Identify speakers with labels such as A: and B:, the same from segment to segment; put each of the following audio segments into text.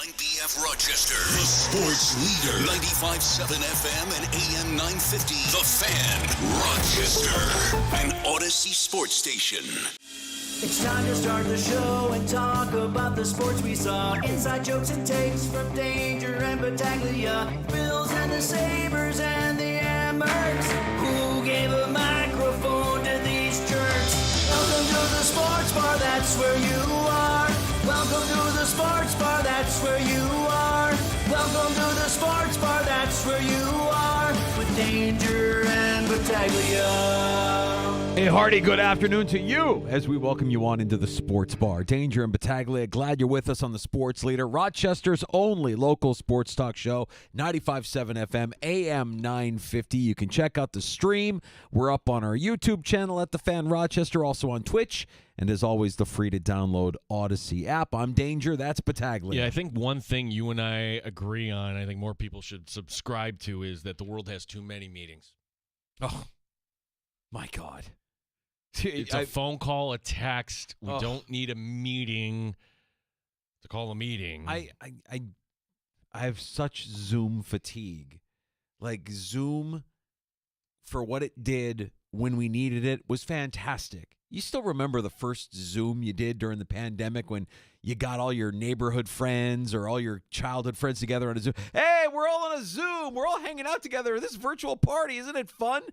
A: 9BF Rochester, the sports leader. 95.7 FM and AM 950. The Fan, Rochester, an Odyssey sports station.
B: It's time to start the show and talk about the sports we saw. Inside jokes and takes from Danger and Battaglia. Bills and the Sabres and the Amherst. Who gave a microphone to these jerks? Welcome to the sports bar, that's where you are. Welcome to the sports bar, that's where you are. Welcome to the sports bar, that's where you are. With Danger and Battaglia.
C: A hearty good afternoon to you as we welcome you on into the sports bar. Danger and Battaglia, glad you're with us on the Sports Leader, Rochester's only local sports talk show, 95.7 FM, AM 950. You can check out the stream. We're up on our YouTube channel at The Fan Rochester, also on Twitch, and as always, the free-to-download Odyssey app. I'm Danger, that's Battaglia.
D: Yeah, I think one thing you and I agree on, I think more people should subscribe to, is that the world has too many meetings.
C: Oh, my God.
D: It's a phone call, a text. We don't need a meeting to call a meeting.
C: I have such Zoom fatigue. Like, Zoom, for what it did when we needed it, was fantastic. You still remember the first Zoom you did during the pandemic when you got all your neighborhood friends or all your childhood friends together on a Zoom? Hey, we're all on a Zoom. We're all hanging out together. This virtual party, isn't it fun?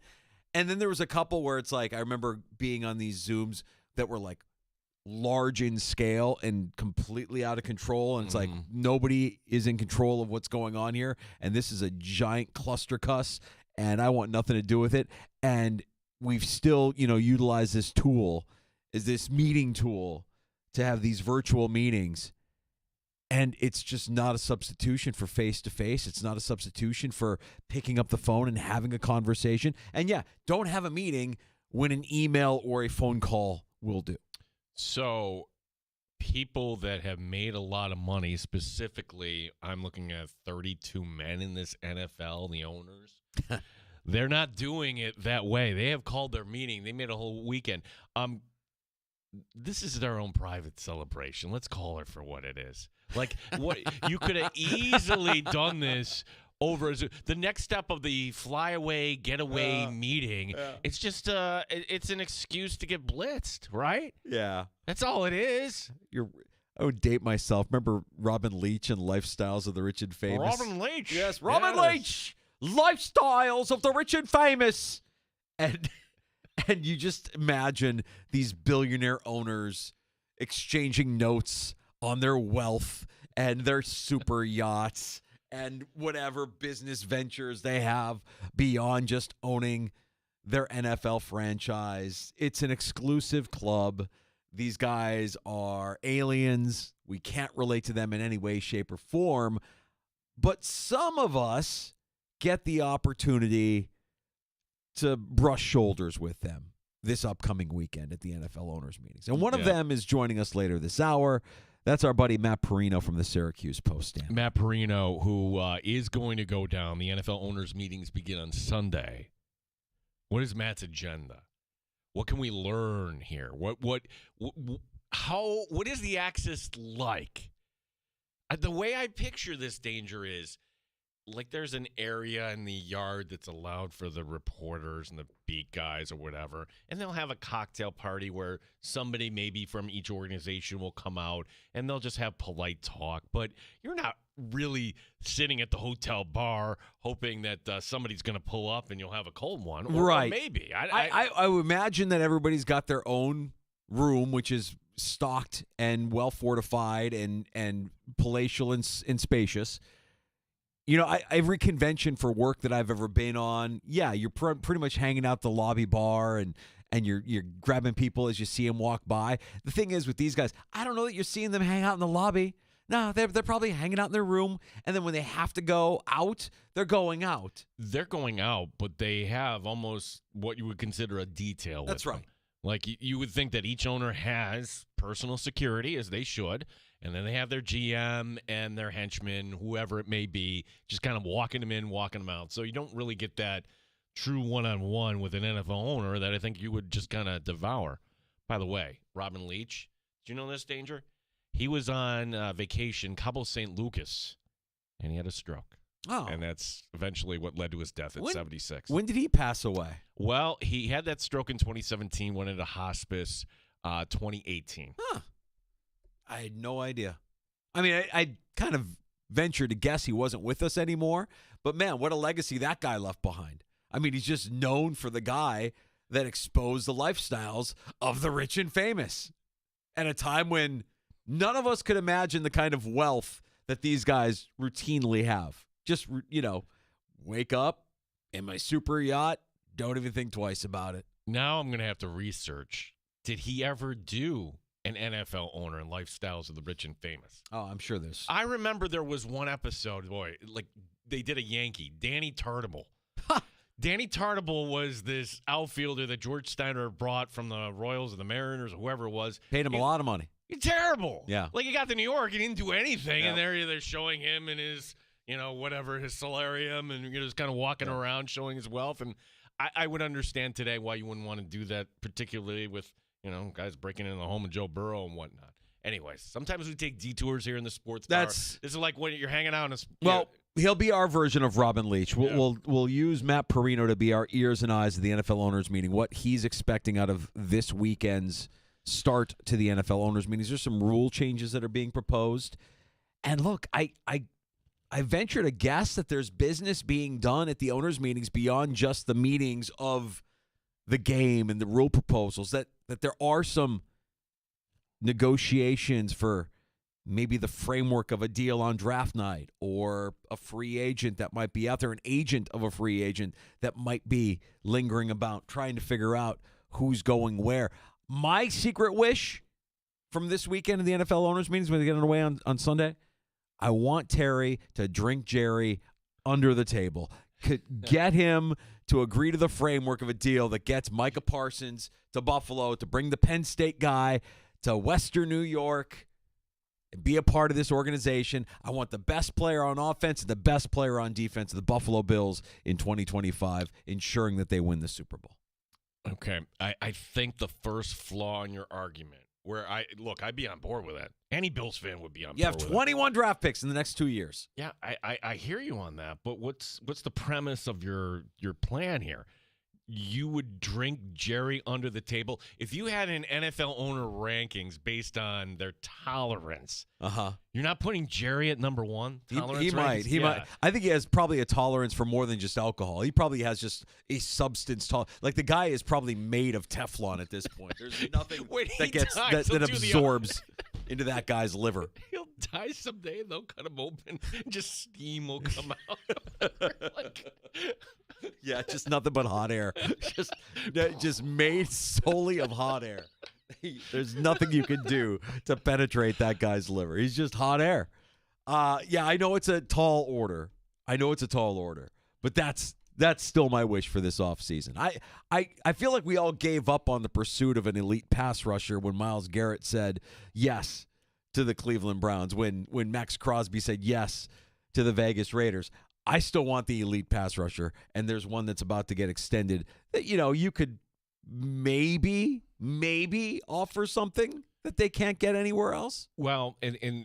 C: And then there was a couple where it's like, I remember being on these Zooms that were like large in scale and completely out of control. And it's like, nobody is in control of what's going on here. And this is a giant cluster cuss and I want nothing to do with it. And we've still, utilized this tool, is this meeting tool to have these virtual meetings. And it's just not a substitution for face-to-face. It's not a substitution for picking up the phone and having a conversation. And, yeah, don't have a meeting when an email or a phone call will do.
D: So people that have made a lot of money, specifically, I'm looking at 32 men in this NFL, the owners, they're not doing it that way. They have called their meeting. They made a whole weekend. This is their own private celebration. Let's call it for what it is. Like, what you could have easily done this over Zoom. The next step of the flyaway, getaway meeting, it's just it's an excuse to get blitzed, right?
C: Yeah.
D: That's all it is.
C: I would date myself. Remember Robin Leach and Lifestyles of the Rich and Famous?
D: Robin Leach.
C: Yes, Robin Leach. Lifestyles of the Rich and Famous. And you just imagine these billionaire owners exchanging notes on their wealth and their super yachts and whatever business ventures they have beyond just owning their NFL franchise. It's an exclusive club. These guys are aliens. We can't relate to them in any way, shape, or form. But some of us get the opportunity to brush shoulders with them this upcoming weekend at the NFL owners meetings. And one of them is joining us later this hour. That's our buddy Matt Perino from the Syracuse Post-Stand.
D: Matt Perino, who is going to go down. The NFL owners meetings begin on Sunday. What is Matt's agenda? What can we learn here? What is the access like? The way I picture this, Danger, is like there's an area in the yard that's allowed for the reporters and the beat guys or whatever, and they'll have a cocktail party where somebody maybe from each organization will come out and they'll just have polite talk. But you're not really sitting at the hotel bar hoping that somebody's going to pull up and you'll have a cold one. Or maybe.
C: I would imagine that everybody's got their own room, which is stocked and well fortified and palatial and spacious. Every convention for work that I've ever been on, you're pretty much hanging out the lobby bar and you're grabbing people as you see them walk by. The thing is with these guys, I don't know that you're seeing them hang out in the lobby. No, they're probably hanging out in their room, and then when they have to go out, they're going out.
D: They're going out, but they have almost what you would consider a detail.
C: That's right.
D: Like you would think that each owner has personal security, as they should, and then they have their GM and their henchmen, whoever it may be, just kind of walking them in, walking them out. So you don't really get that true one-on-one with an NFL owner that I think you would just kind of devour. By the way, Robin Leach, do you know this, Danger? He was on vacation, Cabo St. Lucas, and he had a stroke.
C: Oh.
D: And that's eventually what led to his death at 76.
C: When did he pass away?
D: Well, he had that stroke in 2017, went into hospice 2018.
C: Huh. I had no idea. I mean, I kind of ventured to guess he wasn't with us anymore. But, man, what a legacy that guy left behind. I mean, he's just known for the guy that exposed the lifestyles of the rich and famous at a time when none of us could imagine the kind of wealth that these guys routinely have. Just, wake up in my super yacht, don't even think twice about it.
D: Now I'm going to have to research. Did he ever do an NFL owner and lifestyles of the rich and famous?
C: Oh, I'm sure there's.
D: I remember there was one episode, boy, like they did a Yankee, Danny Tartable. Danny Tartable was this outfielder that George Steiner brought from the Royals or the Mariners or whoever it was.
C: Paid him a lot of money.
D: Terrible.
C: Yeah.
D: Like he got to New York, he didn't do anything,
C: Yeah.
D: and they're showing him in his, his solarium, and just kind of walking around showing his wealth. And I would understand today why you wouldn't want to do that, particularly with, guys breaking into the home of Joe Burrow and whatnot. Anyways, sometimes we take detours here in the sports bar. This is like when you're hanging out.
C: He'll be our version of Robin Leach. We'll use Matt Perino to be our ears and eyes of the NFL owners meeting, what he's expecting out of this weekend's start to the NFL owners meetings. There's some rule changes that are being proposed. And look, I venture to guess that there's business being done at the owners meetings beyond just the meetings of the game and the rule proposals, that there are some negotiations for maybe the framework of a deal on draft night, or a free agent that might be out there, an agent of a free agent that might be lingering about, trying to figure out who's going where. My secret wish from this weekend in the NFL owners meetings when they get underway on Sunday, I want Terry to drink Jerry under the table. Could get him to agree to the framework of a deal that gets Micah Parsons to Buffalo, to bring the Penn State guy to Western New York and be a part of this organization. I want the best player on offense and the best player on defense of the Buffalo Bills in 2025, ensuring that they win the Super Bowl.
D: Okay. I think the first flaw in your argument, where I'd be on board with that. Any Bills fan would be on board with that.
C: You have 21 draft picks in the next 2 years.
D: Yeah, I hear you on that, but what's the premise of your plan here? You would drink Jerry under the table if you had an NFL owner rankings based on their tolerance. You're not putting Jerry at number one.
C: He might. I think he has probably a tolerance for more than just alcohol. He probably has just a substance tolerance. Like, the guy is probably made of Teflon at this point. There's nothing that absorbs into that guy's liver.
D: He'll die someday. They'll cut him open. Just steam will come out.
C: Yeah, just nothing but hot air. Just made solely of hot air. There's nothing you can do to penetrate that guy's liver. He's just hot air. Yeah, I know it's a tall order. But that's still my wish for this offseason. I feel like we all gave up on the pursuit of an elite pass rusher when Myles Garrett said yes to the Cleveland Browns, when Max Crosby said yes to the Vegas Raiders. I still want the elite pass rusher, and there's one that's about to get extended that, you could maybe offer something that they can't get anywhere else.
D: Well, and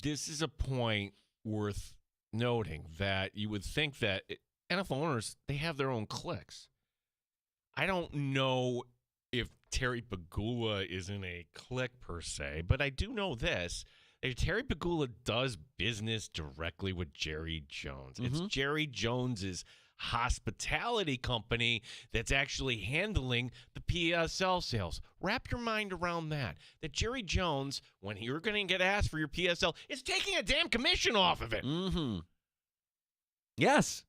D: this is a point worth noting, that you would think that NFL owners, they have their own cliques. I don't know if Terry Pegula is in a clique per se, but I do know this. Terry Pegula does business directly with Jerry Jones. It's Jerry Jones's hospitality company that's actually handling the PSL sales. Wrap your mind around that. That Jerry Jones, when you're going to get asked for your PSL, is taking a damn commission off of it.
C: Yes.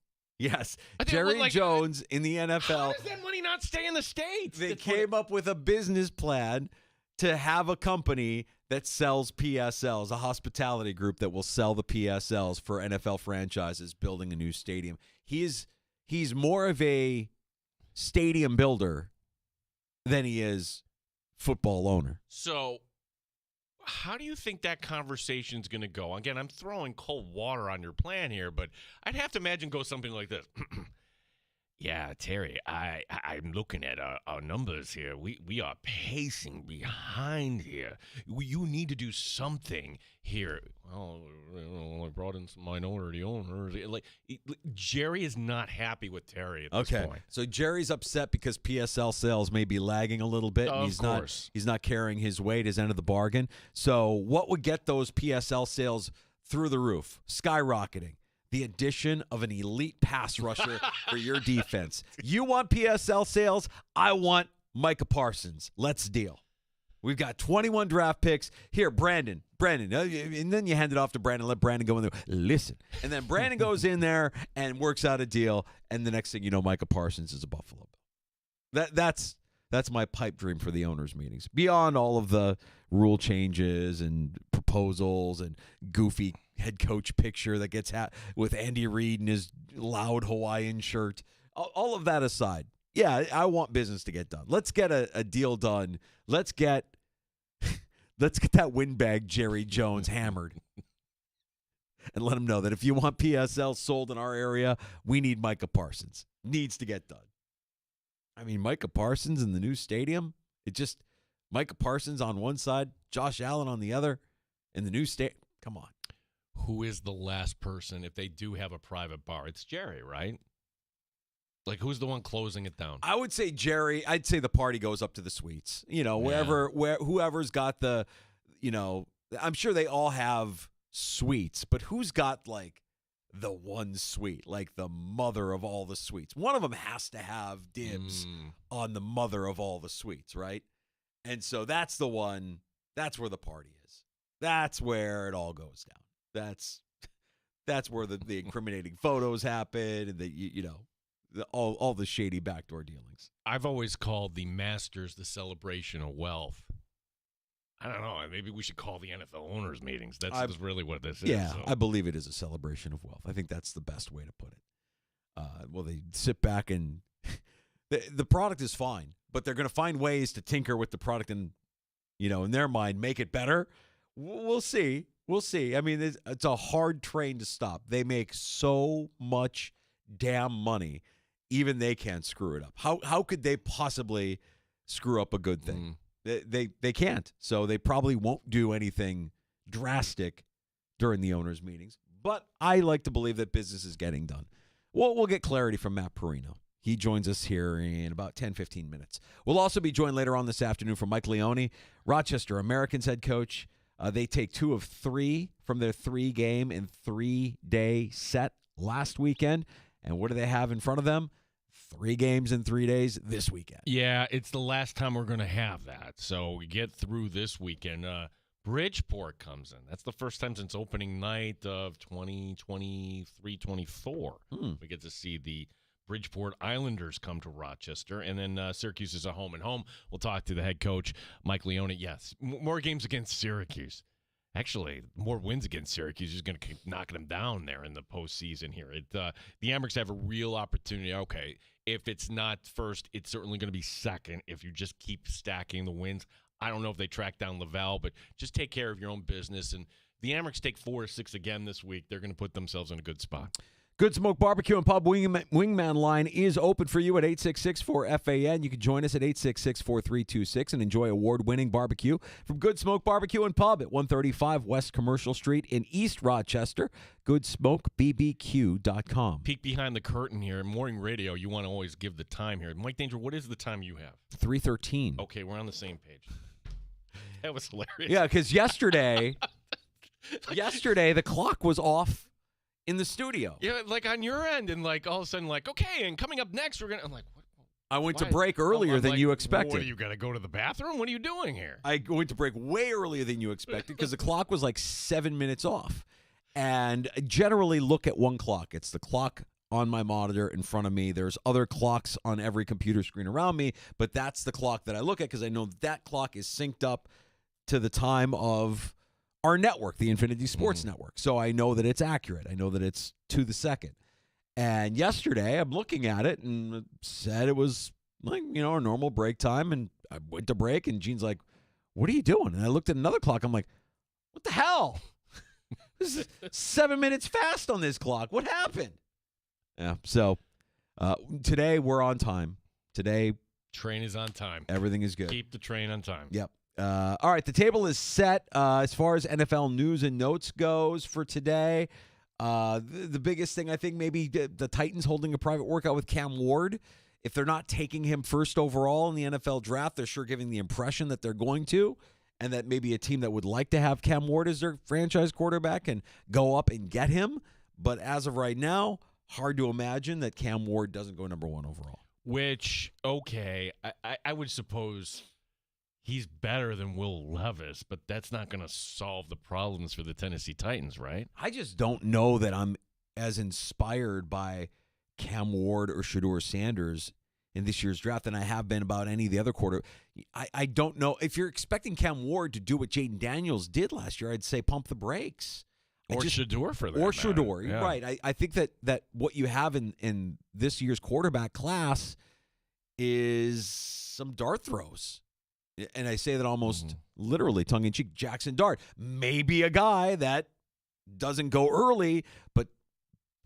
C: Jerry Jones in the NFL.
D: How does that money not stay in the States?
C: They came up with a business plan to have a company that sells PSLs, a hospitality group that will sell the PSLs for NFL franchises building a new stadium. He's more of a stadium builder than he is football owner.
D: So how do you think that conversation's going to go? Again, I'm throwing cold water on your plan here, but I'd have to imagine go something like this. Yeah, Terry, I'm looking at our numbers here. We are pacing behind here. You need to do something here. Well, I brought in some minority owners. Jerry is not happy with Terry at this point.
C: So Jerry's upset because PSL sales may be lagging a little bit. And
D: Of course.
C: He's not carrying his weight, his end of the bargain. So what would get those PSL sales through the roof, skyrocketing? The addition of an elite pass rusher for your defense. You want PSL sales? I want Micah Parsons. Let's deal. We've got 21 draft picks. Here, Brandon, and then you hand it off to Brandon. Let Brandon go in there. Listen. And then Brandon goes in there and works out a deal, and the next thing you know, Micah Parsons is a Buffalo Bill. That's my pipe dream for the owners' meetings. Beyond all of the rule changes and proposals and goofy head coach picture that gets with Andy Reid in his loud Hawaiian shirt. All of that aside, yeah, I want business to get done. Let's get a deal done. Let's get that windbag Jerry Jones hammered. And let him know that if you want PSL sold in our area, we need Micah Parsons. Needs to get done. I mean, Micah Parsons in the new stadium, Micah Parsons on one side, Josh Allen on the other, in the new stadium. Come on.
D: Who is the last person, if they do have a private bar? It's Jerry, right? Like, who's the one closing it down?
C: I would say Jerry. I'd say the party goes up to the suites. Whoever's got the, I'm sure they all have suites, but who's got, like, the one suite, like the mother of all the suites? One of them has to have dibs on the mother of all the suites, right? And so that's the one, that's where the party is. That's where it all goes down. That's where the incriminating photos happen, and all the shady backdoor dealings.
D: I've always called the Masters the celebration of wealth. I don't know. Maybe we should call the NFL owners meetings. That's really what this is.
C: Yeah,
D: so.
C: I believe it is a celebration of wealth. I think that's the best way to put it. They sit back and the product is fine, but they're going to find ways to tinker with the product and, in their mind, make it better. We'll see. We'll see. I mean, it's a hard train to stop. They make so much damn money, even they can't screw it up. How could they possibly screw up a good thing? They can't. So they probably won't do anything drastic during the owners' meetings. But I like to believe that business is getting done. We'll get clarity from Matt Perino. He joins us here in about 10, 15 minutes. We'll also be joined later on this afternoon from Mike Leone, Rochester Americans head coach. They take 2 of 3 from their 3-game and 3-day set last weekend. And what do they have in front of them? 3 games in 3 days this weekend.
D: Yeah, it's the last time we're going to have that. So we get through this weekend. Bridgeport comes in. That's the first time since opening night of 2023-24. We get to see the Bridgeport Islanders come to Rochester, and then Syracuse is a home and home. We'll talk to the head coach, Mike Leone. Yes, more games against Syracuse. Actually, more wins against Syracuse is going to keep knocking them down there in the postseason here. The Amherst have a real opportunity. Okay, if it's not first, it's certainly going to be second if you just keep stacking the wins. I don't know if they track down Laval, but just take care of your own business. And the Amherst take 4 or 6 again this week. They're going to put themselves in a good spot.
C: Good Smoke Barbecue and Pub Wingman line is open for you at 866-4FAN. You can join us at 866-4326 and enjoy award-winning barbecue from Good Smoke Barbecue and Pub at 135 West Commercial Street in East Rochester. GoodSmokeBBQ.com.
D: Peek behind the curtain here. In morning radio, you want to always give the time here. Mike Danger, what is the time you have?
C: 3:13.
D: Okay, we're on the same page. That was hilarious.
C: Yeah, because yesterday the clock was off in the studio.
D: Yeah, like on your end, and like all of a sudden, like, okay, and coming up next, we're gonna. I'm like, what?
C: I went to break earlier than you expected.
D: What, you got to go to the bathroom? What are you doing here?
C: I went to break way earlier than you expected because the clock was like 7 minutes off. And I generally look at one clock. It's the clock on my monitor in front of me. There's other clocks on every computer screen around me, but that's the clock that I look at because I know that clock is synced up to the time of our network, the Infinity Sports Network. So I know that it's accurate. I know that it's to the second. And yesterday I'm looking at it and it said it was like, our normal break time. And I went to break and Gene's like, what are you doing? And I looked at another clock. I'm like, what the hell? This is 7 minutes fast on this clock. What happened? Yeah. So Today, we're on time. Today,
D: Train is on time.
C: everything is good.
D: Keep the train on time.
C: Yep. All right, the table is set as far as NFL news and notes goes for today. The biggest thing, I think, maybe the Titans holding a private workout with Cam Ward. If they're not taking him first overall in the NFL draft, they're sure giving the impression that they're going to, and that maybe a team that would like to have Cam Ward as their franchise quarterback and go up and get him. But as of right now, hard to imagine that Cam Ward doesn't go number 1 overall.
D: Which, okay, I would suppose he's better than Will Levis, but that's not going to solve the problems for the Tennessee Titans, right?
C: I just don't know that I'm as inspired by Cam Ward or Shedeur Sanders in this year's draft than I have been about any of the other quarter. I don't know. If you're expecting Cam Ward to do what Jaden Daniels did last year, I'd say pump the brakes.
D: Or Shedeur for that
C: Or
D: matter.
C: Shedeur,
D: Yeah.
C: right. I think that what you have in this year's quarterback class is some dart throws. And I say that almost literally tongue-in-cheek. Jackson Dart, maybe a guy that doesn't go early, but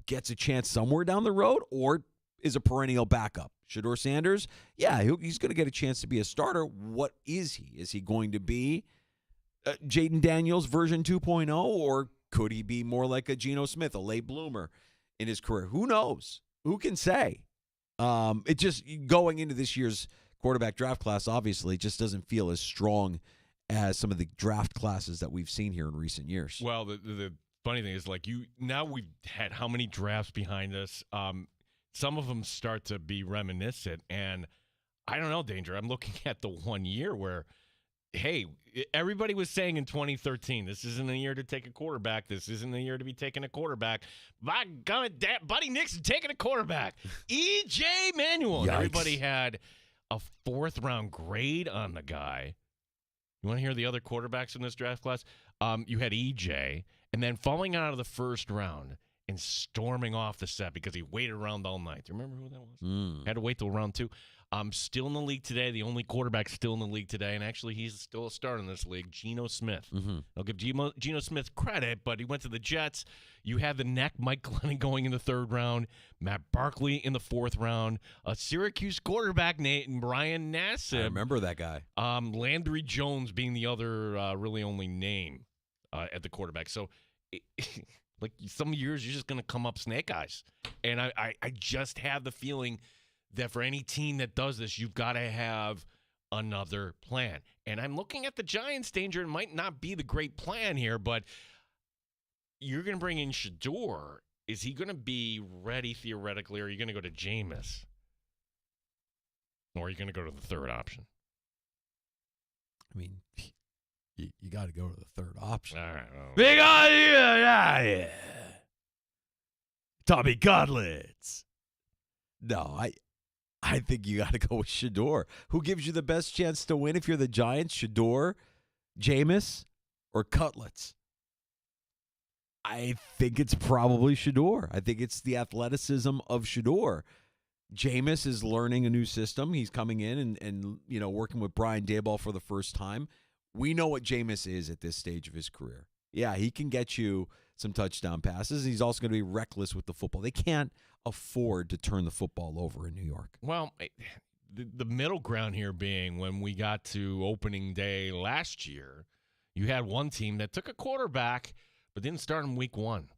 C: gets a chance somewhere down the road, or is a perennial backup. Shedeur Sanders, yeah, he's going to get a chance to be a starter. What is he? Is he going to be Jaden Daniels version 2.0, or could he be more like a Geno Smith, a late bloomer in his career? Who knows? Who can say? It just, going into this year's quarterback draft class, obviously, just doesn't feel as strong as some of the draft classes that we've seen here in recent years.
D: Well, the funny thing is, like, now we've had how many drafts behind us? Some of them start to be reminiscent, and I don't know, Danger. I'm looking at the 1 year where, hey, everybody was saying in 2013, this isn't a year to take a quarterback. This isn't a year to be taking a quarterback. By God, Buddy Nixon taking a quarterback. E.J. Manuel.
C: Yikes.
D: Everybody had a 4th-round grade on the guy. You want to hear the other quarterbacks in this draft class? You had E.J., and then falling out of the first round and storming off the set because he waited around all night. Do you remember who that was? Had to wait till round 2. Still in the league today. The only quarterback still in the league today, and actually he's still a starter in this league, Geno Smith. I'll give Geno Smith credit, but he went to the Jets. You had the neck Mike Glennon going in the 3rd round, Matt Barkley in the 4th round, a Syracuse quarterback named Brian Nassib.
C: I remember that guy.
D: Landry Jones being the other really only name at the quarterback. So, like, some years you're just going to come up snake eyes. And I just have the feeling that for any team that does this, you've got to have another plan. And I'm looking at the Giants, Danger. It might not be the great plan here, but you're going to bring in Shedeur. Is he going to be ready theoretically, or are you going to go to Jameis? Or are you going to go to the 3rd option?
C: I mean, you got to go to the 3rd option.
D: All right. Well,
C: Big idea, Tommy Godlitz. No, I think you got to go with Shedeur. Who gives you the best chance to win if you're the Giants? Shedeur, Jameis, or Cutlets? I think it's probably Shedeur. I think it's the athleticism of Shedeur. Jameis is learning a new system. He's coming in and working with Brian Daboll for the first time. We know what Jameis is at this stage of his career. Yeah, he can get you some touchdown passes. He's also going to be reckless with the football. They can't afford to turn the football over in New York.
D: Well, the middle ground here being when we got to opening day last year, you had one team that took a quarterback but didn't start in week 1.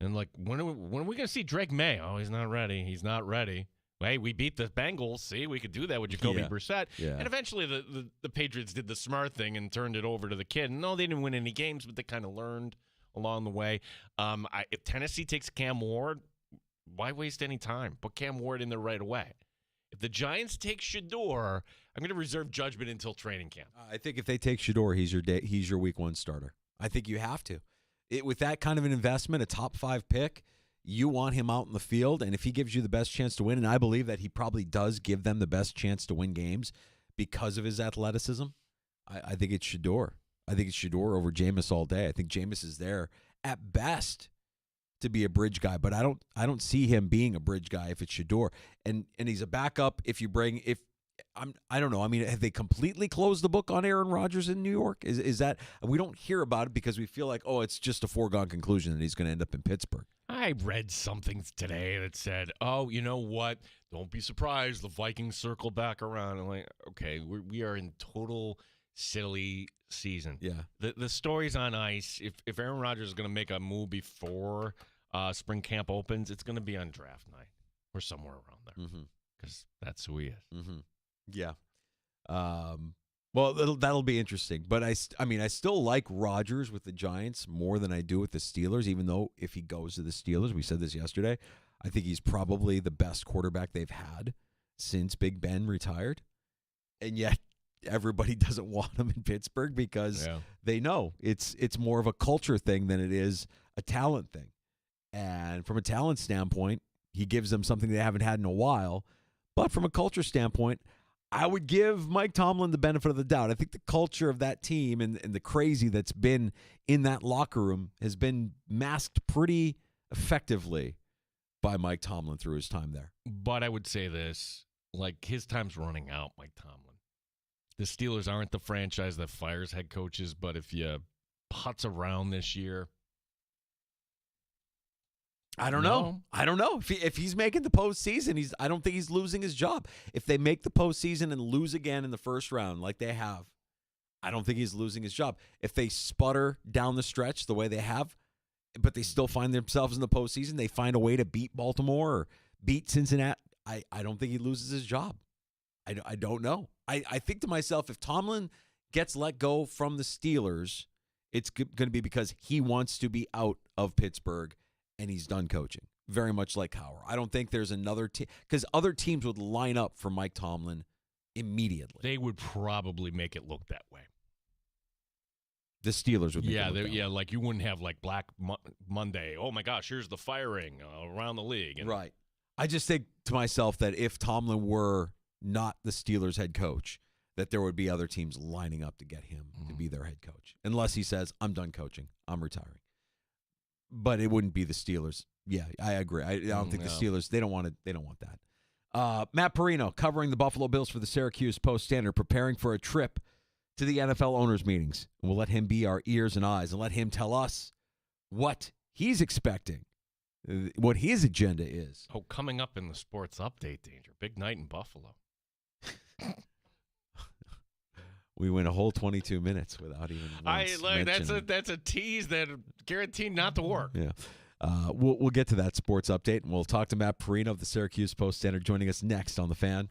D: And, like, when are we going to see Drake May? Oh, he's not ready. He's not ready. Hey, we beat the Bengals. See, we could do that with Jacoby Brissett.
C: Yeah.
D: And eventually the Patriots did the smart thing and turned it over to the kid. No, they didn't win any games, but they kind of learned along the way. If Tennessee takes Cam Ward, why waste any time? Put Cam Ward in there right away. If the Giants take Shedeur, I'm going to reserve judgment until training camp.
C: I think if they take Shedeur, he's your week 1 starter. I think you have to. With that kind of an investment, a top 5 pick, you want him out in the field, and if he gives you the best chance to win, and I believe that he probably does give them the best chance to win games because of his athleticism, I think it's Shedeur. I think it's Shedeur over Jameis all day. I think Jameis is there at best to be a bridge guy, but I don't see him being a bridge guy if it's Shedeur. And he's a backup I don't know. I mean, have they completely closed the book on Aaron Rodgers in New York? Is that we don't hear about it because we feel like, oh, it's just a foregone conclusion that he's going to end up in Pittsburgh.
D: I read something today that said, "Oh, you know what? Don't be surprised. The Vikings circle back around." I'm like, okay, we are in total silly season.
C: Yeah.
D: The story's on ice. If Aaron Rodgers is going to make a move before spring camp opens, it's going to be on draft night or somewhere around there because that's who he is.
C: Yeah. Well, that'll be interesting. But I still like Rodgers with the Giants more than I do with the Steelers, even though if he goes to the Steelers, we said this yesterday, I think he's probably the best quarterback they've had since Big Ben retired. And yet everybody doesn't want him in Pittsburgh because they know it's more of a culture thing than it is a talent thing. And from a talent standpoint, he gives them something they haven't had in a while. But from a culture standpoint, I would give Mike Tomlin the benefit of the doubt. I think the culture of that team and the crazy that's been in that locker room has been masked pretty effectively by Mike Tomlin through his time there.
D: But I would say this, like his time's running out, Mike Tomlin. The Steelers aren't the franchise that fires head coaches, but if you putz around this year,
C: I don't know. If he's making the postseason, I don't think he's losing his job. If they make the postseason and lose again in the first round, like they have, I don't think he's losing his job. If they sputter down the stretch the way they have, but they still find themselves in the postseason, they find a way to beat Baltimore or beat Cincinnati, I don't think he loses his job. I don't know. I think to myself, if Tomlin gets let go from the Steelers, it's going to be because he wants to be out of Pittsburgh and he's done coaching, very much like Howard. I don't think there's another team, because other teams would line up for Mike Tomlin immediately.
D: They would probably make it look that way.
C: The Steelers would make it look that way.
D: Like you wouldn't have like Black Monday. Oh, my gosh, here's the firing around the league. And
C: right. I just think to myself that if Tomlin were not the Steelers head coach, that there would be other teams lining up to get him to be their head coach, unless he says, I'm done coaching, I'm retiring. But it wouldn't be the Steelers. Yeah, I agree. I don't think the Steelers, they don't want that. Matt Perino covering the Buffalo Bills for the Syracuse Post-Standard, preparing for a trip to the NFL owners' meetings. And we'll let him be our ears and eyes and let him tell us what he's expecting, what his agenda is.
D: Oh, coming up in the sports update, Danger. Big night in Buffalo.
C: We went a whole 22 minutes without even
D: that's a tease that guaranteed not to work.
C: Yeah. We'll get to that sports update, and we'll talk to Matt Perino of the Syracuse Post-Standard joining us next on The Fan.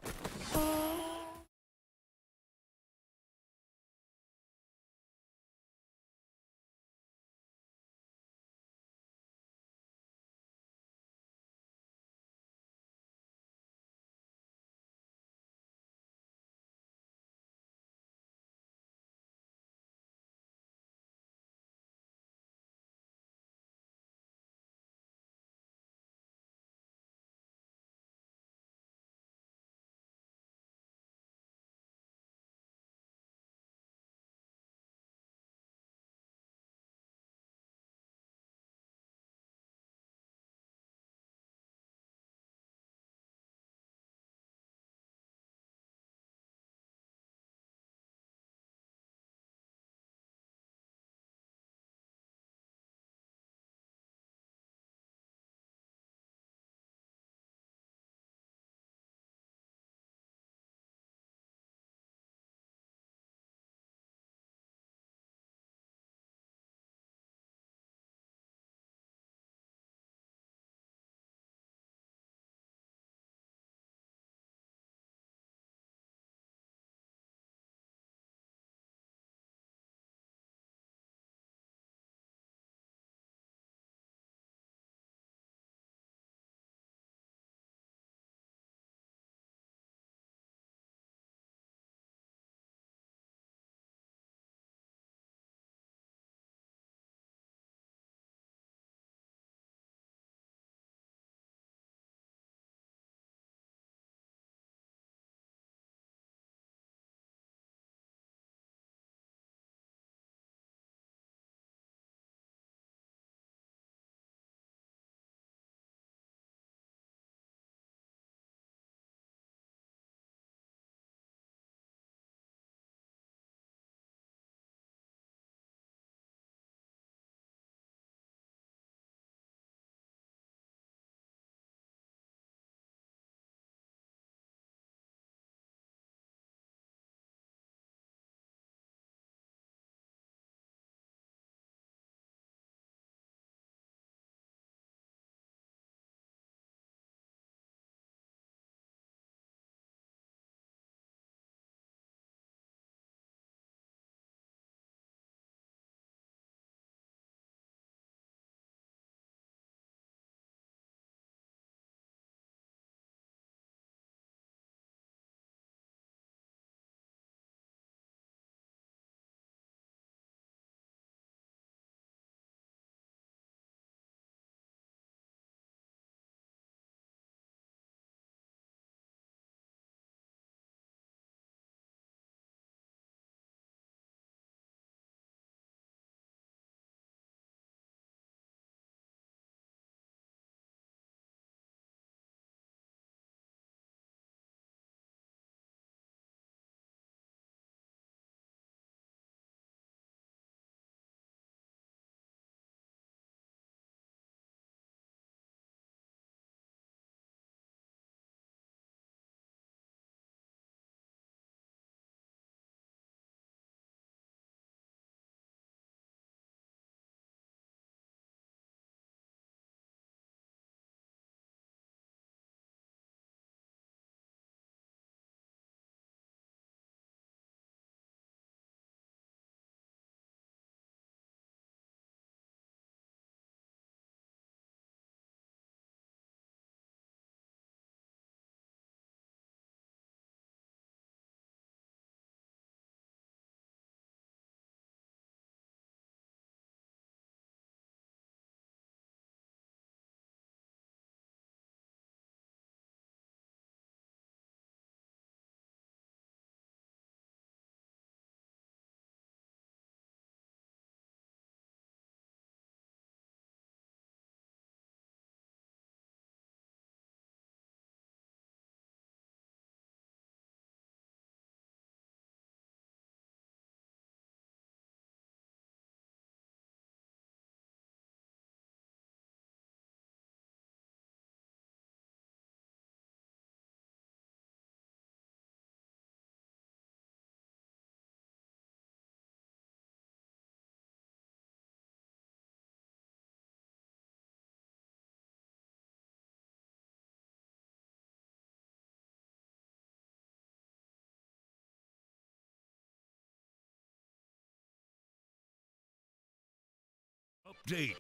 A: update.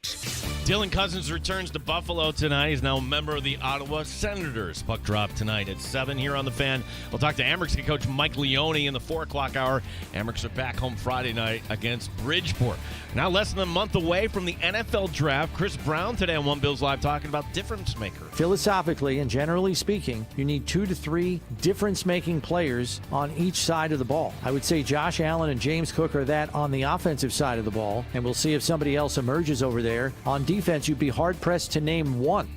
D: Dylan Cousins returns to Buffalo tonight. He's now a member of the Ottawa Senators. Puck drop tonight at 7 here on The Fan. We'll talk to Amerks head coach Mike Leone in the 4 o'clock hour. Amerks are back home Friday night against Bridgeport. Now less than a month away from the NFL draft. Chris Brown today on One Bills Live talking about difference maker.
E: Philosophically and generally speaking, you need 2 to 3 difference-making players on each side of the ball. I would say Josh Allen and James Cook are that on the offensive side of the ball, and we'll see if somebody else emerges over there. On defense, you'd be hard-pressed to name one.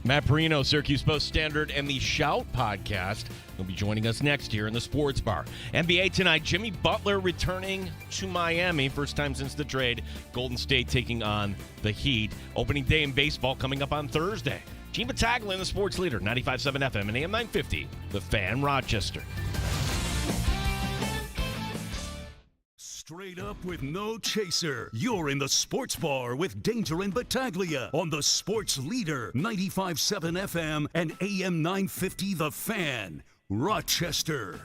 D: Matt Perino, Syracuse Post-Standard, and the Shout podcast will be joining us next year in the Sports Bar. NBA tonight, Jimmy Butler returning to Miami. First time since the trade. Golden State taking on the Heat. Opening day in baseball coming up on Thursday. Gene Battaglia, the sports leader, 95.7 FM and AM 950, The Fan, Rochester.
A: Straight up with no chaser. You're in the Sports Bar with Danger and Battaglia on the sports leader, 95.7 FM and AM 950 The Fan, Rochester.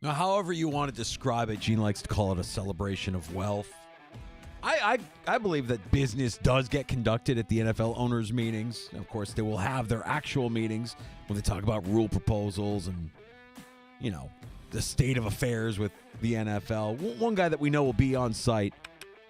C: Now, however you want to describe it, Gene likes to call it a celebration of wealth. I believe that business does get conducted at the NFL owners' meetings. Of course, they will have their actual meetings when they talk about rule proposals and, you know, the state of affairs with the NFL. One guy that we know will be on site,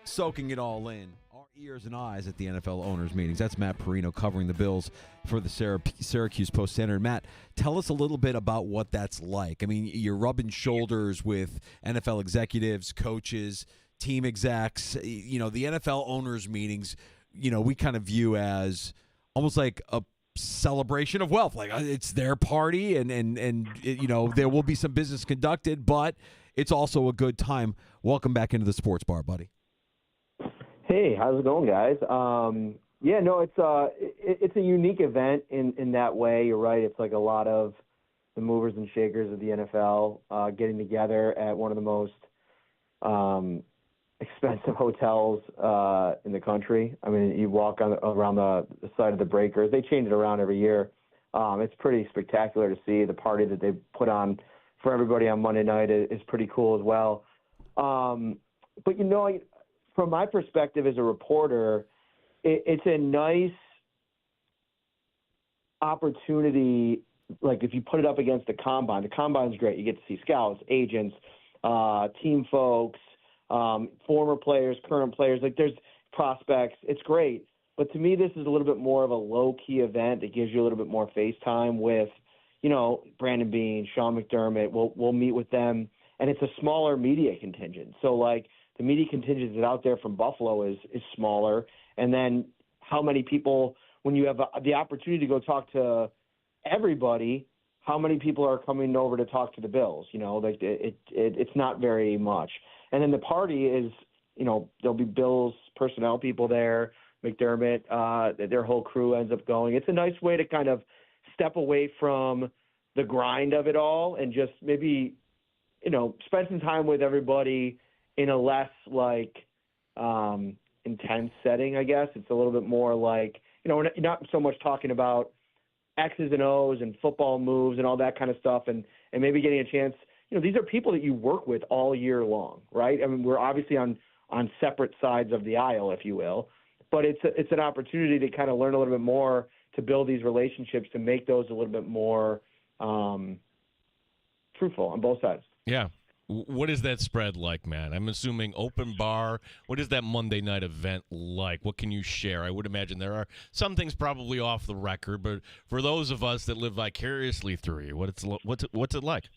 C: soaking it all in, our ears and eyes at the NFL owners' meetings. That's Matt Perino covering the Bills for the Syracuse Post-Standard. Matt, tell us a little bit about what that's like. I mean, you're rubbing shoulders with NFL executives, coaches, team execs. You know, the NFL owners' meetings, you know, we kind of view as almost like a celebration of wealth. Like, it's their party, and you know, there will be some business conducted, but it's also a good time. Welcome back into the Sports Bar, buddy.
F: Hey, how's it going, guys? Yeah, no, it's a unique event in that way. You're right. It's like a lot of the movers and shakers of the NFL getting together at one of the most expensive hotels in the country. I mean, you walk around the side of the breakers. They change it around every year. It's pretty spectacular to see. The party that they put on for everybody on Monday night is pretty cool as well. But, you know, from my perspective as a reporter, it's a nice opportunity. Like, if you put it up against the combine's great. You get to see scouts, agents, team folks, former players, current players. Like, there's prospects. It's great. But to me, this is a little bit more of a low-key event that gives you a little bit more face time with, you know, Brandon Beane, Sean McDermott. We'll meet with them. And it's a smaller media contingent. So, like, the media contingent that's out there from Buffalo is smaller. And then how many people, when you have the opportunity to go talk to everybody, how many people are coming over to talk to the Bills? You know, like, it's not very much. And then the party is, you know, there'll be Bills personnel people there, McDermott, their whole crew ends up going. It's a nice way to kind of step away from the grind of it all and just maybe, you know, spend some time with everybody in a less, like, intense setting, I guess. It's a little bit more like, you know, we're not so much talking about X's and O's and football moves and all that kind of stuff, and maybe getting a chance. You know, these are people that you work with all year long, right? I mean, we're obviously on separate sides of the aisle, if you will, but it's an opportunity to kind of learn a little bit more, to build these relationships, to make those a little bit more fruitful on both sides.
D: Yeah. What is that spread like, man? I'm assuming open bar. What is that Monday night event like? What can you share? I would imagine there are some things probably off the record, but for those of us that live vicariously through you, what's it like?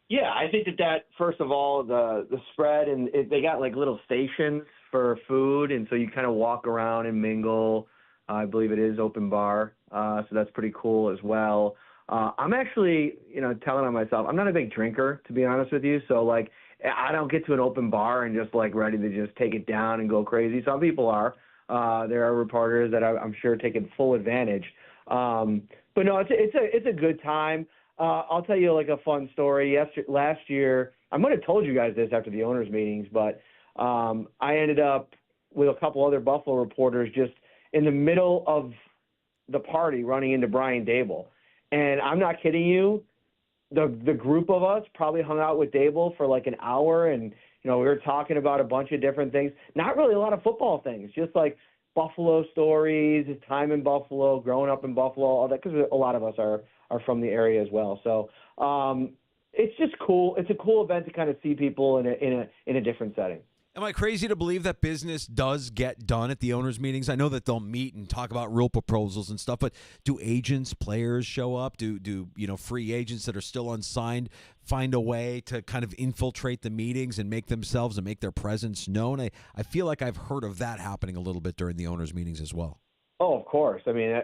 F: Yeah, I think that first of all, the spread, and they got like little stations for food, and so you kind of walk around and mingle. I believe it is open bar, so that's pretty cool as well. I'm actually, you know, telling on myself, I'm not a big drinker, to be honest with you. So, like, I don't get to an open bar and just, like, ready to just take it down and go crazy. Some people are. There are reporters that I'm sure taking full advantage. But, no, it's a good time. I'll tell you, like, a fun story. Last year, I might have told you guys this after the owners' meetings, but I ended up with a couple other Buffalo reporters just in the middle of the party running into Brian Dable. And I'm not kidding you, the group of us probably hung out with Dable for like an hour, and we were talking about a bunch of different things. Not really a lot of football things, just like Buffalo stories, his time in Buffalo, growing up in Buffalo, all that, because a lot of us are from the area as well. So it's just cool. It's a cool event to kind of see people in a different setting.
C: Am I crazy to believe that business does get done at the owners' meetings? I know that they'll meet and talk about real proposals and stuff, but do agents, players show up? Do free agents that are still unsigned find a way to kind of infiltrate the meetings and make themselves and make their presence known? I feel like I've heard of that happening a little bit during the owners' meetings as well.
F: Oh, of course. I mean,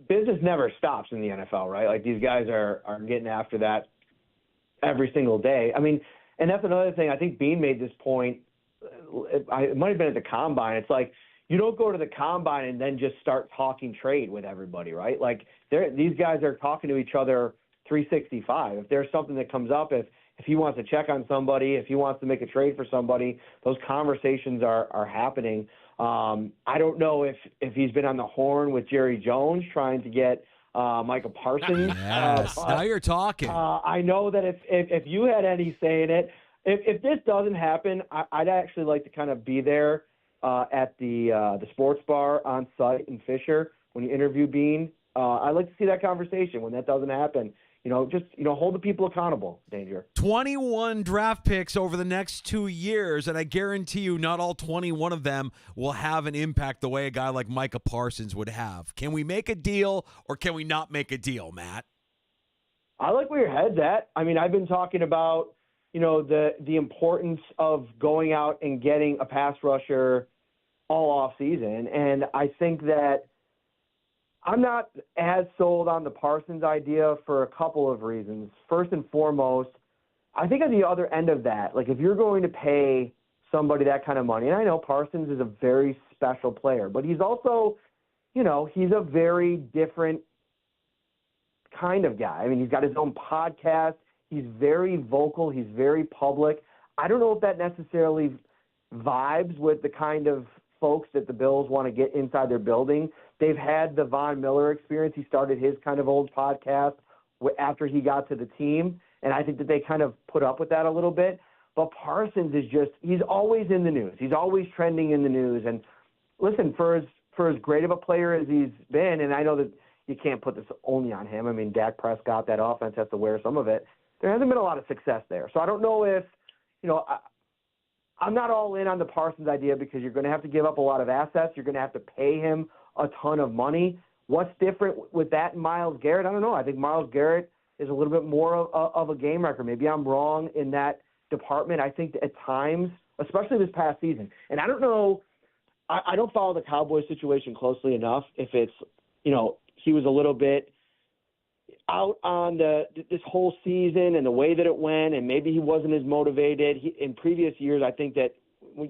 F: business never stops in the NFL, right? Like, these guys are getting after that every single day. I mean, and that's another thing. I think Bean made this point. It might have been at the Combine. It's like, you don't go to the Combine and then just start talking trade with everybody, right? Like, these guys are talking to each other 365. If there's something that comes up, if he wants to check on somebody, if he wants to make a trade for somebody, those conversations are happening. I don't know if he's been on the horn with Jerry Jones trying to get Micah Parsons.
C: Yes, now you're talking.
F: I know that if you had any say in it, if this doesn't happen, I'd actually like to kind of be there at the sports bar on site in Fisher when you interview Bean. I'd like to see that conversation when that doesn't happen. Just hold the people accountable, Danger.
C: 21 draft picks over the next 2 years, and I guarantee you not all 21 of them will have an impact the way a guy like Micah Parsons would have. Can we make a deal or can we not make a deal, Matt?
F: I like where your head's at. I mean, I've been talking about the importance of going out and getting a pass rusher all off season. And I think that I'm not as sold on the Parsons idea for a couple of reasons. First and foremost, I think on the other end of that, like, if you're going to pay somebody that kind of money, and I know Parsons is a very special player, but he's also, he's a very different kind of guy. I mean, he's got his own podcast. He's very vocal. He's very public. I don't know if that necessarily vibes with the kind of folks that the Bills want to get inside their building. They've had the Von Miller experience. He started his kind of old podcast after he got to the team, and I think that they kind of put up with that a little bit. But Parsons is he's always in the news. He's always trending in the news. And listen, for as great of a player as he's been, and I know that you can't put this only on him. I mean, Dak Prescott, that offense has to wear some of it. There hasn't been a lot of success there. So I don't know if, I'm not all in on the Parsons idea because you're going to have to give up a lot of assets. You're going to have to pay him a ton of money. What's different with that and Myles Garrett? I don't know. I think Myles Garrett is a little bit more of a game wrecker. Maybe I'm wrong in that department. I think that at times, especially this past season, and I don't know, I don't follow the Cowboys situation closely enough if it's, he was a little bit out on this whole season and the way that it went, and maybe he wasn't as motivated. In previous years, I think that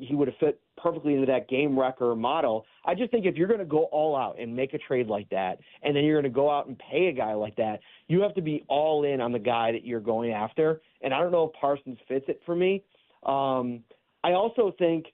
F: he would have fit perfectly into that game wrecker model. I just think if you're going to go all out and make a trade like that, and then you're going to go out and pay a guy like that, you have to be all in on the guy that you're going after. And I don't know if Parsons fits it for me. I also think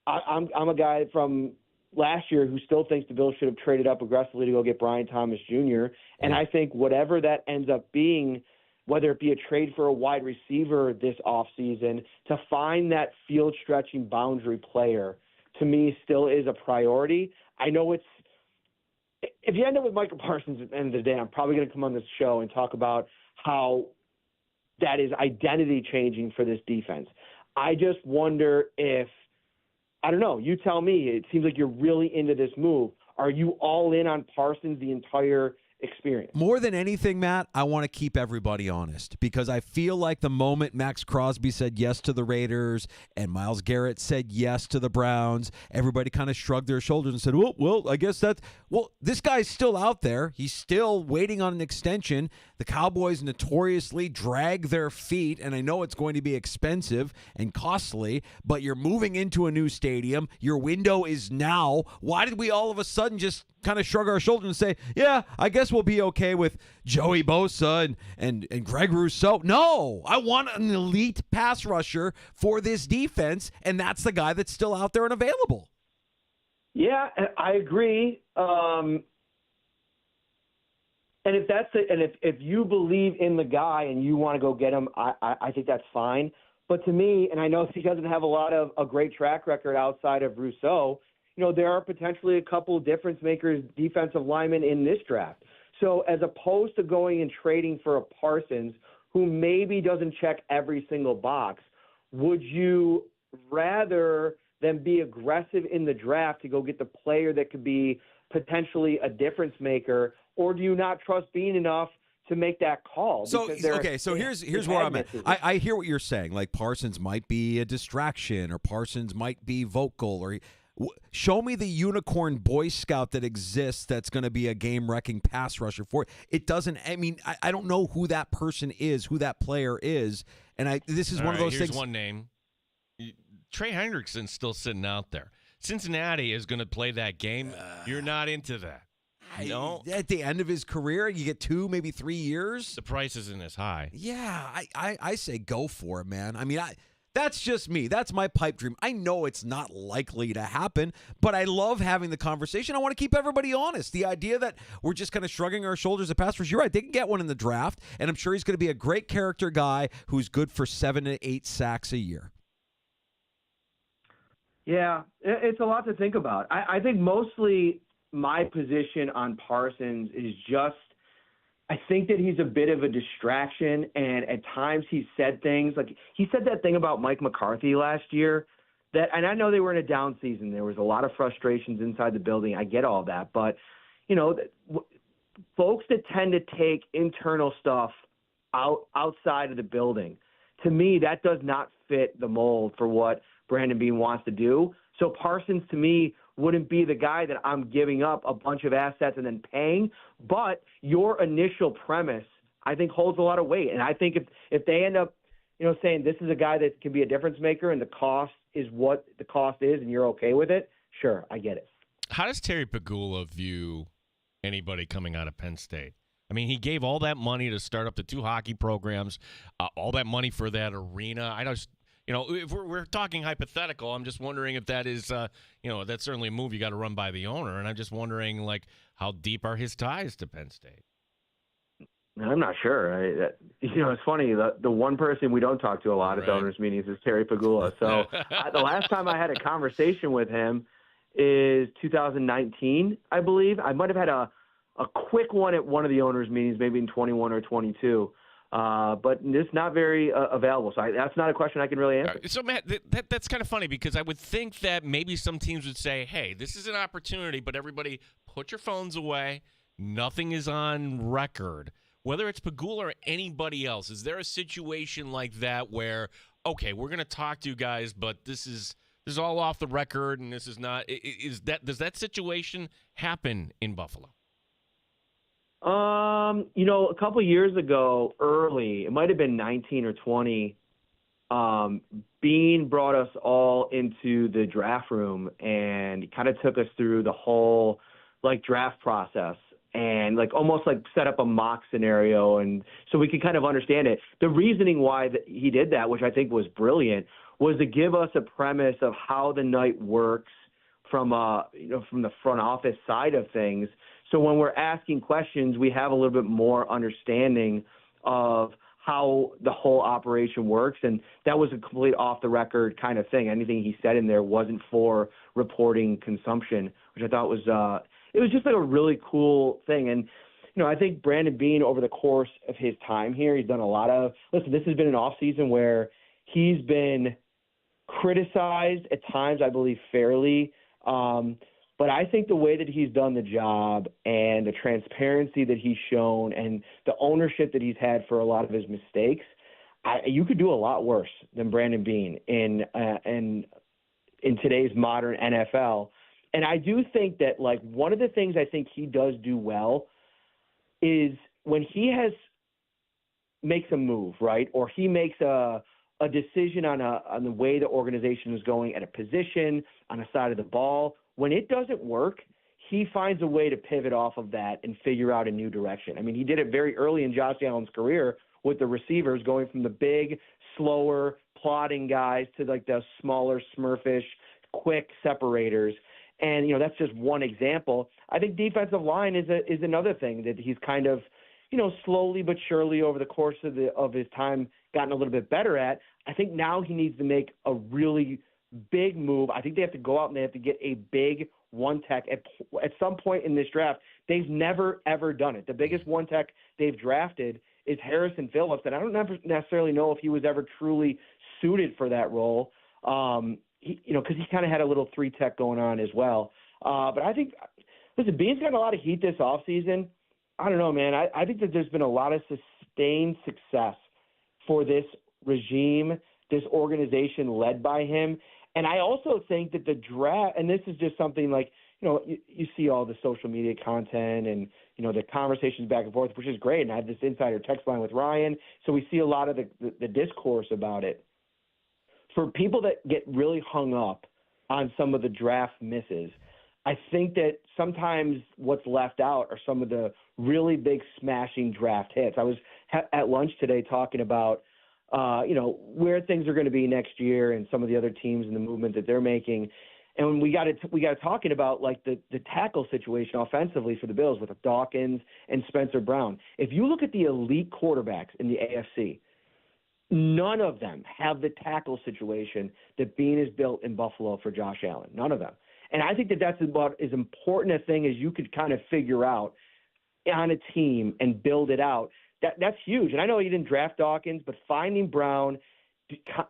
F: I'm a guy from last year who still thinks the Bills should have traded up aggressively to go get Brian Thomas Jr. And I think whatever that ends up being, whether it be a trade for a wide receiver this offseason, to find that field-stretching boundary player, to me, still is a priority. I know if you end up with Micah Parsons at the end of the day, I'm probably going to come on this show and talk about how that is identity-changing for this defense. I just wonder if, I don't know, you tell me. It seems like you're really into this move. Are you all in on Parsons the entire experience?
C: More than anything, Matt, I want to keep everybody honest because I feel like the moment Max Crosby said yes to the Raiders and Myles Garrett said yes to the Browns, everybody kind of shrugged their shoulders and said, well, I guess this guy's still out there. He's still waiting on an extension. The Cowboys notoriously drag their feet, and I know it's going to be expensive and costly, but you're moving into a new stadium. Your window is now. Why did we all of a sudden just kind of shrug our shoulders and say, yeah, I guess we'll be okay with Joey Bosa and Greg Rousseau? No, I want an elite pass rusher for this defense, and that's the guy that's still out there and available.
F: Yeah, I agree. And if you believe in the guy and you want to go get him, I think that's fine. But to me, and I know he doesn't have a great track record outside of Rousseau, there are potentially a couple difference makers, defensive linemen in this draft. So as opposed to going and trading for a Parsons who maybe doesn't check every single box, would you rather than be aggressive in the draft to go get the player that could be potentially a difference maker, or do you not trust Bean enough to make that call?
C: So here's where I'm at. I hear what you're saying. Like Parsons might be a distraction, or Parsons might be vocal, or show me the unicorn Boy Scout that exists that's going to be a game-wrecking pass rusher for it. It doesn't. I mean, I don't know who that person is, who that player is, and this is one of those
D: here's
C: things.
D: One name. Trey Hendrickson's still sitting out there. Cincinnati is going to play that game. You're not into that. No.
C: At the end of his career, you get 2, maybe 3 years.
D: The price isn't as high.
C: Yeah, I say go for it, man. I mean, that's just me. That's my pipe dream. I know it's not likely to happen, but I love having the conversation. I want to keep everybody honest. The idea that we're just kind of shrugging our shoulders at pass rush, you're right. They can get one in the draft, and I'm sure he's going to be a great character guy who's good for 7 to 8 sacks a year.
F: Yeah, it's a lot to think about. I think mostly my position on Parsons is just I think that he's a bit of a distraction, and at times he's said things like he said that thing about Mike McCarthy last year. And I know they were in a down season. There was a lot of frustrations inside the building. I get all that, but folks that tend to take internal stuff outside of the building, to me, that does not fit the mold for what Brandon Beane wants to do. So Parsons, to me, wouldn't be the guy that I'm giving up a bunch of assets and then paying. But your initial premise, I think, holds a lot of weight. And I think if they end up, saying this is a guy that can be a difference maker and the cost is what the cost is and you're okay with it, sure, I get it.
D: How does Terry Pegula view anybody coming out of Penn State? I mean, he gave all that money to start up the 2 hockey programs, all that money for that arena. I just, if we're talking hypothetical, I'm just wondering if that is, that's certainly a move you got to run by the owner. And I'm just wondering, how deep are his ties to Penn State?
F: I'm not sure. It's funny. The one person we don't talk to a lot at the owners' meetings is Terry Pegula. So the last time I had a conversation with him is 2019, I believe. I might have had a quick one at one of the owners' meetings, maybe in 21 or 22. But it's not very available. So that's not a question I can really answer.
D: So, Matt, that's kind of funny because I would think that maybe some teams would say, hey, this is an opportunity, but everybody put your phones away. Nothing is on record. Whether it's Pegula or anybody else, is there a situation like that where, okay, we're going to talk to you guys, but this is all off the record and this is not – does that situation happen in Buffalo?
F: A couple of years ago, early, it might have been 19 or 20, Bean brought us all into the draft room and kind of took us through the whole, draft process and, almost set up a mock scenario. And so we could kind of understand it. The reasoning why he did that, which I think was brilliant, was to give us a premise of how the night works from the front office side of things. So when we're asking questions, we have a little bit more understanding of how the whole operation works. And that was a complete off-the-record kind of thing. Anything he said in there wasn't for reporting consumption, which I thought was it was just a really cool thing. And, I think Brandon Beane, over the course of his time here, he's done a lot of – listen, this has been an off-season where he's been criticized at times, I believe, fairly. But I think the way that he's done the job and the transparency that he's shown and the ownership that he's had for a lot of his mistakes, you could do a lot worse than Brandon Beane in today's modern NFL. And I do think that, one of the things I think he does do well is when he makes a move, right, or he makes a decision on the way the organization is going at a position, on a side of the ball. When it doesn't work, he finds a way to pivot off of that and figure out a new direction. I mean, he did it very early in Josh Allen's career with the receivers, going from the big, slower, plodding guys to the smaller, smurfish, quick separators. And, that's just one example. I think defensive line is another thing that he's kind of slowly but surely over the course of his time gotten a little bit better at. I think now he needs to make a really big move. I think they have to go out and they have to get a big one tech at some point in this draft. They've never, ever done it. The biggest one tech they've drafted is Harrison Phillips, and I don't necessarily know if he was ever truly suited for that role, because he kind of had a little three tech going on as well. But I think, listen, Bean's gotten a lot of heat this offseason. I don't know, man. I think that there's been a lot of sustained success for this regime, this organization led by him. And I also think that the draft, and this is just something like, you see all the social media content and, the conversations back and forth, which is great. And I have this insider text line with Ryan, so we see a lot of the discourse about it. For people that get really hung up on some of the draft misses, I think that sometimes what's left out are some of the really big smashing draft hits. I was at lunch today talking about, where things are going to be next year and some of the other teams and the movement that they're making. And we got talking about like the tackle situation offensively for the Bills with Dawkins and Spencer Brown. If you look at the elite quarterbacks in the AFC, none of them have the tackle situation that Bean has built in Buffalo for Josh Allen. None of them. And I think that that's about as important a thing as you could kind of figure out on a team and build it out. That's huge. And I know you didn't draft Dawkins, but finding Brown,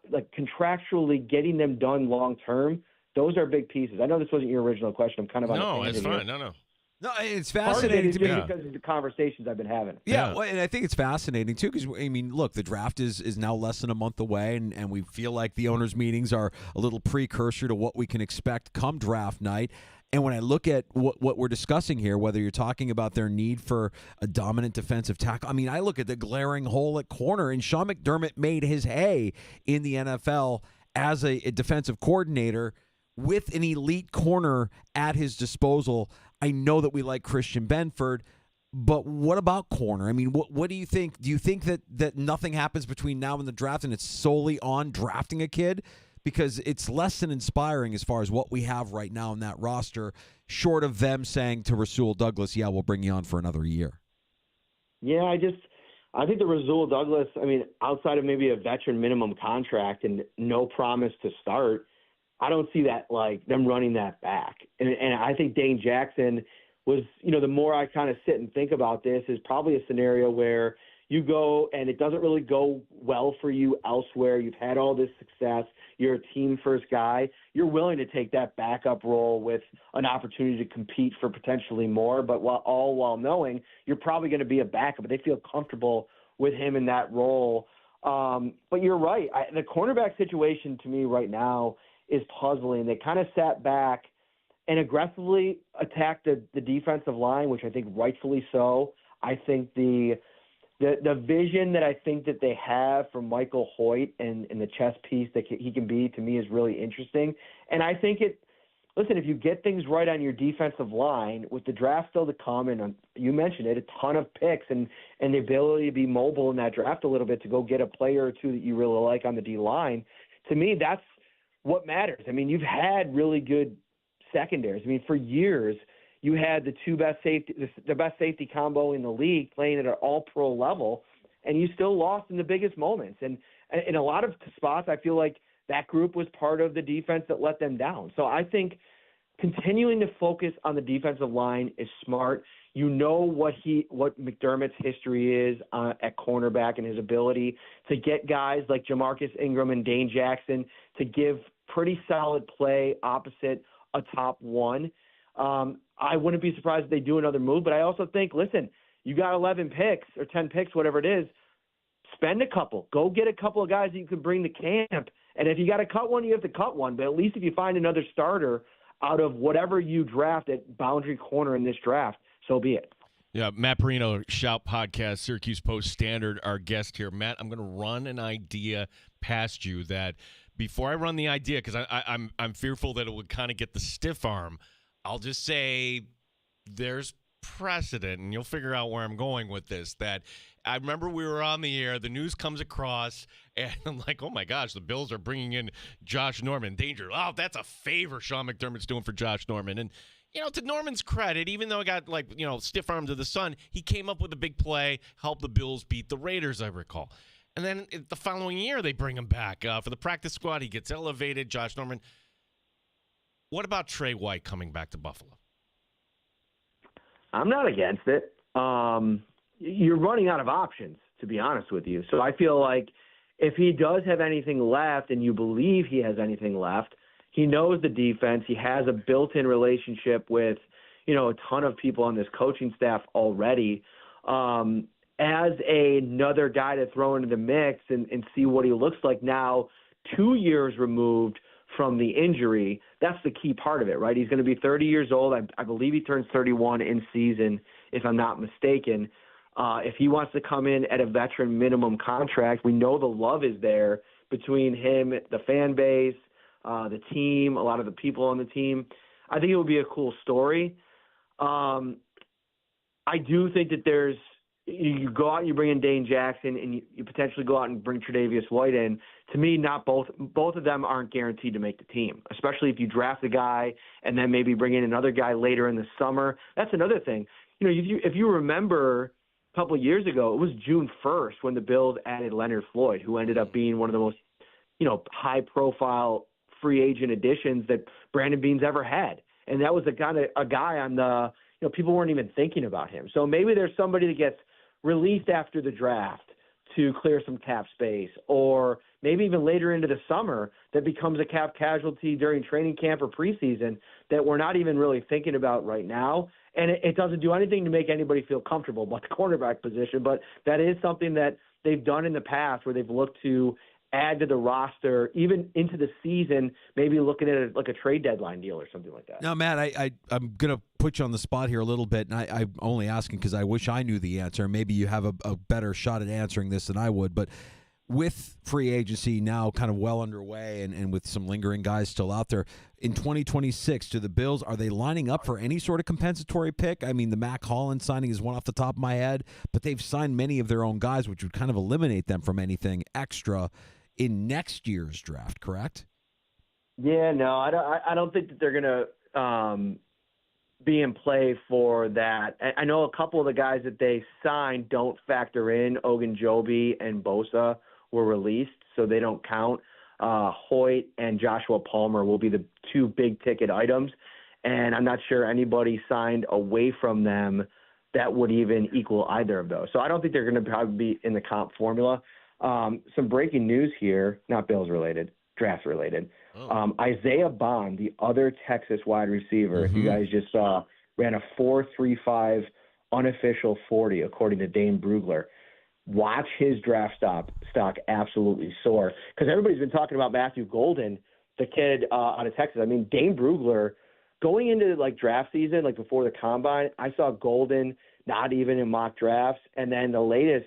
F: like contractually getting them done long term, those are big pieces. I know this wasn't your original question. I'm kind of on
D: No,
F: a
D: it's
F: tangent
D: fine.
F: here.
C: No, it's
F: Part of it
C: fascinating
F: is
C: to me.
F: just because of the conversations I've been having.
C: Yeah,
D: Yeah.
C: well, and I think it's fascinating, too, because, look, the draft is now less than a month away, and we feel like the owners' meetings are a little precursor to what we can expect come draft night. And when I look at what we're discussing here, whether you're talking about their need for a dominant defensive tackle, I look at the glaring hole at corner, and Sean McDermott made his hay in the NFL as a defensive coordinator with an elite corner at his disposal. I know that we like Christian Benford, but what about corner? What do you think? Do you think that nothing happens between now and the draft and it's solely on drafting a kid? Because it's less than inspiring as far as what we have right now in that roster, short of them saying to Rasul Douglas, yeah, we'll bring you on for another year.
F: Yeah, I think the Rasul Douglas, outside of maybe a veteran minimum contract and no promise to start, I don't see that, like, them running that back. And I think Dane Jackson was, the more I kind of sit and think about this, is probably a scenario where you go and it doesn't really go well for you elsewhere. You've had all this success. You're a team-first guy. You're willing to take that backup role with an opportunity to compete for potentially more, but while knowing you're probably going to be a backup. But they feel comfortable with him in that role. But you're right. The cornerback situation to me right now is puzzling. They kind of sat back and aggressively attacked the defensive line, which I think rightfully so. I think the vision that I think that they have for Michael Hoyt and the chess piece that he can be, to me, is really interesting. And I think listen, if you get things right on your defensive line, with the draft still to come, and you mentioned it, a ton of picks and the ability to be mobile in that draft a little bit to go get a player or two that you really like on the D-line, to me, that's what matters. You've had really good secondaries. For years, you had the best safety combo in the league playing at an all-pro level, and you still lost in the biggest moments. And in a lot of spots, I feel like that group was part of the defense that let them down. So I think continuing to focus on the defensive line is smart. What McDermott's history is at cornerback and his ability to get guys like Jamarcus Ingram and Dane Jackson to give pretty solid play opposite a top one. I wouldn't be surprised if they do another move, but I also think, listen, you got 11 picks or 10 picks, whatever it is, spend a couple. Go get a couple of guys that you can bring to camp. And if you got to cut one, you have to cut one. But at least if you find another starter out of whatever you draft at boundary corner in this draft, so be it.
D: Yeah, Matt Perino, Shout Podcast, Syracuse Post Standard, our guest here. Matt, I'm going to run an idea past you that before I run the idea, because I'm fearful that it would kind of get the stiff arm, I'll just say there's precedent, and you'll figure out where I'm going with this, that I remember we were on the air, the news comes across, And I'm like, oh, my gosh, the Bills are bringing in Josh Norman. Danger. Oh, that's a favor Sean McDermott's doing for Josh Norman. And, to Norman's credit, even though he got, stiff arm to the sun, he came up with a big play, helped the Bills beat the Raiders, I recall. And then the following year, they bring him back for the practice squad. He gets elevated, Josh Norman. What about Trey White coming back to Buffalo?
F: I'm not against it. You're running out of options, to be honest with you. So I feel like if he does have anything left and you believe he has anything left, he knows the defense. He has a built-in relationship with, a ton of people on this coaching staff already. As another guy to throw into the mix and see what he looks like now, 2 years removed from the injury, that's the key part of it, right? He's going to be 30 years old. I believe he turns 31 in season, if I'm not mistaken. If he wants to come in at a veteran minimum contract, we know the love is there between him, the fan base, the team, a lot of the people on the team. I think it would be a cool story. I do think that you go out and you bring in Dane Jackson and you potentially go out and bring Tre'Davious White in. To me, not both of them aren't guaranteed to make the team, especially if you draft a guy and then maybe bring in another guy later in the summer. That's another thing. If you remember a couple of years ago, it was June 1st when the Bills added Leonard Floyd, who ended up being one of the most, high-profile free agent additions that Brandon Beane's ever had. And that was a guy on the, people weren't even thinking about him. So maybe there's somebody that gets released after the draft to clear some cap space, or maybe even later into the summer that becomes a cap casualty during training camp or preseason that we're not even really thinking about right now. And it doesn't do anything to make anybody feel comfortable about the cornerback position, but that is something that they've done in the past where they've looked to add to the roster, even into the season, maybe looking at a trade deadline deal or something like that.
C: Now, Matt, I'm going to put you on the spot here a little bit, and I'm only asking because I wish I knew the answer. Maybe you have a better shot at answering this than I would, but with free agency now kind of well underway and with some lingering guys still out there, in 2026, do the Bills, are they lining up for any sort of compensatory pick? I mean, the Mac Hollins signing is one off the top of my head, but they've signed many of their own guys, which would kind of eliminate them from anything extra in next year's draft, correct?
F: Yeah, no, I don't think that they're going to be in play for that. I know a couple of the guys that they signed don't factor in. Ogunjobi and Bosa were released, so they don't count. Hoyt and Joshua Palmer will be the two big-ticket items, and I'm not sure anybody signed away from them that would even equal either of those. So I don't think they're going to probably be in the comp formula. Some breaking news here, not Bills related, draft related. Isaiah Bond, the other Texas wide receiver, if you guys just saw, ran a 4.35 unofficial 40, according to Dane Brugler. Watch his draft stock absolutely soar, because everybody's been talking about Matthew Golden, the kid out of Texas. I mean, Dane Brugler, going into draft season, before the combine, I saw Golden not even in mock drafts, and then the latest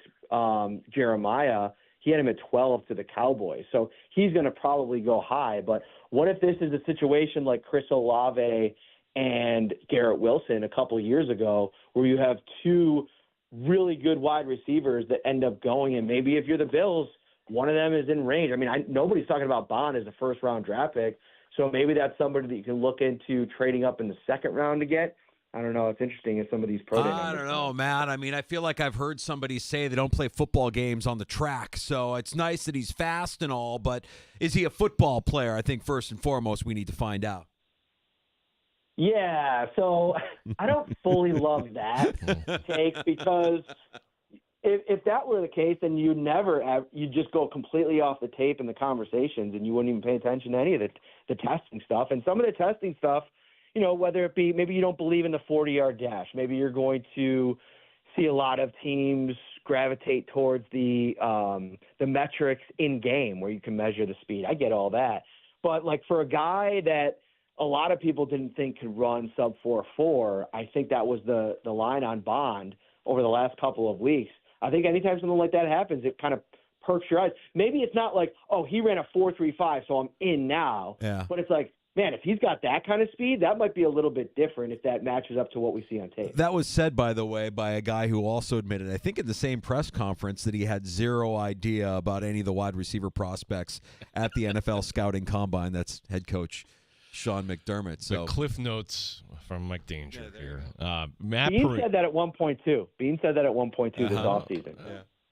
F: Jeremiah, he had him at 12 to the Cowboys. So he's going to probably go high. But what if this is a situation like Chris Olave and Garrett Wilson a couple of years ago, where you have two really good wide receivers that end up going, and maybe if you're the Bills, one of them is in range. I mean, nobody's talking about Bond as a first-round draft pick, so maybe that's somebody that you can look into trading up in the second round to get. I don't know. It's interesting in some of these pro day
C: I don't know, Matt. I mean, I feel like I've heard somebody say they don't play football games on the track, so it's nice that he's fast and all, but is he a football player? I think first and foremost we need to find out.
F: Yeah, so I don't fully love that take, because if that were the case, then you'd just go completely off the tape in the conversations, and you wouldn't even pay attention to any of the testing stuff. And some of the testing stuff, whether it be maybe you don't believe in the 40-yard dash, maybe you're going to see a lot of teams gravitate towards the metrics in game where you can measure the speed. I get all that, but for a guy that a lot of people didn't think could run sub 4.4, I think that was the line on Bond over the last couple of weeks. I think anytime something like that happens, it kind of perks your eyes. Maybe it's not he ran a 4.35, so I'm in now.
C: Yeah.
F: But it's man, if he's got that kind of speed, that might be a little bit different if that matches up to what we see on tape.
C: That was said, by the way, by a guy who also admitted, I think in the same press conference, that he had zero idea about any of the wide receiver prospects at the NFL scouting combine. That's head coach Sean McDermott. So
D: the Cliff Notes from Mike Danger here. Matt
F: Bean said that at 1.2. Bean said that at 1.2 this offseason.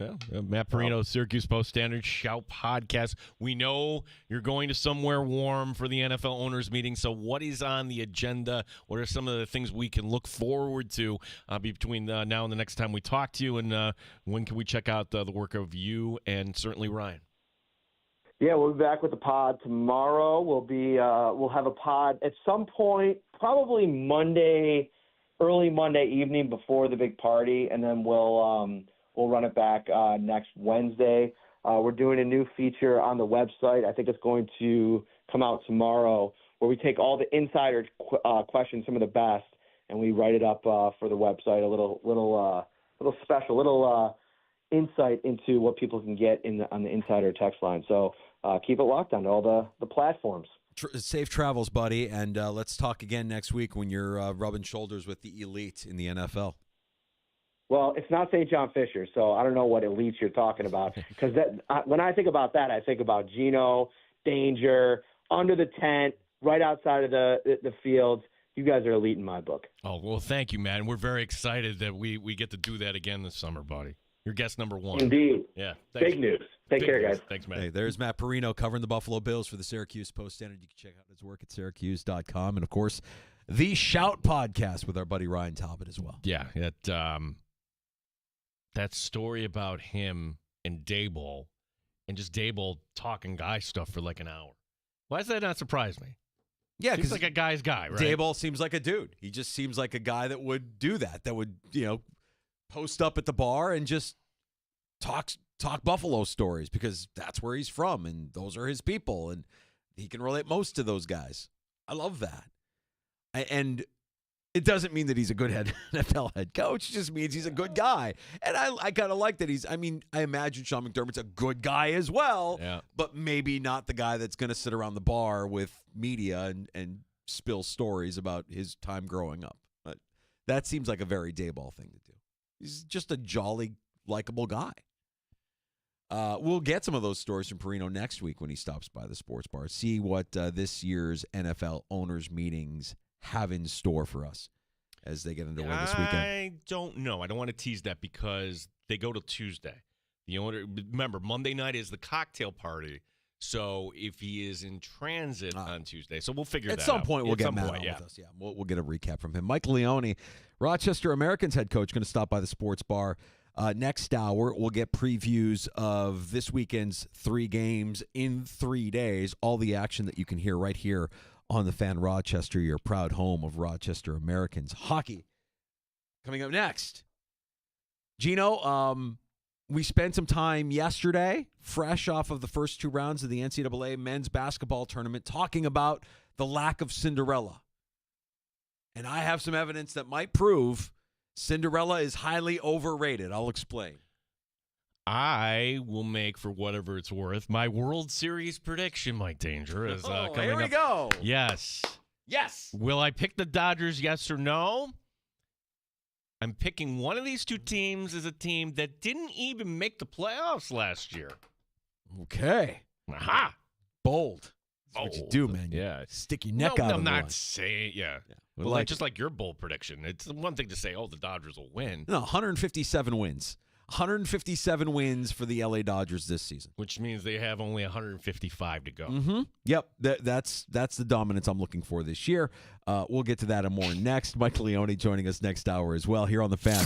D: Yeah, Matt Perino, Syracuse Post-Standard Shout podcast. We know you're going to somewhere warm for the NFL owners meeting, so what is on the agenda? What are some of the things we can look forward to between now and the next time we talk to you, and when can we check out the work of you and certainly Ryan?
F: Yeah, we'll be back with the pod tomorrow. We'll have a pod at some point, probably Monday, early Monday evening before the big party, and then we'll run it back next Wednesday. We're doing a new feature on the website. I think it's going to come out tomorrow, where we take all the insider questions, some of the best, and we write it up for the website. A little special, little insight into what people can get on the insider text line. So keep it locked on all the platforms.
C: Safe travels, buddy, and let's talk again next week when you're rubbing shoulders with the elite in the NFL.
F: Well, it's not St. John Fisher, so I don't know what elites you're talking about. Because when I think about that, I think about Geno, Danger, under the tent, right outside of the field. You guys are elite in my book.
D: Oh, well, thank you, man. We're very excited that we get to do that again this summer, buddy. You're guest number one.
F: Indeed.
D: Yeah.
F: Big news. Take care, guys.
D: Thanks, man.
C: Hey, there's Matt Perino covering the Buffalo Bills for the Syracuse Post-Standard. You can check out his work at syracuse.com. And, of course, the Shout podcast with our buddy Ryan Talbot as well.
D: Yeah, that story about him and Daboll, and just Daboll talking guy stuff for like an hour. Why does that not surprise me?
C: Yeah,
D: seems like a guy's guy, right?
C: Daboll seems like a dude. He just seems like a guy that would do that would, post up at the bar and just talk Buffalo stories, because that's where he's from and those are his people, and he can relate most to those guys. I love that. And it doesn't mean that he's a good NFL head coach. It just means he's a good guy. And I kind of like that I imagine Sean McDermott's a good guy as well, but maybe not the guy that's going to sit around the bar with media and spill stories about his time growing up. But that seems like a very Daboll thing to do. He's just a jolly, likable guy. We'll get some of those stories from Perino next week when he stops by the sports bar. See what this year's NFL owners meetings have in store for us as they get underway this weekend.
D: I don't know. I don't want to tease that because they go till Tuesday. Remember, Monday night is the cocktail party. So if he is in transit on Tuesday, so we'll figure that out.
C: At some point, we'll get Matt on with us. Yeah, we'll get a recap from him. Mike Leone, Rochester Americans head coach, going to stop by the sports bar next hour. We'll get previews of this weekend's 3 games in 3 days. All the action that you can hear right here on the Fan Rochester, your proud home of Rochester Americans hockey. Coming up next, Gino, we spent some time yesterday, fresh off of the first 2 rounds of the NCAA men's basketball tournament, talking about the lack of Cinderella. And I have some evidence that might prove Cinderella is highly overrated. I'll explain.
D: I will make, for whatever it's worth, my World Series prediction, Mike Danger, is coming up.
C: Here we go.
D: Yes.
C: Yes.
D: Will I pick the Dodgers, yes or no? I'm picking one of these 2 teams as a team that didn't even make the playoffs last year.
C: Okay.
D: Aha.
C: Bold. That's what you do, man.
D: Yeah.
C: Stick your neck out.
D: I'm not saying, yeah. Well,
C: like
D: just like your bold prediction. It's one thing to say, the Dodgers will win.
C: No, 157 wins. 157 wins for the LA Dodgers this season.
D: Which means they have only 155 to go.
C: Mm-hmm. Yep, that's the dominance I'm looking for this year. We'll get to that and more next. Mike Leone joining us next hour as well here on The Fan.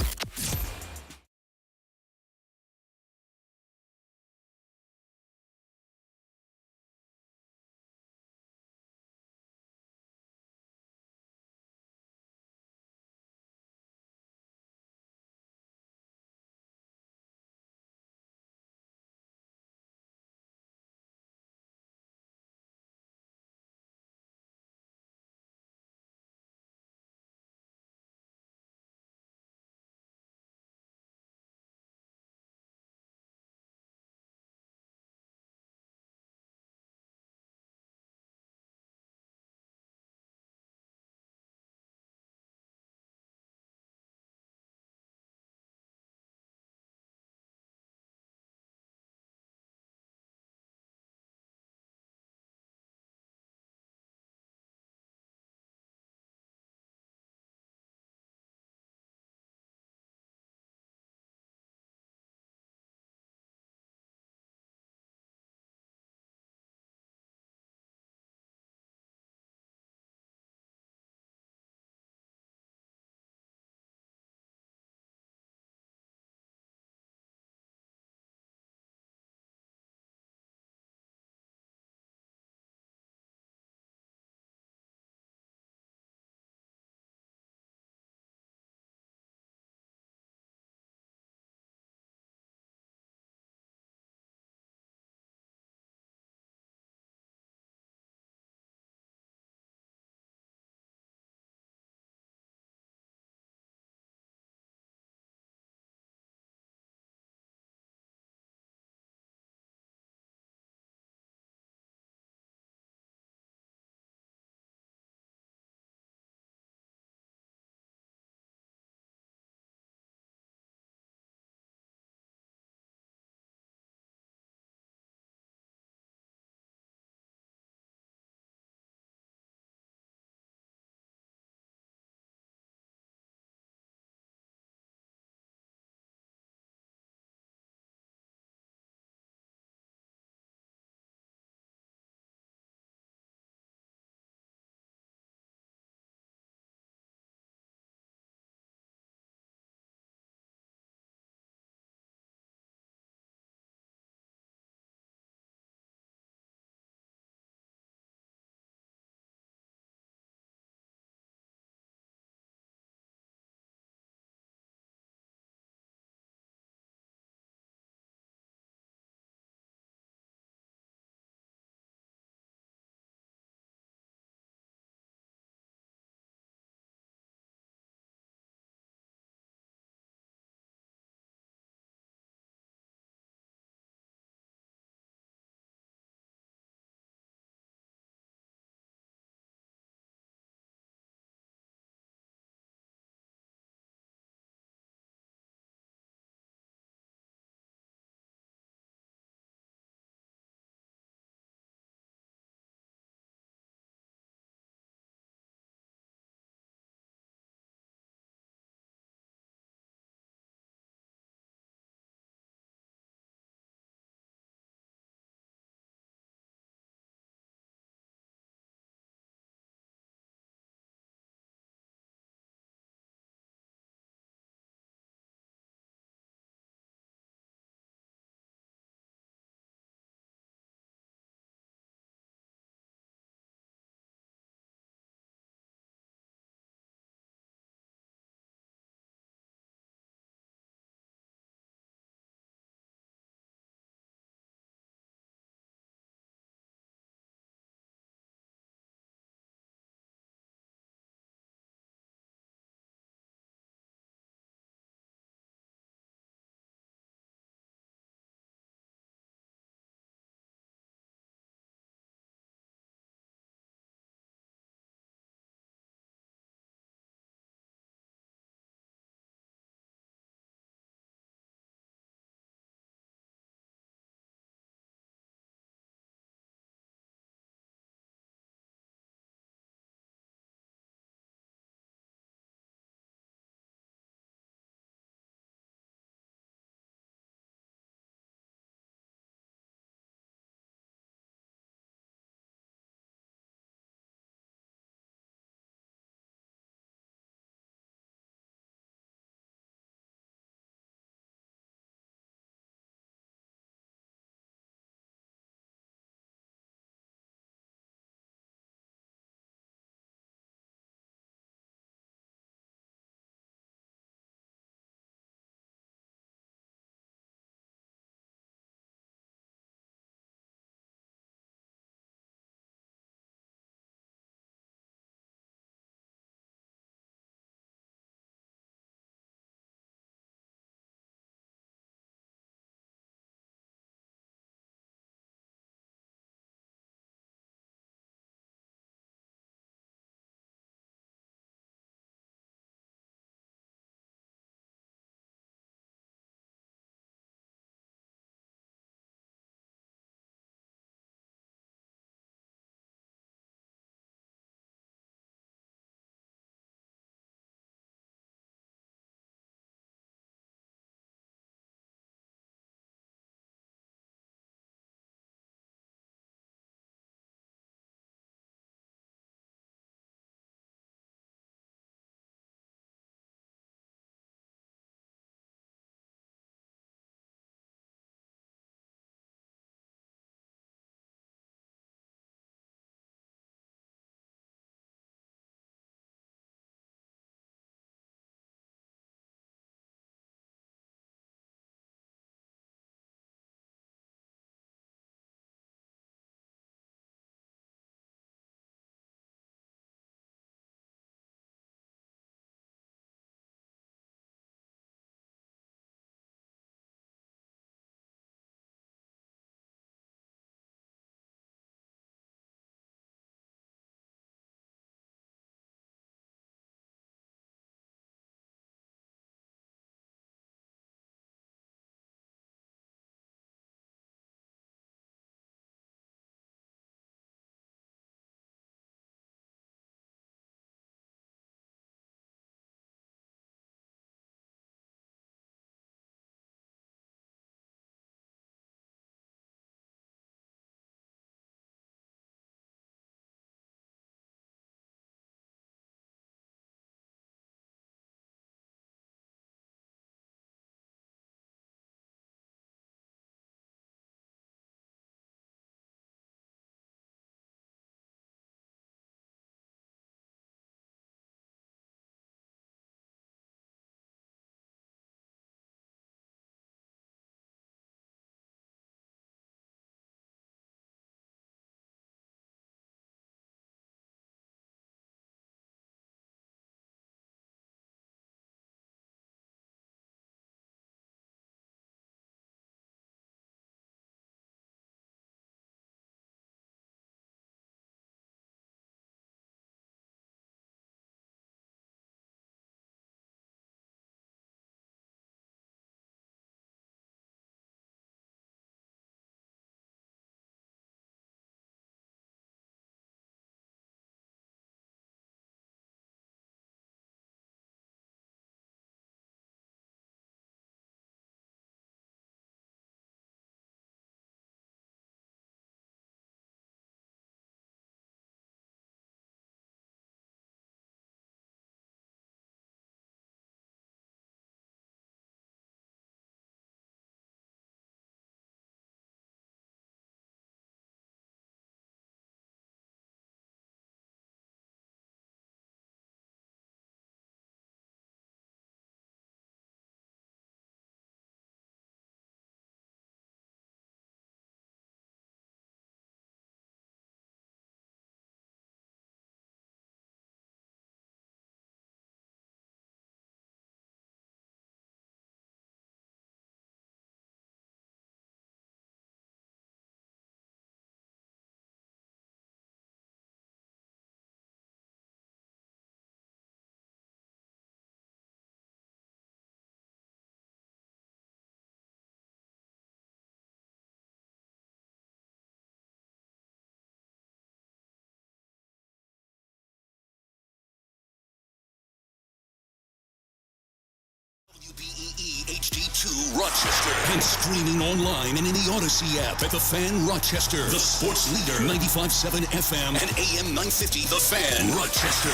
A: 92.2 Rochester. And streaming online and in the Odyssey app at The Fan Rochester. The sports leader, 95.7 FM and AM 950 The Fan Rochester.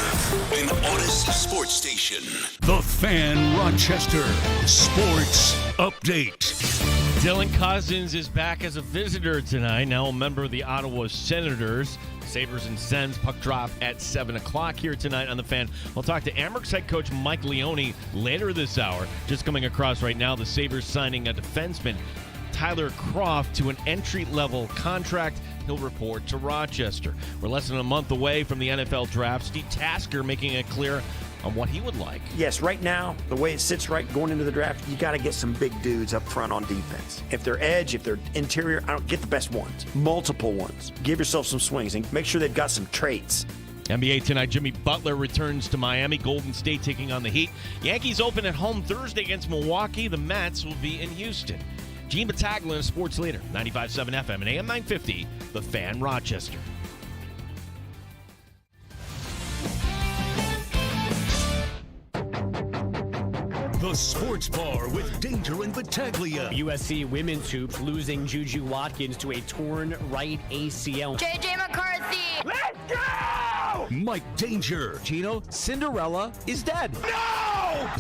A: An Odyssey sports station. The Fan Rochester. Sports Update.
D: Dylan Cousins is back as a visitor tonight, now a member of the Ottawa Senators. Sabres and Sens puck drop at 7 o'clock here tonight on The Fan. We'll talk to Amherst head coach Mike Leone later this hour. Just coming across right now, the Sabres signing a defenseman, Tyler Croft, to an entry-level contract. He'll report to Rochester. We're less than a month away from the NFL draft. Steve Tasker making it clear on what he would like.
G: Yes, right now, the way it sits right going into the draft, you got to get some big dudes up front on defense. If they're edge, if they're interior, I don't get the best ones. Multiple ones. Give yourself some swings and make sure they've got some traits.
D: NBA tonight, Jimmy Butler returns to Miami. Golden State taking on the Heat. Yankees open at home Thursday against Milwaukee. The Mets will be in Houston. Gene Battaglia, sports leader, 95.7 FM and AM 950, The Fan Rochester.
A: The Sports Bar with Danger and Battaglia.
H: USC women's hoops losing Juju Watkins to a torn right ACL.
I: JJ McCarthy.
A: Let's go! Mike Danger.
C: Gino, Cinderella is dead.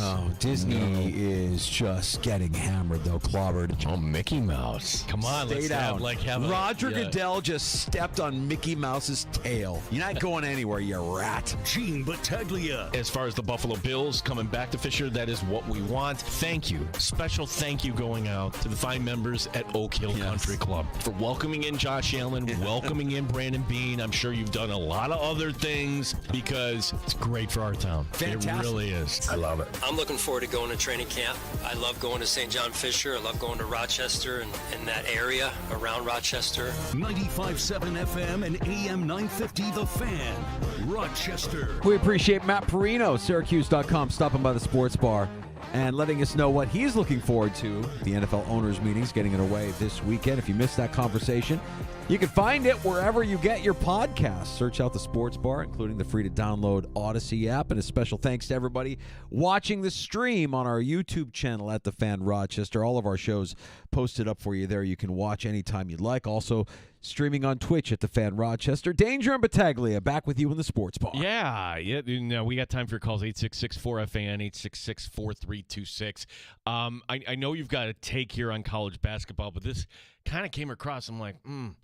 C: Oh, Disney is just getting hammered, though, clobbered.
D: Oh, Mickey Mouse. Come on,
C: Stay
D: let's
C: down.
D: have a...
C: Roger Goodell just stepped on Mickey Mouse's tail. You're not going anywhere, you rat.
A: Gene Battaglia.
D: As far as the Buffalo Bills coming back to Fisher, that is what we want. Thank you. Special thank you going out to the fine members at Oak Hill Country Club for welcoming in Josh Allen, welcoming in Brandon Bean. I'm sure you've done a lot of other things because it's great for our town.
C: Fantastic.
D: It really is.
J: I love it. I'm looking forward to going to training camp. I love going to St. John Fisher. I love going to Rochester and that area around Rochester.
A: 95.7 FM and AM 950 The Fan, Rochester.
C: We appreciate Matt Perino, Syracuse.com, stopping by the sports bar and letting us know what he's looking forward to. The NFL owners' meetings getting it away this weekend. If you missed that conversation, you can find it wherever you get your podcasts. Search out the sports bar, including the free-to-download Odyssey app. And a special thanks to everybody watching the stream on our YouTube channel at The Fan Rochester. All of our shows posted up for you there. You can watch anytime you'd like. Also, streaming on Twitch at The Fan Rochester. Danger and Battaglia back with you in the sports bar.
D: Yeah. We got time for your calls, 866-4FAN, 866-4326. I know you've got a take here on college basketball, but this kind of came across. I'm like, And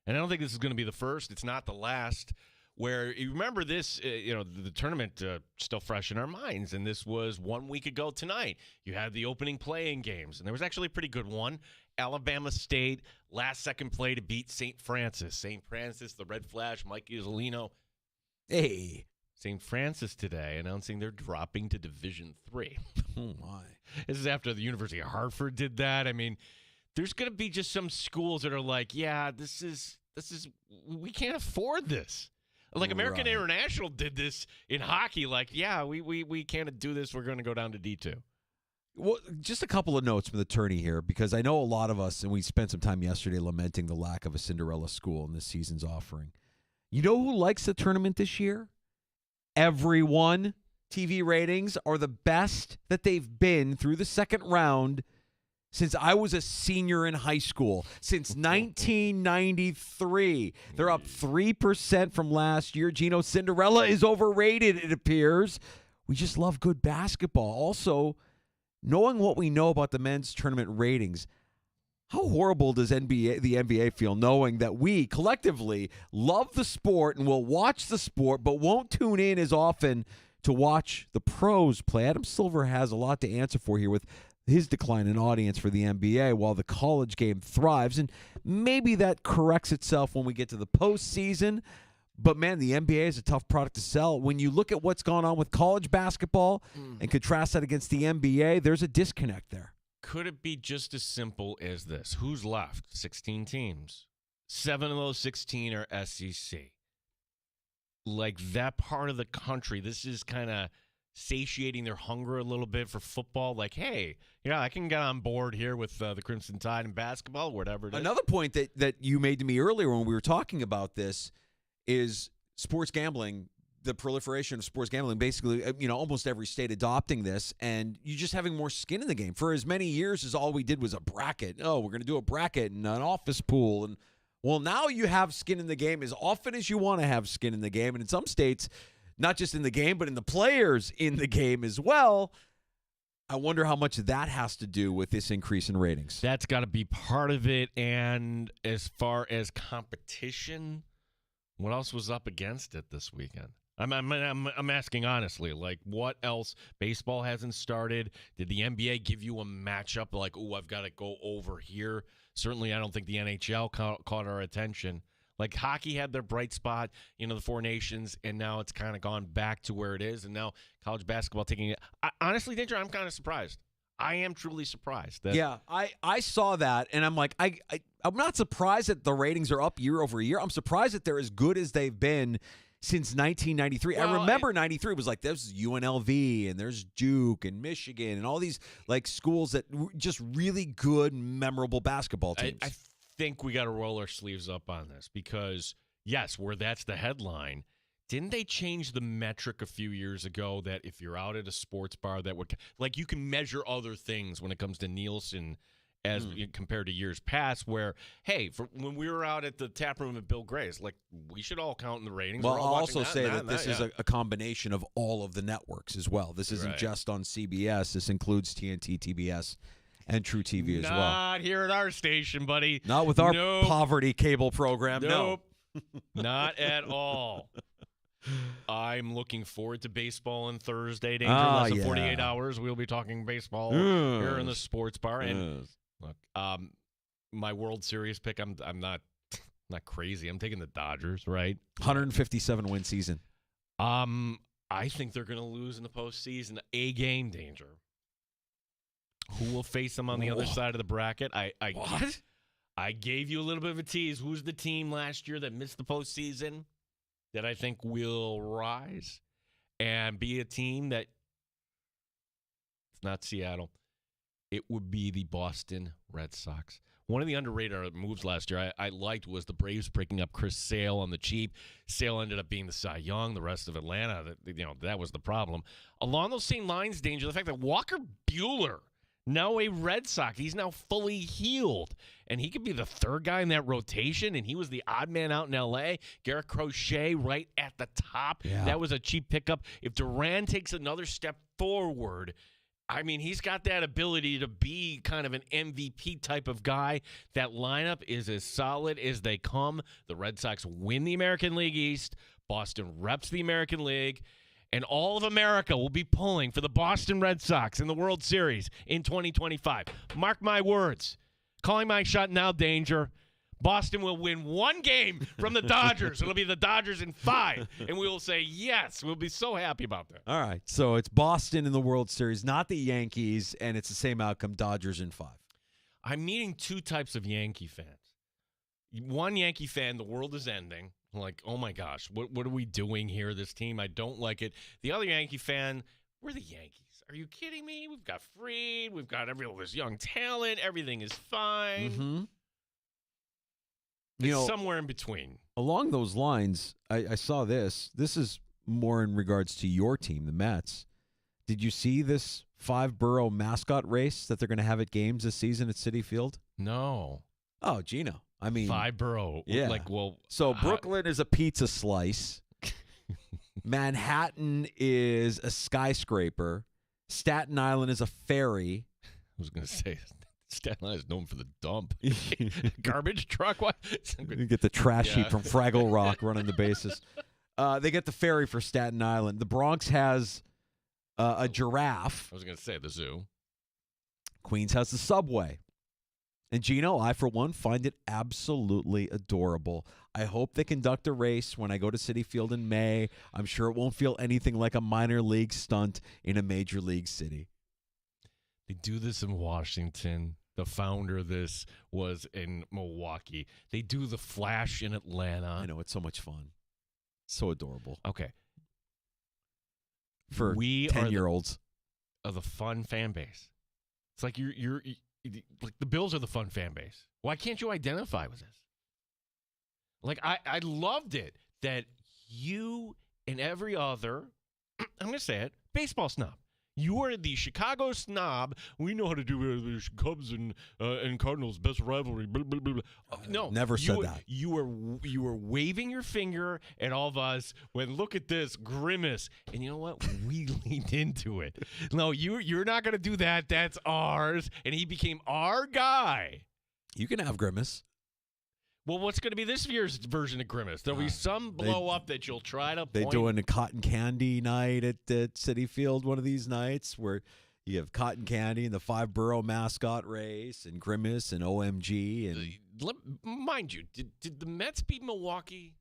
D: I don't think this is going to be the first. It's not the last. Where you remember this, the tournament still fresh in our minds. And this was 1 week ago tonight. You had the opening play-in games, and there was actually a pretty good one. Alabama State, last-second play to beat St. Francis. St. Francis, the Red Flash, Mike Iusolino.
C: Hey.
D: St. Francis today announcing they're dropping to Division III.
C: Oh, my.
D: This is after the University of Hartford did that. I mean, there's going to be just some schools that are like, yeah, this is we can't afford this. Like American International did this in hockey. Like, yeah, we can't do this. We're going to go down to D2.
C: Well, just a couple of notes from the tourney here, because I know a lot of us, and we spent some time yesterday lamenting the lack of a Cinderella school in this season's offering. You know who likes the tournament this year? Everyone. TV ratings are the best that they've been through the second round since I was a senior in high school, since 1993. They're up 3% from last year. Gino, Cinderella is overrated, it appears. We just love good basketball. Also, knowing what we know about the men's tournament ratings, how horrible does the NBA feel knowing that we collectively love the sport and will watch the sport but won't tune in as often to watch the pros play? Adam Silver has a lot to answer for here with his decline in audience for the NBA while the college game thrives. And maybe that corrects itself when we get to the postseason. But, man, the NBA is a tough product to sell. When you look at what's gone on with college basketball and contrast that against the NBA, there's a disconnect there.
D: Could it be just as simple as this? Who's left? 16 teams. 7 of those 16 are SEC. Like that part of the country, this is kind of satiating their hunger a little bit for football. Like, hey, I can get on board here with the Crimson Tide in basketball, whatever it is.
C: Another point that you made to me earlier when we were talking about this is sports gambling the proliferation of sports gambling, basically, almost every state adopting this, and you just having more skin in the game. For as many years as all we did was a bracket. Oh, we're going to do a bracket and an office pool. And, well, now you have skin in the game as often as you want to have skin in the game. And in some states, not just in the game, but in the players in the game as well. I wonder how much that has to do with this increase in ratings.
D: That's got to be part of it. And as far as competition, what else was up against it this weekend? I'm asking honestly, like, what else? Baseball hasn't started. Did the NBA give you a matchup like, oh, I've got to go over here? Certainly, I don't think the NHL caught our attention. Like, hockey had their bright spot, the Four Nations, and now it's kind of gone back to where it is, and now college basketball taking it. Honestly, Danger, I'm kind of surprised. I am truly surprised.
C: Yeah, I saw that, and I'm like, I'm not surprised that the ratings are up year over year. I'm surprised that they're as good as they've been since 1993.
D: Well,
C: I remember 93 was like, there's UNLV, and there's Duke, and Michigan, and all these, like, schools that were just really good, memorable basketball teams.
D: I think we got to roll our sleeves up on this because, yes, where that's the headline, didn't they change the metric a few years ago that if you're out at a sports bar that would, like, you can measure other things when it comes to Nielsen as compared to years past where, hey, when we were out at the tap room at Bill Gray's, like, we should all count in the ratings.
C: Well,
D: We're
C: I'll
D: all
C: also
D: watching
C: say that this is a combination of all of the networks as well. This isn't just on CBS. This includes TNT, TBS, and True TV as well.
D: Not here at our station, buddy.
C: Not with our poverty cable program.
D: Nope. Not at all. I'm looking forward to baseball on Thursday. Danger, less than 48 hours. We'll be talking baseball here in the sports bar. And look, my World Series pick, I'm not crazy. I'm taking the Dodgers, right?
C: 157 win season.
D: I think they're going to lose in the postseason. A game, Danger. Who will face them on the other side of the bracket?
C: What?
D: I gave you a little bit of a tease. Who's the team last year that missed the postseason that I think will rise and be a team that it's not Seattle. It would be the Boston Red Sox. One of the underrated moves last year I liked was the Braves picking up Chris Sale on the cheap. Sale ended up being the Cy Young. The rest of Atlanta, that was the problem. Along those same lines, Danger, the fact that Walker Buehler, now a Red Sox, he's now fully healed. And he could be the third guy in that rotation, and he was the odd man out in L.A. Garrett Crochet right at the top.
C: Yeah.
D: That was a cheap pickup. If Duran takes another step forward, I mean, he's got that ability to be kind of an MVP type of guy. That lineup is as solid as they come. The Red Sox win the American League East. Boston reps the American League. And all of America will be pulling for the Boston Red Sox in the World Series in 2025. Mark my words. Calling my shot now, Danger. Boston will win one game from the Dodgers. It'll be the Dodgers in 5. And we will say, yes, we'll be so happy about that.
C: All right. So it's Boston in the World Series, not the Yankees, and it's the same outcome, Dodgers in 5.
D: I'm meeting two types of Yankee fans. One Yankee fan, the world is ending. Like, oh my gosh, what are we doing here, this team? I don't like it. The other Yankee fan, we're the Yankees. Are you kidding me? We've got Fried. We've got this young talent. Everything is fine.
C: Mm-hmm.
D: It's somewhere in between.
C: Along those lines, I saw this. This is more in regards to your team, the Mets. Did you see this 5-borough mascot race that they're going to have at games this season at Citi Field?
D: No.
C: Oh, Gino. I mean,
D: 5-borough.
C: Yeah. So Brooklyn is a pizza slice. Manhattan is a skyscraper. Staten Island is a ferry.
D: I was going to say, Staten Island is known for the dump. Garbage truck? What?
C: You get the trash heap from Fraggle Rock running the bases. They get the ferry for Staten Island. The Bronx has a giraffe.
D: I was going to say the zoo.
C: Queens has the subway. And Gino, I, for one, find it absolutely adorable. I hope they conduct a race when I go to Citi Field in May. I'm sure it won't feel anything like a minor league stunt in a major league city.
D: They do this in Washington. The founder of this was in Milwaukee. They do the Flash in Atlanta.
C: I know, it's so much fun. So adorable.
D: Okay.
C: For 10-year-olds.
D: Of the fun fan base. It's like you're like the Bills are the fun fan base. Why can't you identify with this? Like I loved it that you and every other, I'm going to say it, baseball snob. You are the Chicago snob. We know how to do the Cubs and Cardinals best rivalry. Blah, blah, blah, blah. No,
C: Never said that.
D: You were waving your finger at all of us when look at this grimace, and you know what? We leaned into it. No, you're not going to do that. That's ours, and he became our guy.
C: You can have Grimace.
D: Well, what's going to be this year's version of Grimace? There'll be some blow up that you'll try to.
C: They doing a cotton candy night at Citi Field one of these nights where you have cotton candy and the 5-borough mascot race and Grimace and OMG and
D: mind you, did the Mets beat Milwaukee?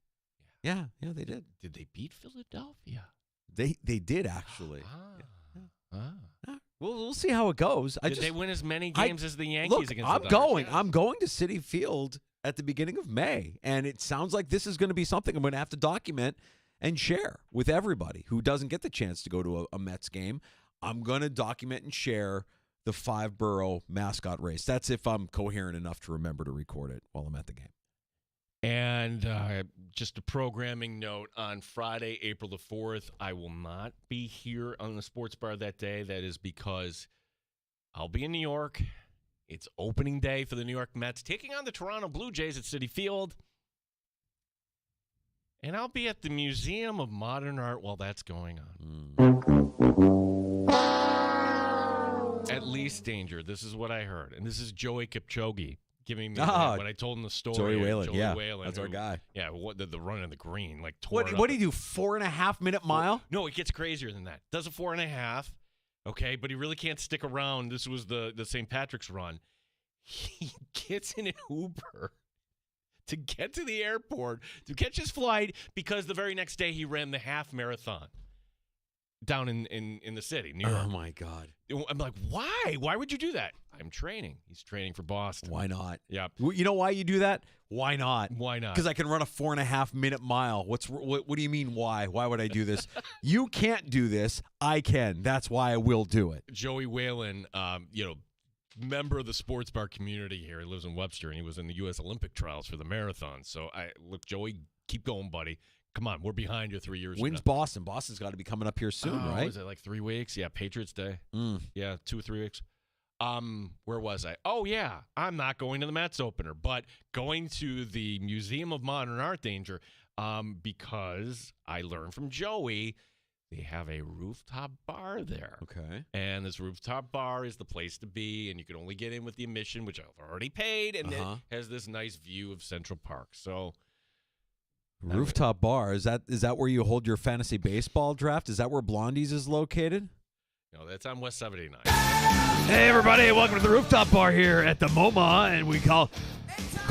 C: yeah, they did.
D: Did they beat Philadelphia?
C: They did actually.
D: Ah.
C: Well, we'll see how it goes.
D: Did they win as many games as the Yankees against
C: I'm
D: the
C: going.
D: Dodgers?
C: I'm going to Citi Field at the beginning of May, and it sounds like this is going to be something I'm going to have to document and share with everybody who doesn't get the chance to go to a Mets game. I'm going to document and share the 5-borough mascot race. That's if I'm coherent enough to remember to record it while I'm at the game.
D: And just a programming note, on Friday, April the 4th, I will not be here on the sports bar that day. That is because I'll be in New York. It's opening day for the New York Mets, taking on the Toronto Blue Jays at Citi Field. And I'll be at the Museum of Modern Art while that's going on. At least danger. This is what I heard. And this is Joey Kipchoge giving me when I told him the story.
C: Joey Whalen,
D: Joey
C: Whalen, that's our guy.
D: Yeah, the run in the green, like tore
C: What
D: it
C: do
D: up.
C: you do? 4.5-minute mile?
D: No, it gets crazier than that. Does a 4.5. Okay, but he really can't stick around. This was the St. Patrick's run. He gets in an Uber to get to the airport to catch his flight because the very next day he ran the half marathon down in the city, New York.
C: Oh, my God.
D: I'm like, why? Why would you do that? I'm training. He's training for Boston.
C: Why not?
D: Yeah.
C: You know why you do that? Why not?
D: Why not?
C: Because I can run a 4.5-minute mile. What do you mean why? Why would I do this? You can't do this. I can. That's why I will do it.
D: Joey Whalen, member of the sports bar community here. He lives in Webster, and he was in the U.S. Olympic trials for the marathon. So, look, Joey, keep going, buddy. Come on, we're behind you 3 years.
C: When's Boston? Boston's got to be coming up here soon, right?
D: Is it like 3 weeks? Yeah, Patriots Day. Yeah, 2 or 3 weeks. Where was I? Oh, yeah. I'm not going to the Mets opener, but going to the Museum of Modern Art Danger because I learned from Joey they have a rooftop bar there.
C: Okay.
D: And this rooftop bar is the place to be, and you can only get in with the admission, which I've already paid, and it has this nice view of Central Park. So
C: rooftop bar, is that where you hold your fantasy baseball draft? Is that where Blondie's is located?
D: No, that's on West 79.
I: Hey, everybody. Welcome to the rooftop bar here at the MoMA, and we called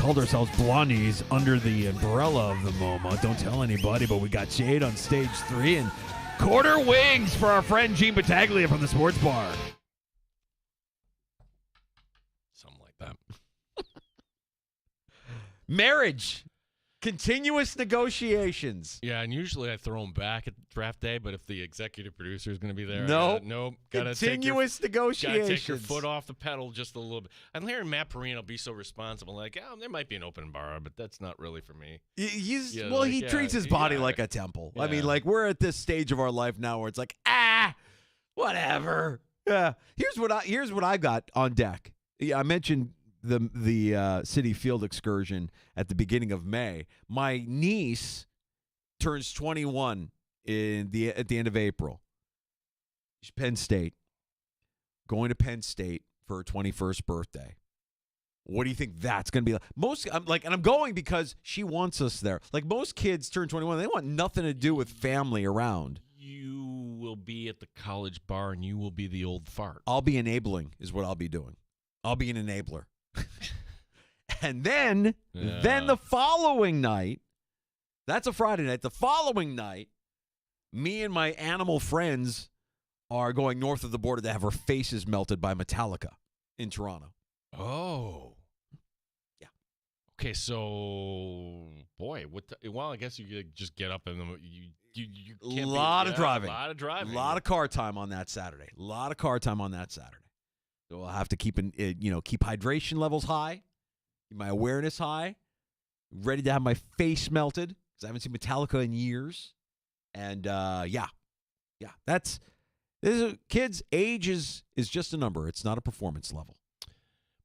I: ourselves Blondies under the umbrella of the MoMA. Don't tell anybody, but we got shade on stage 3 and quarter wings for our friend Gene Battaglia from the sports bar.
D: Something like that.
C: Marriage. Continuous negotiations.
D: Yeah, and usually I throw them back at draft day, but if the executive producer is going to be there,
C: nope.
D: Continuous
C: negotiations.
D: Got to take your foot off the pedal just a little bit. I'm hearing Matt Perino be so responsible, like, there might be an open bar, but that's not really for me.
C: He treats his body like a temple.
D: Yeah.
C: I mean, like, we're at this stage of our life now where it's like, whatever. Yeah. Here's what I got on deck. Yeah, I mentioned the Citi Field excursion at the beginning of May. My niece turns 21 at the end of April. She's Penn State. Going to Penn State for her 21st birthday. What do you think that's going to be like? I'm going because she wants us there. Like, most kids turn 21, they want nothing to do with family around.
D: You will be at the college bar and you will be the old fart.
C: I'll be enabling is what I'll be doing. I'll be an enabler. And then the following night, that's a Friday night. The following night, me and my animal friends are going north of the border to have our faces melted by Metallica in Toronto.
D: Oh.
C: Yeah.
D: Okay, so, boy, I guess you could just get up and you can't
C: A lot of driving.
D: A
C: A lot of car time on that Saturday. So I'll have to keep hydration levels high, keep my awareness high, ready to have my face melted because I haven't seen Metallica in years. And kids. Age is just a number. It's not a performance level.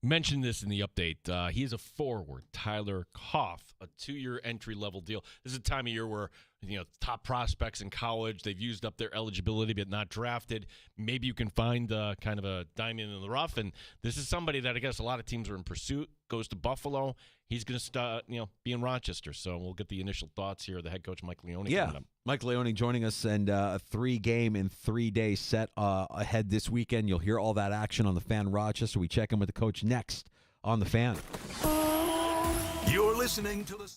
D: Mentioned this in the update. He is a forward, Tyler Koff, a 2-year entry-level deal. This is a time of year where top prospects in college, they've used up their eligibility but not drafted. Maybe you can find kind of a diamond in the rough, and this is somebody that I guess a lot of teams are in pursuit. Goes to Buffalo. He's going to be in Rochester. So we'll get the initial thoughts here of the head coach Mike Leone.
C: Yeah, Mike Leone joining us, and a 3-game and 3-day set ahead this weekend. You'll hear all that action on the Fan Rochester. We check in with the coach next on the Fan.
A: You're listening to the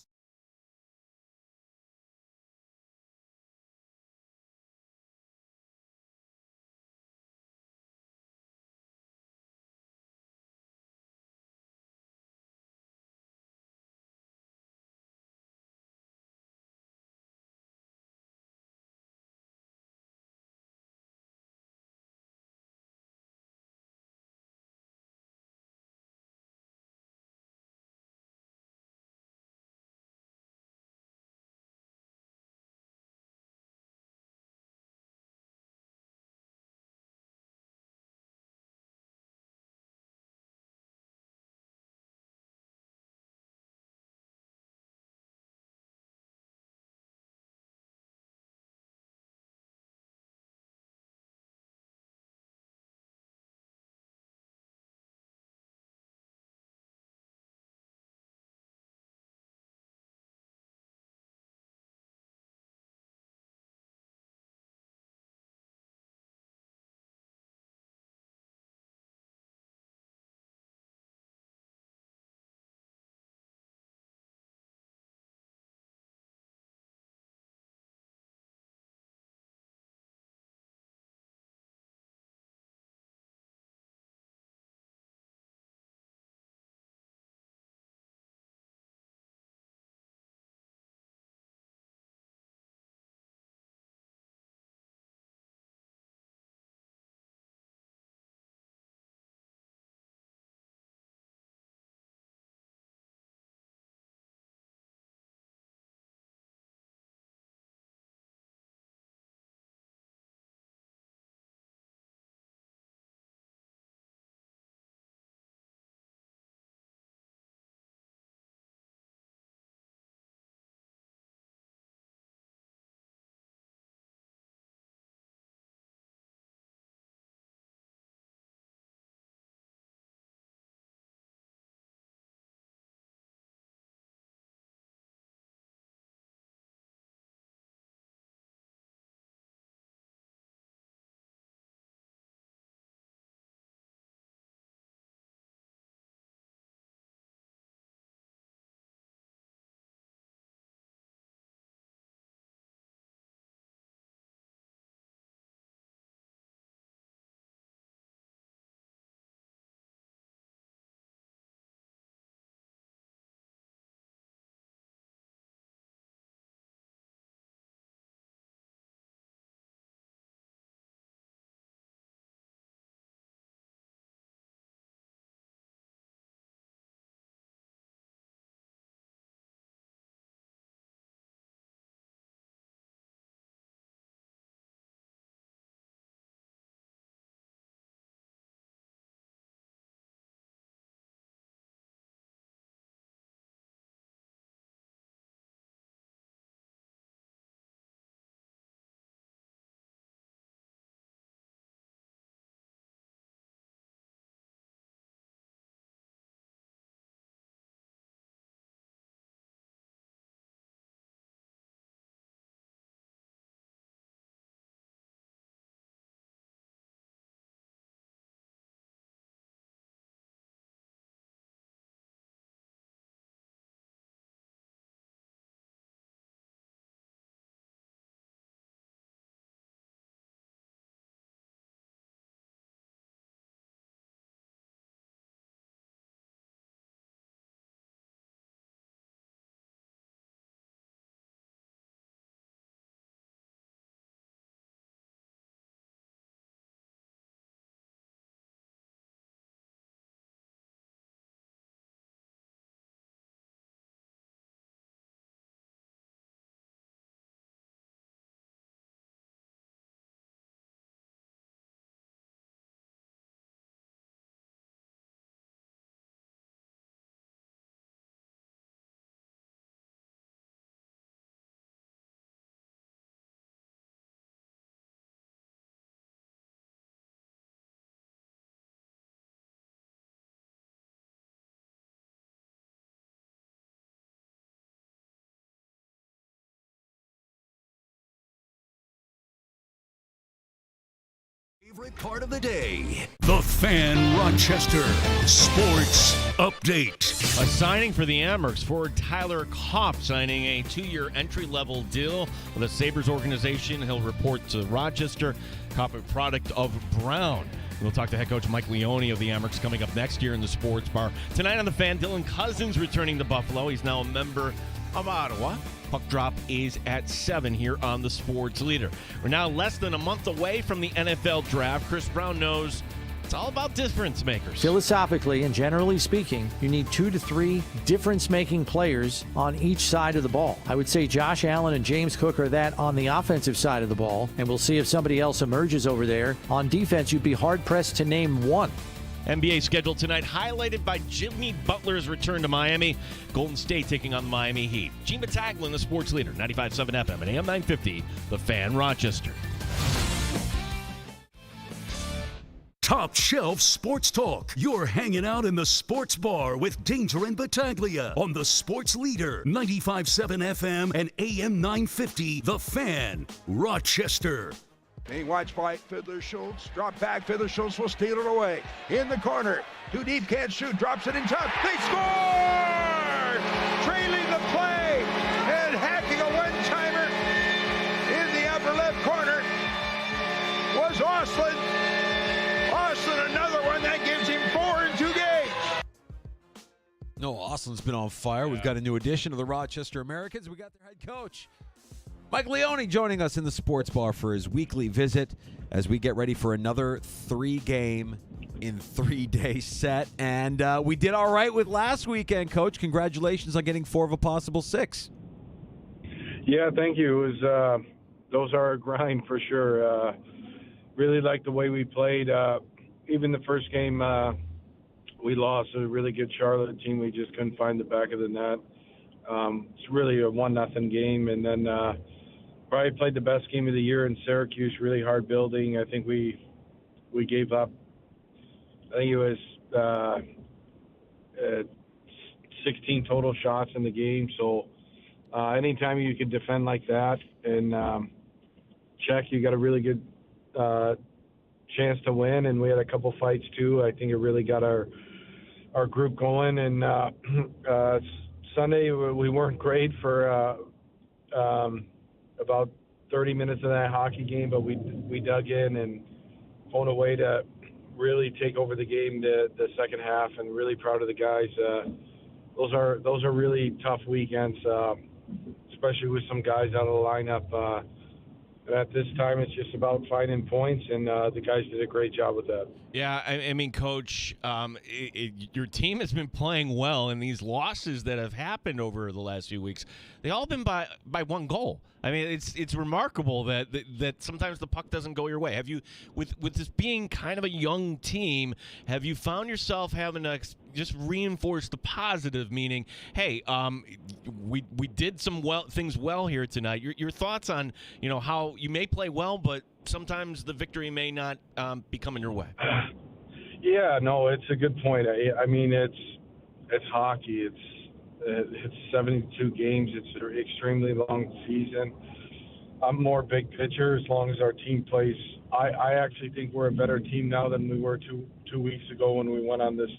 A: favorite part of the day. The Fan Rochester Sports Update.
D: A signing for the Amherst. Forward Tyler Kopp signing a 2-year entry-level deal with the Sabres organization. He'll report to Rochester. Kopp, a product of Brown. We'll talk to head coach Mike Leone of the Amherst coming up next year in the Sports Bar. Tonight on The Fan, Dylan Cousins returning to Buffalo. He's now a member of Ottawa. Puck drop is at 7 here on the Sports Leader. We're now less than a month away from the NFL draft. Chris Brown knows it's all about difference makers.
E: Philosophically and generally speaking, you need 2 to 3 difference-making players on each side of the ball. I would say Josh Allen and James Cook are that on the offensive side of the ball, and we'll see if somebody else emerges over there. On defense, you'd be hard-pressed to name one.
D: NBA schedule tonight highlighted by Jimmy Butler's return to Miami. Golden State taking on the Miami Heat. Gene Battaglin, the Sports Leader, 95.7 FM and AM 950, The Fan Rochester.
A: Top Shelf Sports Talk. You're hanging out in the Sports Bar with Danger and Battaglia on the Sports Leader, 95.7 FM and AM 950, The Fan, Rochester.
K: Being watched by Fiddler Schultz. Drop back. Fiddler Schultz will steal it away. In the corner. Too deep, can't shoot. Drops it in top. They score! Trailing the play and hacking a one-timer in the upper left corner was Austin. Austin, another one that gives him 4 in 2 games.
C: No, Austin's been on fire. We've got a new addition of the Rochester Americans. We got their head coach, Mike Leone, joining us in the Sports Bar for his weekly visit as we get ready for another 3-game in 3-day set. And we did all right with last weekend, Coach. Congratulations on getting 4 of a possible 6.
L: Yeah, thank you. It was those are a grind for sure. Really liked the way we played. Even the first game, we lost a really good Charlotte team. We just couldn't find the back of the net. It's really a 1-0 game, and then probably played the best game of the year in Syracuse. Really hard building. I think we gave up. I think it was 16 total shots in the game. So anytime you can defend like that and check, you got a really good chance to win. And we had a couple fights too. I think it really got our group going. And Sunday we weren't great for about 30 minutes of that hockey game, but we dug in and found a way to really take over the game the second half, and really proud of the guys. Those are really tough weekends, especially with some guys out of the lineup. At this time, it's just about finding points, and the guys did a great job with that.
D: Yeah, I mean, Coach, your team has been playing well, and these losses that have happened over the last few weeks, they all been by 1 goal. I mean, it's remarkable that sometimes the puck doesn't go your way. Have you, with this being kind of a young team, have you found yourself having to just reinforce the positive, meaning, hey, we did some things well here tonight. Your thoughts on how you may play well, but sometimes the victory may not be coming your way.
L: Yeah, no, it's a good point. I mean, it's hockey. It's 72 games. It's an extremely long season. I'm more big picture as long as our team plays. I actually think we're a better team now than we were two weeks ago when we went on this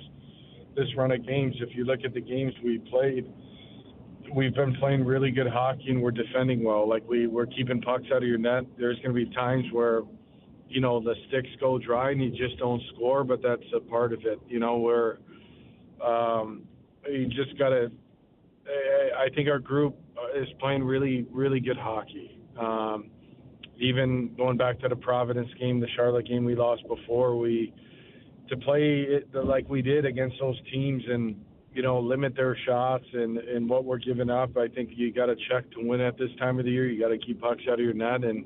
L: run of games. If you look at the games we played, we've been playing really good hockey and we're defending well. Like we're keeping pucks out of your net. There's going to be times where, the sticks go dry and you just don't score, but that's a part of it. Where you just got to. I think our group is playing really, really good hockey. Even going back to the Providence game, the Charlotte game we lost before, to play it like we did against those teams and, limit their shots and what we're giving up. I think you got to check to win at this time of the year. You got to keep pucks out of your net. And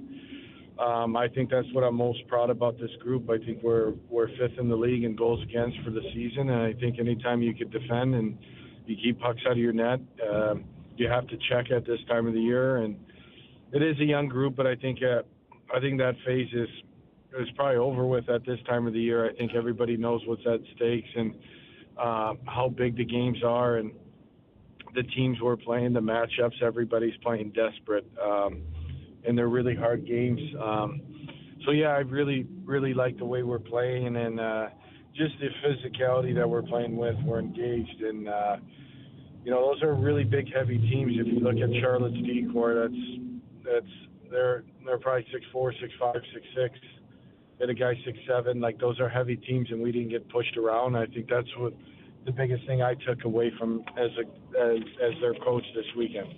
L: I think that's what I'm most proud about this group. I think we're 5th in the league in goals against for the season. And I think anytime you could defend and you keep pucks out of your net, you have to check at this time of the year. And it is a young group, but I think that phase is probably over with at this time of the year. I think everybody knows what's at stakes and how big the games are and the teams we're playing, the matchups. Everybody's playing desperate, and they're really hard games. yeah, I really, really like the way we're playing, and just the physicality that we're playing with. We're engaged, and those are really big, heavy teams. If you look at Charlotte's D-Corps, they're probably 6'4", 6'5", 6'6". And a guy 6'7". Like, those are heavy teams, and we didn't get pushed around. I think that's what the biggest thing I took away from as their coach this weekend.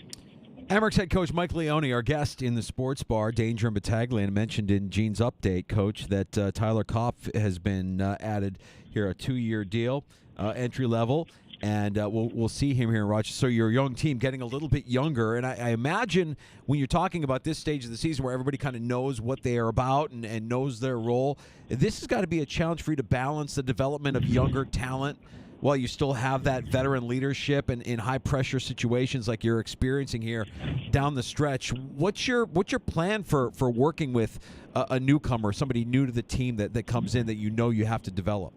C: Amerks head coach Mike Leone, our guest in the sports bar, Danger and Battaglia, and mentioned in Gene's update, Coach, that Tyler Kopf has been added here, a 2-year deal, entry level, and we'll see him here in Rochester. So your young team getting a little bit younger, and I imagine when you're talking about this stage of the season where everybody kind of knows what they are about and knows their role, this has got to be a challenge for you to balance the development of younger talent while you still have that veteran leadership and in high-pressure situations like you're experiencing here down the stretch. What's your plan for working with a newcomer, somebody new to the team that comes in that you have to develop?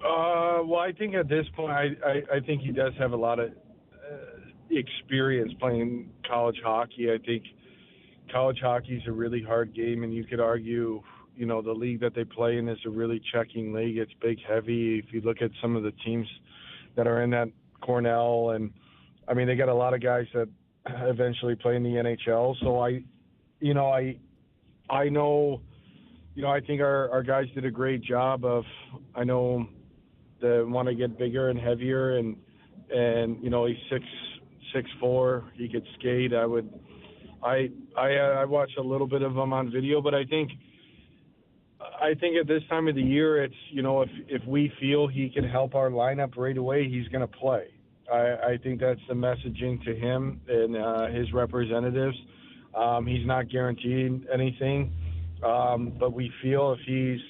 L: Well, I think at this point, I think he does have a lot of experience playing college hockey. I think college hockey is a really hard game, and you could argue the league that they play in is a really checking league. It's big, heavy. If you look at some of the teams that are in that, Cornell, and they got a lot of guys that eventually play in the NHL. So I know, I think our guys did a great job of, I know they want to get bigger and heavier, and he's 6'4", he could skate. I watched a little bit of him on video, but I think at this time of the year, it's, if we feel he can help our lineup right away, he's going to play. I think that's the messaging to him and his representatives. He's not guaranteed anything, but we feel if he's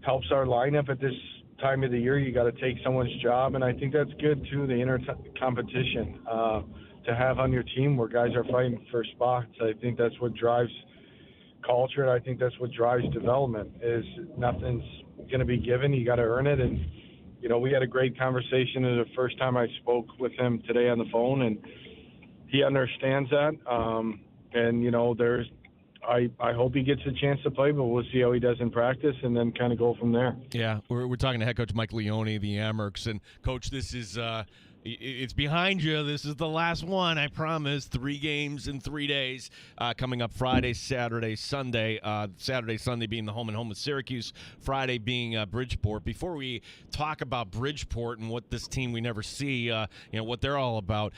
L: helps our lineup at this time of the year, you got to take someone's job, and I think that's good too. The competition to have on your team where guys are fighting for spots. I think that's what drives culture, and I think that's what drives development. Is nothing's going to be given; you got to earn it. And we had a great conversation. It was the first time I spoke with him today on the phone, and he understands that. I hope he gets a chance to play, but we'll see how he does in practice and then kind of go from there.
D: Yeah, we're talking to head coach Mike Leone, the Amerks. And, Coach, this is it's behind you. This is the last one, I promise. 3 games in 3 days coming up Friday, Saturday, Sunday. Saturday, Sunday being the home with Syracuse. Friday being Bridgeport. Before we talk about Bridgeport and what this team we never see, what they're all about,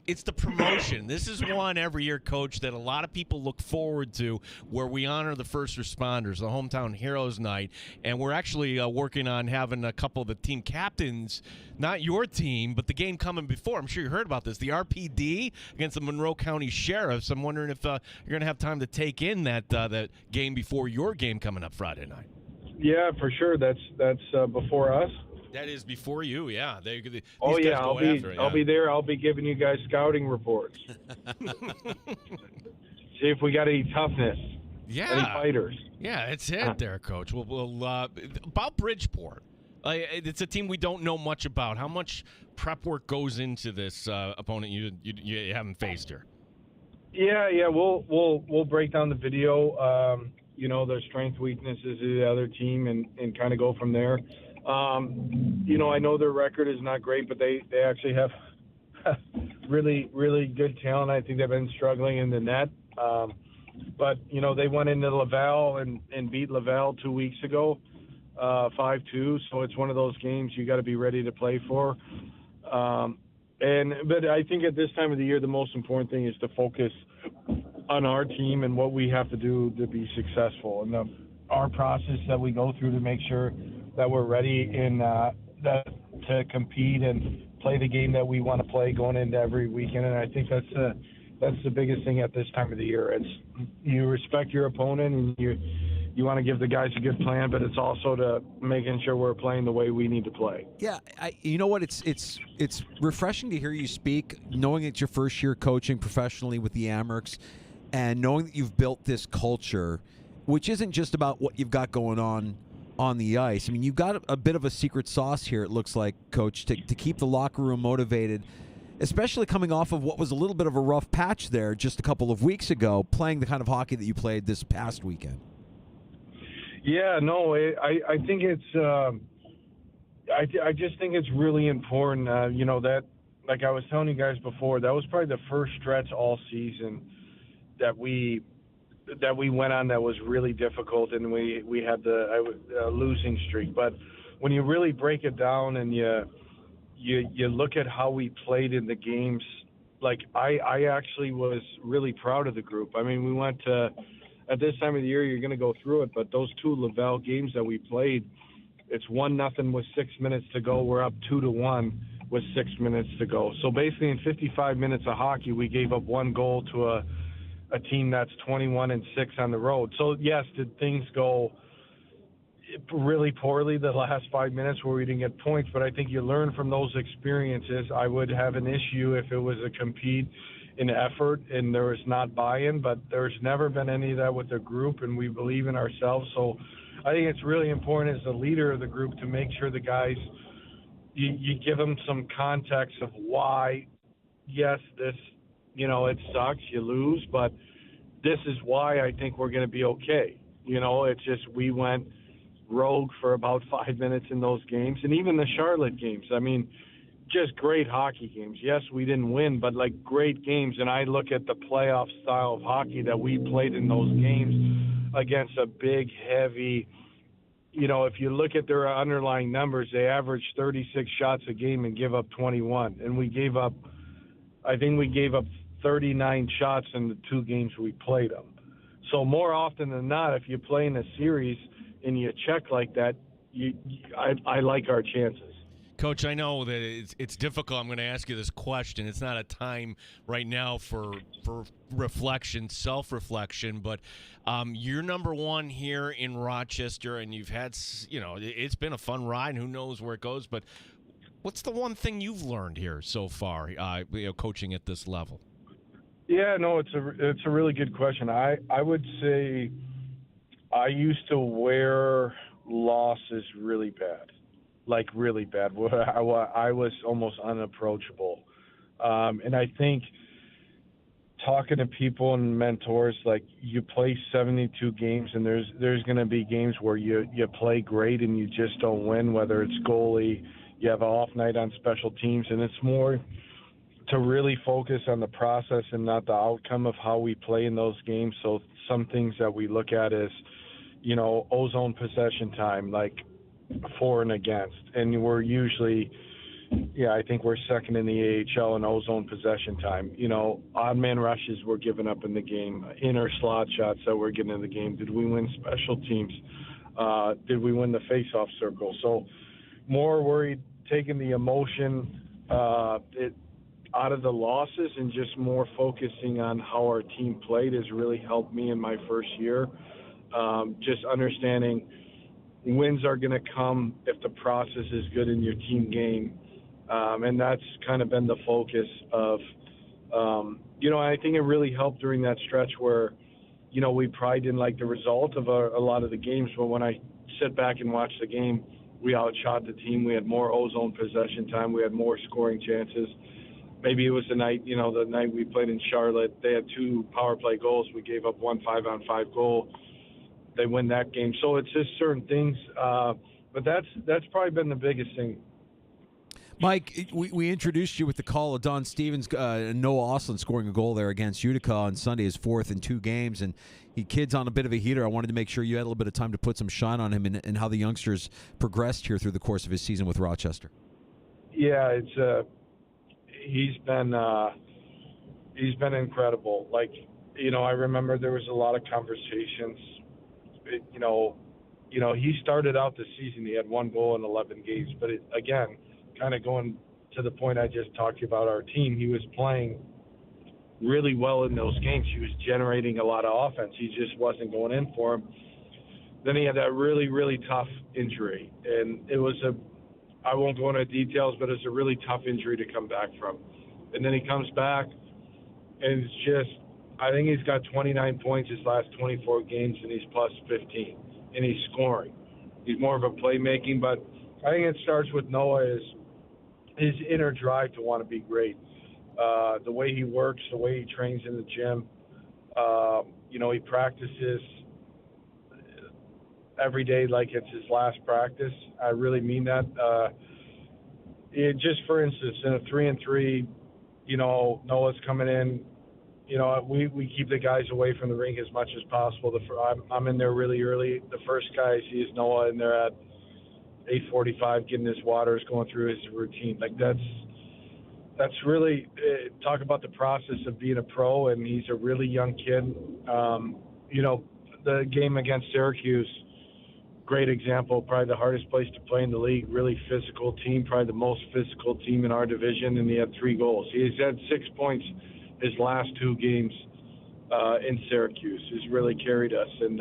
D: it's the promotion. This is one every year, Coach, that a lot of people look forward to, where we honor the first responders, the Hometown Heroes Night. And we're actually working on having a couple of the team captains, not your team, but the game coming before. I'm sure you heard about this. The RPD against the Monroe County Sheriffs. I'm wondering if you're going to have time to take in that game before your game coming up Friday night.
L: Yeah, for sure. That's before us.
D: That is before you, yeah.
L: I'll be there. I'll be giving you guys scouting reports. See if we got any toughness.
D: Yeah.
L: Any fighters.
D: Yeah, it's it there, Coach. We'll about Bridgeport. It's a team we don't know much about. How much prep work goes into this opponent you haven't faced here? Yeah. We'll break down the video. Their strength, weaknesses of the other team, and kind of go from there. I know their record is not great, but they actually have really, really good talent. I think they've been struggling in the net. But they went into Laval and beat Laval 2 weeks ago. 5-2, so it's one of those games you got to be ready to play for. But I think at this time of the year, the most important thing is to focus on our team and what we have to do to be successful, and our process that we go through to make sure that we're ready to compete and play the game that we want to play going into every weekend. And I think that's the biggest thing at this time of the year. It's you respect your opponent and you want to give the guys a good plan, but it's also to making sure we're playing the way we need to play.
C: Yeah, you know what? It's refreshing to hear you speak, knowing it's your first year coaching professionally with the Amerks, and knowing that you've built this culture, which isn't just about what you've got going on the ice. I mean, you've got a bit of a secret sauce here, it looks like, Coach, to keep the locker room motivated, especially coming off of what was a little bit of a rough patch there just a couple of weeks ago, playing the kind of hockey that you played this past weekend.
L: Yeah, no, I think it's I just think it's really important. That, like I was telling you guys before, that was probably the first stretch all season that we went on that was really difficult, and we had the losing streak. But when you really break it down and you look at how we played in the games, like I actually was really proud of the group. I mean, we went to, at this time of the year, you're going to go through it, but those two Laval games that we played, it's 1-0 with 6 minutes to go. We're up 2-1 with 6 minutes to go. So basically, in 55 minutes of hockey, we gave up one goal to a team that's 21-6 on the road. So yes, did things go really poorly the last 5 minutes where we didn't get points? But I think you learn from those experiences. I would have an issue if it was a compete in effort and there was not buy-in, but there's never been any of that with the group, and we believe in ourselves. So I think it's really important as the leader of the group to make sure the guys, you give them some context of why, yes, this, it sucks, you lose, but this is why I think we're going to be okay. It's just we went rogue for about 5 minutes in those games, and even the Charlotte games. I mean, just great hockey games. Yes, we didn't win, but like great games. And I look at the playoff style of hockey that we played in those games against a big, heavy, if you look at their underlying numbers, they average 36 shots a game and give up 21. And I think we gave up 39 shots in the two games we played them. So more often than not, if you play in a series and you check like that, I like our chances.
D: Coach, I know that it's difficult. I'm going to ask you this question. It's not a time right now for reflection, self-reflection, but you're number one here in Rochester, and you've had, it's been a fun ride. Who knows where it goes, but what's the one thing you've learned here so far, coaching at this level?
L: Yeah, no, it's a really good question. I would say I used to wear losses really bad. Like really bad. I was almost unapproachable. And I think talking to people and mentors, like you play 72 games and there's going to be games where you play great and you just don't win, whether it's goalie, you have an off night on special teams, and it's more to really focus on the process and not the outcome of how we play in those games. So some things that we look at is, ozone possession time, like for and against, and we're usually, I think we're second in the AHL in ozone possession time. Odd man rushes were given up in the game, inner slot shots that were getting in the game. Did we win special teams? Did we win the face-off circle? So more worried taking the emotion out of the losses and just more focusing on how our team played has really helped me in my first year. Just understanding wins are going to come if the process is good in your team game. And that's kind of been the focus of, I think it really helped during that stretch where, we probably didn't like the result of a lot of the games. But when I sit back and watch the game, we outshot the team. We had more ozone possession time. We had more scoring chances. Maybe it was the night we played in Charlotte. They had 2 power play goals. We gave up 1 5-on-5 goal. They win that game. So it's just certain things. But that's probably been the biggest thing.
C: Mike, we introduced you with the call of Don Stevens, Noah Ostlund scoring a goal there against Utica on Sunday, his 4th in 2 games, and kid's on a bit of a heater. I wanted to make sure you had a little bit of time to put some shine on him and how the youngsters progressed here through the course of his season with Rochester.
L: Yeah, he's been incredible. Like, I remember there was a lot of conversations. He started out the season, he had 1 goal in 11 games, but again, kind of going to the point I just talked to you about our team, he was playing really well in those games. He was generating a lot of offense. He just wasn't going in for him. Then he had that really, really tough injury, and it was I won't go into details, but it's a really tough injury to come back from. And then he comes back, and it's just, I think he's got 29 points his last 24 games, and he's plus 15, and he's scoring. He's more of a playmaking, but I think it starts with Noah, his inner drive to want to be great. The way he works, the way he trains in the gym. He practices every day like it's his last practice. I really mean that. Just for instance, in a 3-and-3, Noah's coming in. We keep the guys away from the rink as much as possible. I'm in there really early. The first guy I see is Noah in there at 8:45, getting his waters, going through his routine. Like that's really talk about the process of being a pro. And he's a really young kid. The game against Syracuse, great example. Probably the hardest place to play in the league. Really physical team, probably the most physical team in our division, and he had 3 goals. He's had 6 points his last 2 games in Syracuse. He's really carried us, and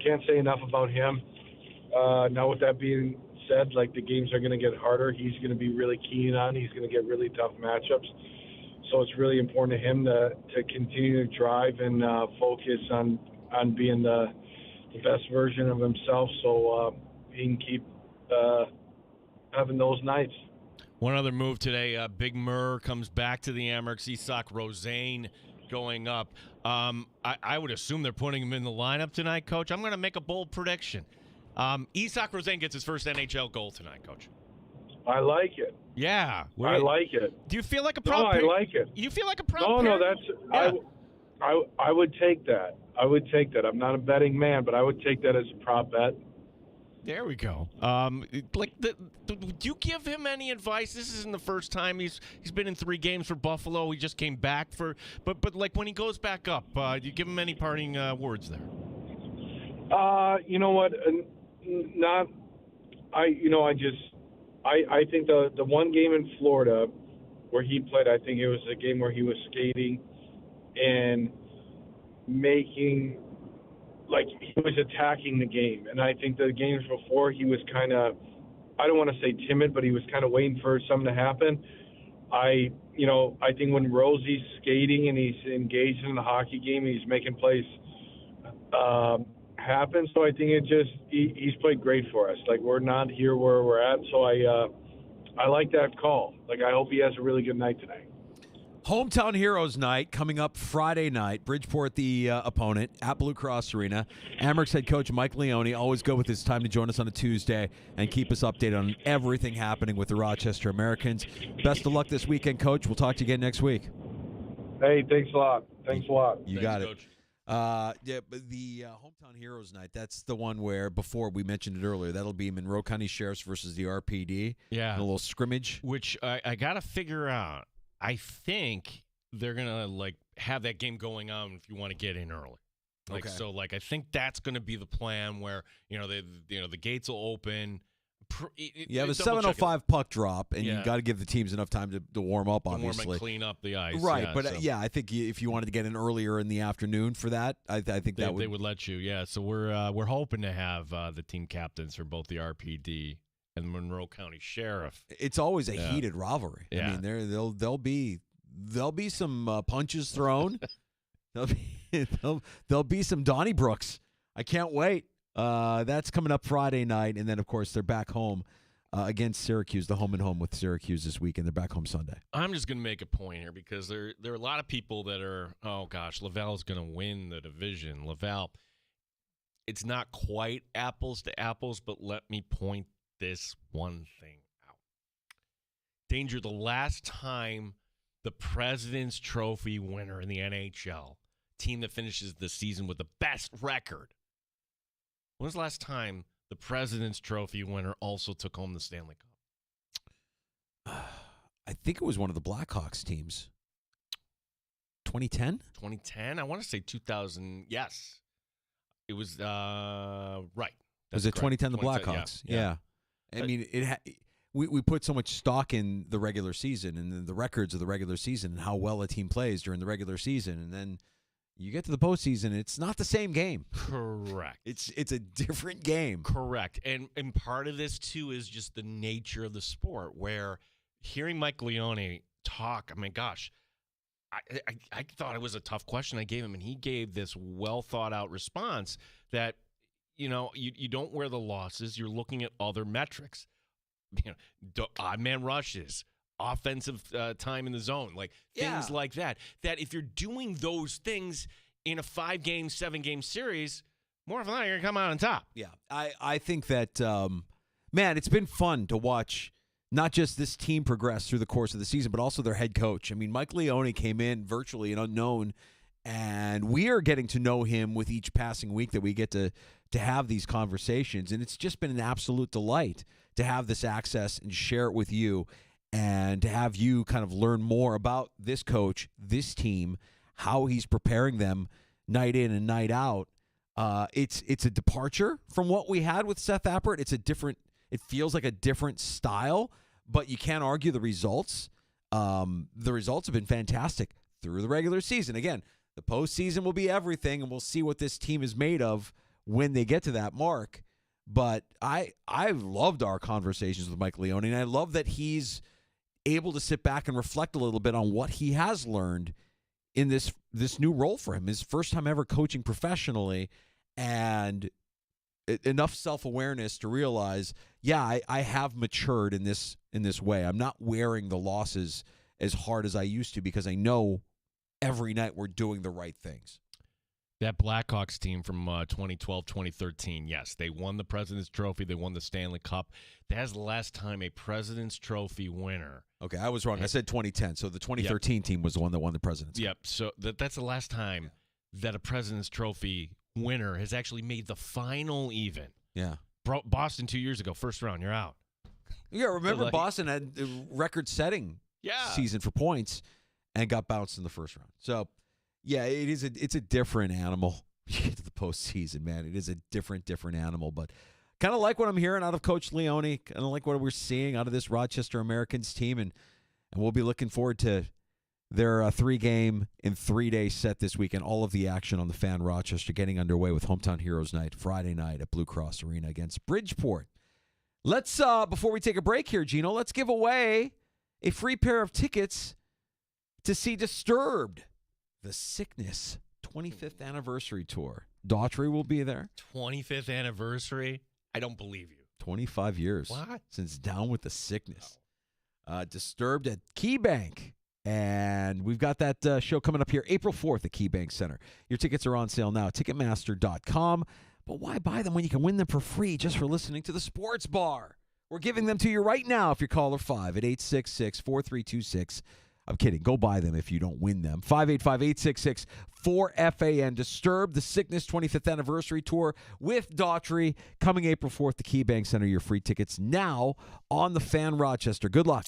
L: can't say enough about him. Now, with that being said, like, the games are going to get harder. He's going to be really keen on. He's going to get really tough matchups. So it's really important to him to continue to drive and focus on being the best version of himself, so he can keep having those nights.
D: One other move today, Big Murr comes back to the Amerks. Isak Rosane going up. I would assume they're putting him in the lineup tonight, Coach. I'm going to make a bold prediction. Isak Rosane gets his first NHL goal tonight, Coach.
L: I like it.
D: Yeah.
L: I like it.
D: Do you feel like a prop?
L: No, I like it.
D: You feel like a prop?
L: No, I would take that. I would take that. I'm not a betting man, but I would take that as a prop bet.
D: There we go. Do you give him any advice? This isn't the first time he's been in 3 games for Buffalo. He just came back but like when he goes back up, do you give him any parting words there?
L: You know what? I think the one game in Florida where he played, I think it was a game where he was skating and making, like, he was attacking the game. And I think the games before he was kind of, I don't want to say timid, but he was kind of waiting for something to happen. I think when Rosie's skating and he's engaged in the hockey game, he's making plays happen. So I think he's played great for us. Like, we're not here where we're at. So I like that call. Like, I hope he has a really good night tonight.
C: Hometown Heroes Night coming up Friday night. Bridgeport, the opponent, at Blue Cross Arena. Amerks head coach Mike Leone, always good with his time to join us on a Tuesday and keep us updated on everything happening with the Rochester Americans. Best of luck this weekend, Coach. We'll talk to you again next week.
L: Hey, thanks a lot. Thanks a lot.
C: You got it.
D: Coach.
C: Yeah, but the Hometown Heroes Night, that's the one where, before we mentioned it earlier, that'll be Monroe County Sheriffs versus the RPD.
D: Yeah.
C: A little scrimmage.
D: Which I got to figure out. I think they're going to, have that game going on if you want to get in early.
C: Okay.
D: So, I think that's going to be the plan where, the gates will open.
C: You have a 7:05 puck drop, and
D: Yeah.
C: you got to give the teams enough time to warm up, obviously.
D: Warm and clean up the ice.
C: Right,
D: yeah,
C: but
D: so.
C: I think if you wanted to get in earlier in the afternoon for that, I think
D: They would let you, yeah. So we're hoping to have the team captains for both the RPD and the Monroe County Sheriff.
C: It's always a heated rivalry.
D: Yeah.
C: I mean, there'll be some punches thrown. there'll be some Donnybrooks. I can't wait. That's coming up Friday night, and then of course they're back home against Syracuse, the home and home with Syracuse this week, and they're back home Sunday.
D: I'm just going to make a point here because there are a lot of people that are, oh gosh, Laval's going to win the division. Laval, it's not quite apples to apples, but let me point this one thing out. Danger, the last time the President's Trophy winner in the NHL, team that finishes the season with the best record, when was the last time the President's Trophy winner also took home the Stanley Cup?
C: I think it was one of the Blackhawks teams. 2010?
D: 2010? I want to say 2000. Yes. It was, right.
C: Was it 2010, the
D: 2010,
C: Blackhawks?
D: Yeah.
C: I mean, we put so much stock in the regular season and the records of the regular season and how well a team plays during the regular season, and then you get to the postseason, it's not the same game.
D: Correct.
C: It's a different game.
D: Correct. And part of this, too, is just the nature of the sport, where hearing Mike Leone talk, I mean, gosh, I thought it was a tough question I gave him, and he gave this well-thought-out response that, you don't wear the losses. You're looking at other metrics. Odd man rushes, offensive time in the zone, things like that. That if you're doing those things in a 5-game, 7-game series, more often than not, you're going to come out on top.
C: Yeah, I think that, man, it's been fun to watch not just this team progress through the course of the season, but also their head coach. I mean, Mike Leone came in virtually an unknown, and we are getting to know him with each passing week that we get to have these conversations. And it's just been an absolute delight to have this access and share it with you and to have you kind of learn more about this coach, this team, how he's preparing them night in and night out. It's a departure from what we had with Seth Appert. It feels like a different style, but you can't argue the results. The results have been fantastic through the regular season. Again, the postseason will be everything, and we'll see what this team is made of when they get to that mark. But I've loved our conversations with Mike Leone, and I love that he's able to sit back and reflect a little bit on what he has learned in this new role for him, his first time ever coaching professionally, and enough self-awareness to realize, yeah, I have matured in this way. I'm not wearing the losses as hard as I used to because I know every night we're doing the right things.
D: That Blackhawks team from 2012, 2013, yes, they won the President's Trophy. They won the Stanley Cup. That's the last time a President's Trophy winner.
C: Okay, I was wrong. I said 2010. So the 2013 team was the one that won the President's Cup.
D: Yep, so that's the last time that a President's Trophy winner has actually made the final even.
C: Yeah.
D: Boston 2 years ago, first round, you're out.
C: Yeah, remember Boston had a record-setting season for points and got bounced in the first round. So, yeah, it's a different animal. You get to the postseason, man. It is a different animal. But kind of like what I'm hearing out of Coach Leone, kind of like what we're seeing out of this Rochester Americans team, and we'll be looking forward to their 3-game in 3-day set this weekend. All of the action on the Fan Rochester getting underway with Hometown Heroes Night Friday night at Blue Cross Arena against Bridgeport. Let's, before we take a break here, Gino, let's give away a free pair of tickets to see Disturbed, the Sickness 25th anniversary tour. Daughtry will be there.
D: 25th anniversary? I don't believe you.
C: 25 years.
D: What?
C: Since Down with the Sickness. Disturbed at KeyBank. And we've got that show coming up here April 4th at KeyBank Center. Your tickets are on sale now, Ticketmaster.com. But why buy them when you can win them for free just for listening to the Sports Bar? We're giving them to you right now if you're caller 5 at 866-4326. I'm kidding. Go buy them if you don't win them. 585-866-4FAN. Disturbed, the Sickness 25th Anniversary Tour with Daughtry coming April 4th to KeyBank Center. Your free tickets now on the Fan Rochester. Good luck.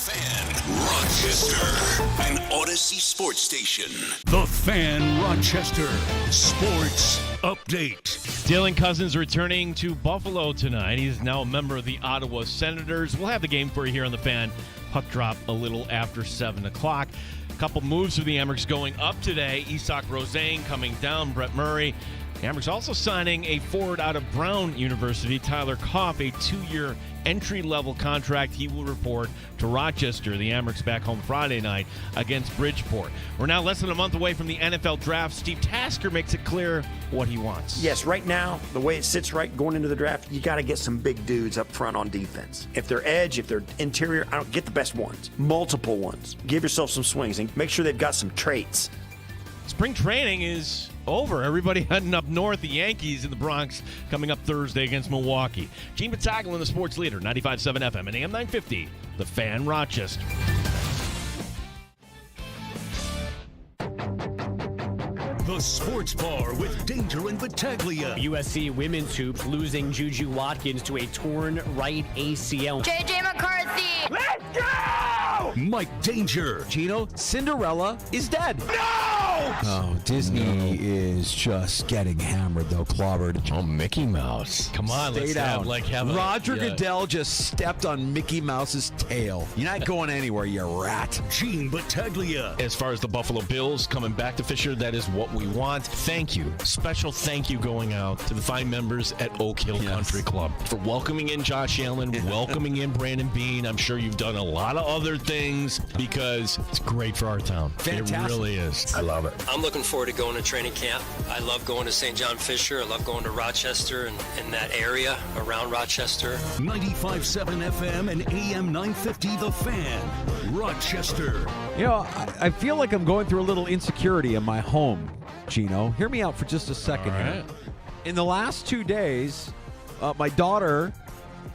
A: Fan, Rochester, an Odyssey sports station. The Fan, Rochester, sports update.
D: Dylan Cousins returning to Buffalo tonight. He's now a member of the Ottawa Senators. We'll have the game for you here on The Fan. Puck drop a little after 7 o'clock. A couple moves for the Amherst going up today. Isak Rosane coming down. Brett Murray. The Amherst also signing a forward out of Brown University, Tyler Koff, a 2-year entry-level contract. He will report to Rochester. The Amherst back home Friday night against Bridgeport. We're now less than a month away from the NFL draft. Steve Tasker makes it clear what he wants.
G: Yes, right now, the way it sits right going into the draft, you got to get some big dudes up front on defense. If they're edge, if they're interior, I don't get the best ones. Multiple ones. Give yourself some swings and make sure they've got some traits.
D: Spring training is over. Everybody heading up north. The Yankees in the Bronx coming up Thursday against Milwaukee. Gene Battaglin, the sports leader, 95.7 FM and AM 950, The Fan, Rochester.
A: The Sports Bar with Danger and Battaglia.
H: USC women's hoops losing Juju Watkins to a torn right ACL.
M: JJ McCarthy.
A: Let's go! Mike Danger.
C: Gino, Cinderella is dead.
A: No!
I: Oh, Disney is just getting hammered, though, clobbered.
D: Oh, Mickey Mouse. Come on,
I: Stay
D: let's
I: down.
D: have a...
I: Roger Goodell just stepped on Mickey Mouse's tail. You're not going anywhere, you rat.
A: Gene Battaglia.
D: As far as the Buffalo Bills coming back to Fisher, that is what we want. Thank you. Special thank you going out to the fine members at Oak Hill Country Club for welcoming in Josh Allen, welcoming in Brandon Bean. I'm sure you've done a lot of other things because it's great for our town.
C: Fantastic.
D: It really is. I love it.
J: I'm looking forward to going to training camp. I love going to St. John Fisher. I love going to Rochester and that area around Rochester.
A: 95.7 FM and AM 950 The Fan, Rochester.
I: You know, I feel like I'm going through a little insecurity in my home, Gino. Hear me out for just a second here. In the last 2 days, my daughter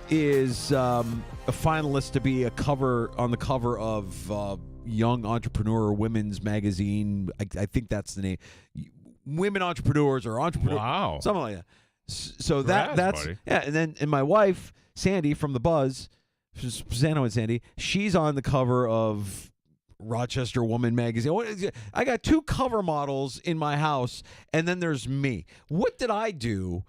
I: is a finalist to be on the cover of Young Entrepreneur Women's Magazine. I think that's the name. Women Entrepreneurs or Entrepreneur.
D: Wow.
I: Something like that. So that's
D: buddy.
I: yeah. And my wife, Sandy from The Buzz, Susanna and Sandy, she's on the cover of Rochester Woman Magazine. I got 2 cover models in my house, and then there's me. What did I do?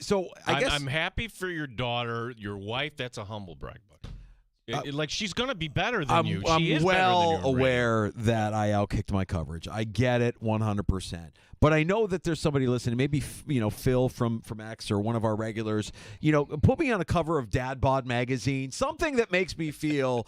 I: So I guess
D: I'm happy for your daughter, your wife. That's a humble brag, buddy. Like she's gonna be better than you. She is
I: well
D: better than you
I: aware that I outkicked my coverage. I get it 100%. But I know that there's somebody listening. Maybe Phil from X or one of our regulars. Put me on a cover of Dad Bod magazine. Something that makes me feel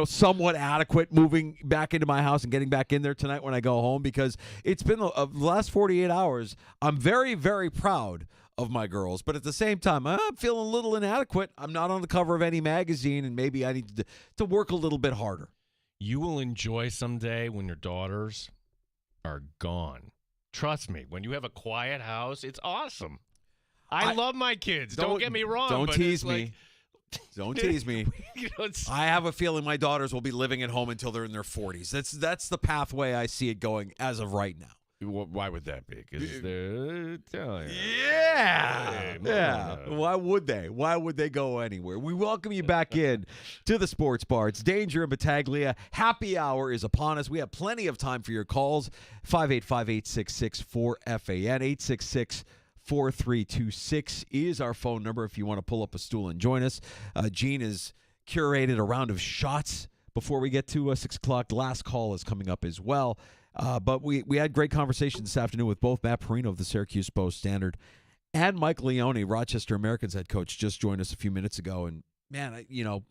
I: somewhat adequate moving back into my house and getting back in there tonight when I go home, because it's been the last 48 hours. I'm very, very proud of my girls, but at the same time, I'm feeling a little inadequate. I'm not on the cover of any magazine, and maybe I need to work a little bit harder.
D: You will enjoy someday when your daughters are gone. Trust me, when you have a quiet house, it's awesome. I love my kids. Don't get me wrong.
I: Don't
D: but
I: tease
D: it's
I: me. Don't tease me. I have a feeling my daughters will be living at home until they're in their 40s. That's the pathway I see it going as of right now.
D: Why would that be? Because
I: Yeah. Why would they? Why would they go anywhere? We welcome you back in to the Sports Bar. It's Danger and Battaglia. Happy hour is upon us. We have plenty of time for your calls. 585-866-4FAN. 866-4326 is our phone number if you want to pull up a stool and join us. Gene has curated a round of shots before we get to 6 o'clock. Last call is coming up as well. But we had great conversations this afternoon with both Matt Perino of the Syracuse Post-Standard and Mike Leone, Rochester Americans head coach, just joined us a few minutes ago. And, man,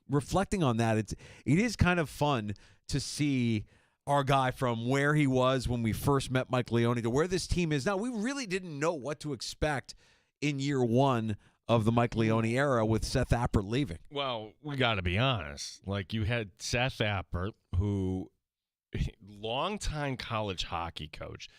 I: reflecting on that, it is kind of fun to see our guy from where he was when we first met Mike Leone to where this team is now. We really didn't know what to expect in year one of the Mike Leone era with Seth Appert leaving.
D: Well, we got to be honest. Like, you had Seth Appert, who – longtime college hockey coach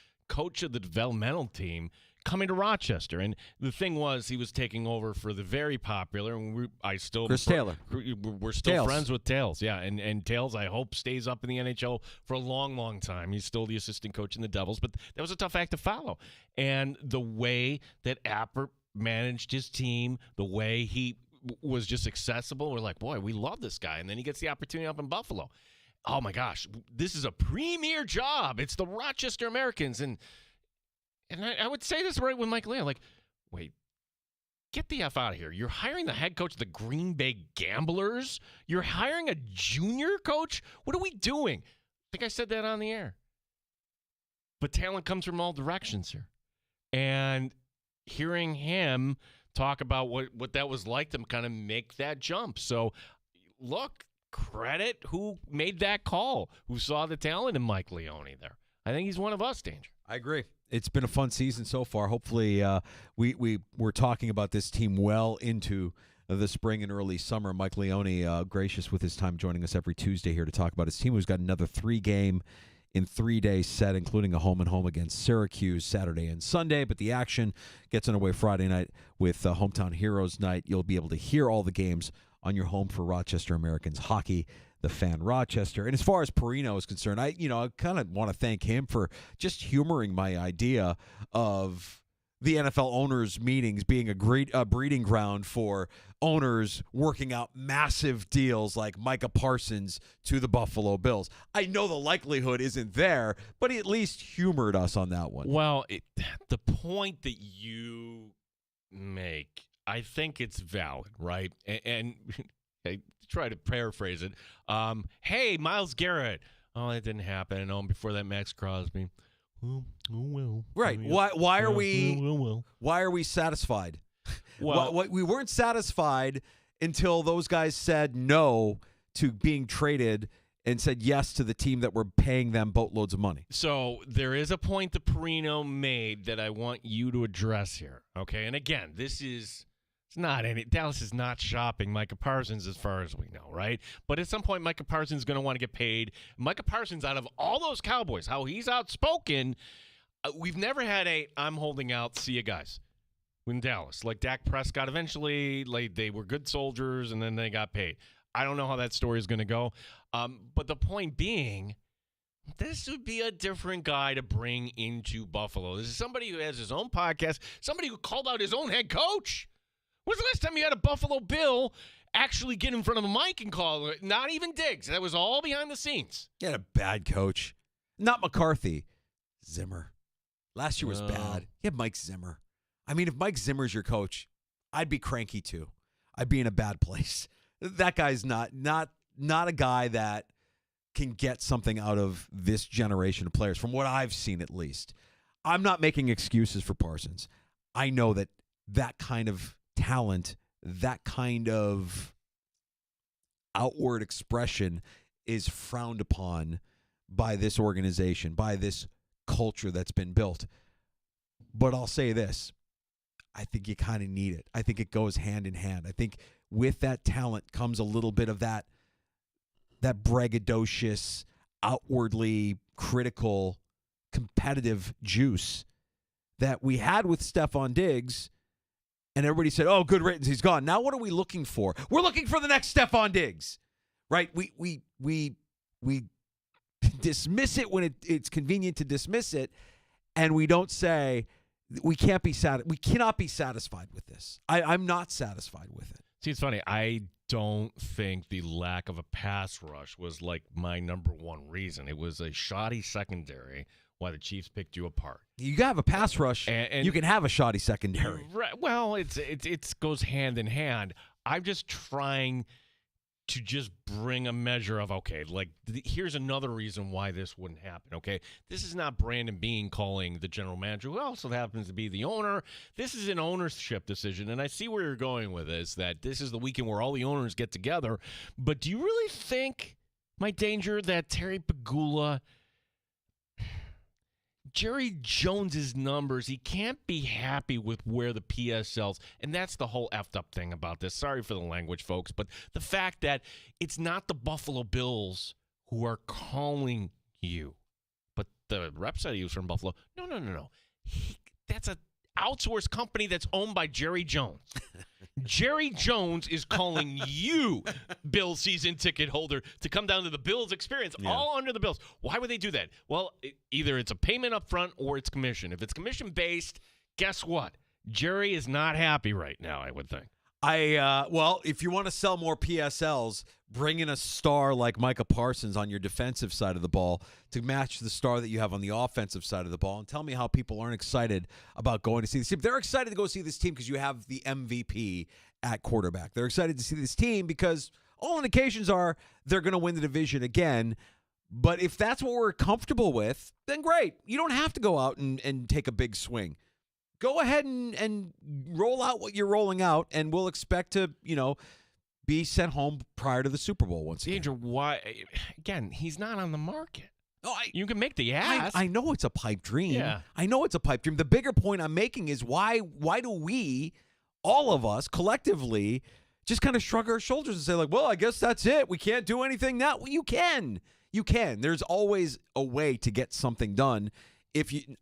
D: of the developmental team, coming to Rochester. And the thing was, he was taking over for the very popular, and
I: Chris Taylor.
D: We're still friends with Tails, yeah. And Tails, I hope, stays up in the NHL for a long, long time. He's still the assistant coach in the Devils, but that was a tough act to follow. And the way that Appert managed his team, the way he was just accessible. We're like, boy, we love this guy. And then he gets the opportunity up in Buffalo. Oh, my gosh, this is a premier job. It's the Rochester Americans. And I would say this right with Mike Leon. Like, wait, get the F out of here. You're hiring the head coach of the Green Bay Gamblers? You're hiring a junior coach? What are we doing? I think I said that on the air. But talent comes from all directions here. And hearing him talk about what that was like to kind of make that jump. So, look, credit who made that call, who saw the talent in Mike Leone there. I think he's one of us, Danger.
C: I agree. It's been a fun season so far. Hopefully, we're talking about this team well into the spring and early summer. Mike Leone, gracious with his time, joining us every Tuesday here to talk about his team, who's got another 3-game in 3-day set, including a home-and-home against Syracuse Saturday and Sunday. But the action gets underway Friday night with Hometown Heroes Night. You'll be able to hear all the games on your home for Rochester Americans hockey, the Fan Rochester. And as far as Perino is concerned, I kind of want to thank him for just humoring my idea of the NFL owners' meetings being a breeding ground for owners working out massive deals like Micah Parsons to the Buffalo Bills. I know the likelihood isn't there, but he at least humored us on that one.
D: Well, the point that you make, I think it's valid, right? And I try to paraphrase it. Hey, Myles Garrett. Oh, that didn't happen. Oh, before that, Max Crosby. Well.
C: Right. Why are we satisfied?
D: Well,
C: we weren't satisfied until those guys said no to being traded and said yes to the team that were paying them boatloads of money.
D: So there is a point that Perino made that I want you to address here. Okay. And again, Dallas is not shopping Micah Parsons as far as we know, right? But at some point, Micah Parsons is going to want to get paid. Micah Parsons, out of all those Cowboys, how he's outspoken, we've never had I'm holding out, see you guys, in Dallas. Like Dak Prescott, eventually, like they were good soldiers, and then they got paid. I don't know how that story is going to go. But the point being, this would be a different guy to bring into Buffalo. This is somebody who has his own podcast, somebody who called out his own head coach. When's the last time you had a Buffalo Bill actually get in front of a mic and call it? Not even Diggs. That was all behind the scenes.
C: He had a bad coach. Not McCarthy. Zimmer. Last year was bad. He had Mike Zimmer. I mean, if Mike Zimmer's your coach, I'd be cranky too. I'd be in a bad place. That guy's not a guy that can get something out of this generation of players, from what I've seen at least. I'm not making excuses for Parsons. I know that kind of talent, that kind of outward expression is frowned upon by this organization, by this culture that's been built. But I'll say this. I think you kind of need it. I think it goes hand in hand. I think with that talent comes a little bit of that braggadocious, outwardly critical, competitive juice that we had with Stephon Diggs. And everybody said, oh, good riddance, he's gone. Now what are we looking for? We're looking for the next Stephon Diggs, right? We dismiss it when it's convenient to dismiss it, and we don't say we cannot be satisfied with this. I'm not satisfied with it.
D: See, it's funny. I don't think the lack of a pass rush was like my number one reason. It was a shoddy secondary why the Chiefs picked you apart.
C: You got to have a pass rush. And you can have a shoddy secondary.
D: Right. Well, it goes hand in hand. I'm just trying to just bring a measure of, okay, like here's another reason why this wouldn't happen, okay? This is not Brandon Beane calling the general manager, who also happens to be the owner. This is an ownership decision, and I see where you're going with this, that this is the weekend where all the owners get together. But do you really think, my Danger, that Terry Pegula, Jerry Jones's numbers, he can't be happy with where the PSL's, and that's the whole effed up thing about this. Sorry for the language, folks, but the fact that it's not the Buffalo Bills who are calling you, but the rep said he was from Buffalo. No. That's an outsourced company that's owned by Jerry Jones. Jerry Jones is calling you, Bills season ticket holder, to come down to the Bills experience, all under the Bills. Why would they do that? Well, either it's a payment up front or it's commission. If it's commission-based, guess what? Jerry is not happy right now, I would think.
C: Well, if you want to sell more PSLs, bring in a star like Micah Parsons on your defensive side of the ball to match the star that you have on the offensive side of the ball, and tell me how people aren't excited about going to see this team. They're excited to go see this team because you have the MVP at quarterback. They're excited to see this team because all indications are they're going to win the division again. But if that's what we're comfortable with, then great. You don't have to go out and take a big swing. Go ahead and roll out what you're rolling out, and we'll expect to, be sent home prior to the Super Bowl once again.
D: Andrew, why? Again, he's not on the market.
C: Oh,
D: you can make the ask.
C: I know it's a pipe dream.
D: Yeah.
C: I know it's a pipe dream. The bigger point I'm making is why do we, all of us, collectively, just kind of shrug our shoulders and say, like, well, I guess that's it. We can't do anything now. Well, you can. You can. There's always a way to get something done.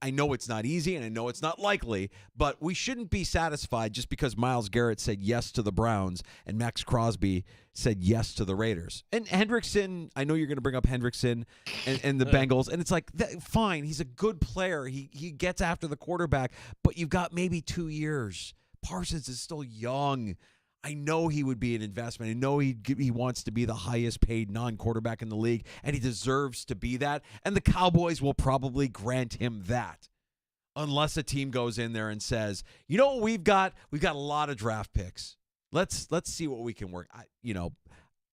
C: I know it's not easy and I know it's not likely, but we shouldn't be satisfied just because Myles Garrett said yes to the Browns and Max Crosby said yes to the Raiders. And Hendrickson, I know you're going to bring up Hendrickson and the Bengals, and it's like, fine, he's a good player. He gets after the quarterback, but you've got maybe 2 years. Parsons is still young. I know he would be an investment. I know he wants to be the highest paid non-quarterback in the league, and he deserves to be that. And the Cowboys will probably grant him that, unless a team goes in there and says, you know what we've got? We've got a lot of draft picks. Let's see what we can work.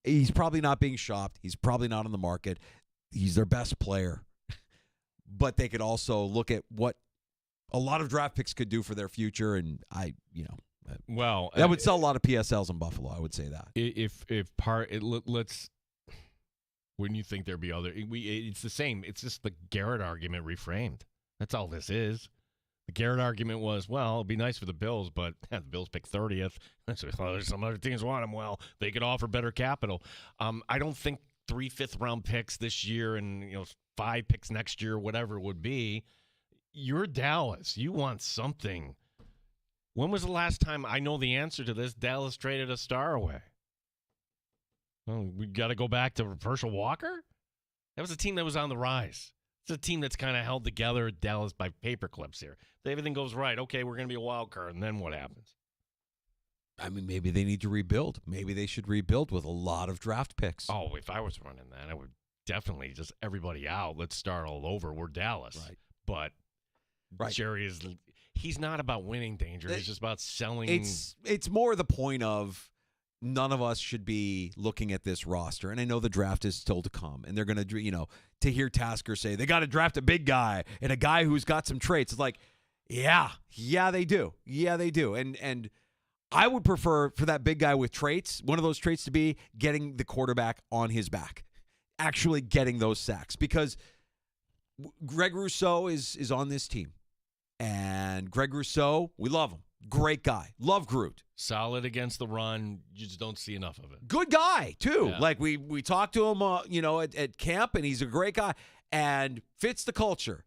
C: He's probably not being shopped. He's probably not on the market. He's their best player. But they could also look at what a lot of draft picks could do for their future, and
D: well,
C: that would sell a lot of PSLs in Buffalo. I would say that.
D: Let's. Wouldn't you think there'd be other? It's the same. It's just the Garrett argument reframed. That's all this is. The Garrett argument was, well, it'd be nice for the Bills, but the Bills pick 30th. So, there's some other teams want them. Well, they could offer better capital. I don't think 3 fifth-round picks this year and 5 picks next year, whatever it would be. You're Dallas. You want something. When was the last time, I know the answer to this, Dallas traded a star away? Well, we got to go back to Herschel Walker? That was a team that was on the rise. It's a team that's kind of held together at Dallas by paper clips here. If everything goes right, okay, we're going to be a wild card, and then what happens?
C: I mean, maybe they need to rebuild. Maybe they should rebuild with a lot of draft picks.
D: Oh, if I was running that, I would definitely just everybody out. Let's start all over. We're Dallas.
C: Right.
D: But Jerry is... He's not about winning, Danger. He's just about selling.
C: It's more the point of none of us should be looking at this roster. And I know the draft is still to come. And they're going to, to hear Tasker say, they got to draft a big guy and a guy who's got some traits. It's like, yeah, they do. Yeah, they do. And I would prefer for that big guy with traits, one of those traits to be getting the quarterback on his back, actually getting those sacks. Because Greg Rousseau is on this team. And Greg Rousseau, we love him. Great guy. Love Groot.
D: Solid against the run. You just don't see enough of it.
C: Good guy, too.
D: Yeah.
C: Like, we talked to him, at camp, and he's a great guy and fits the culture.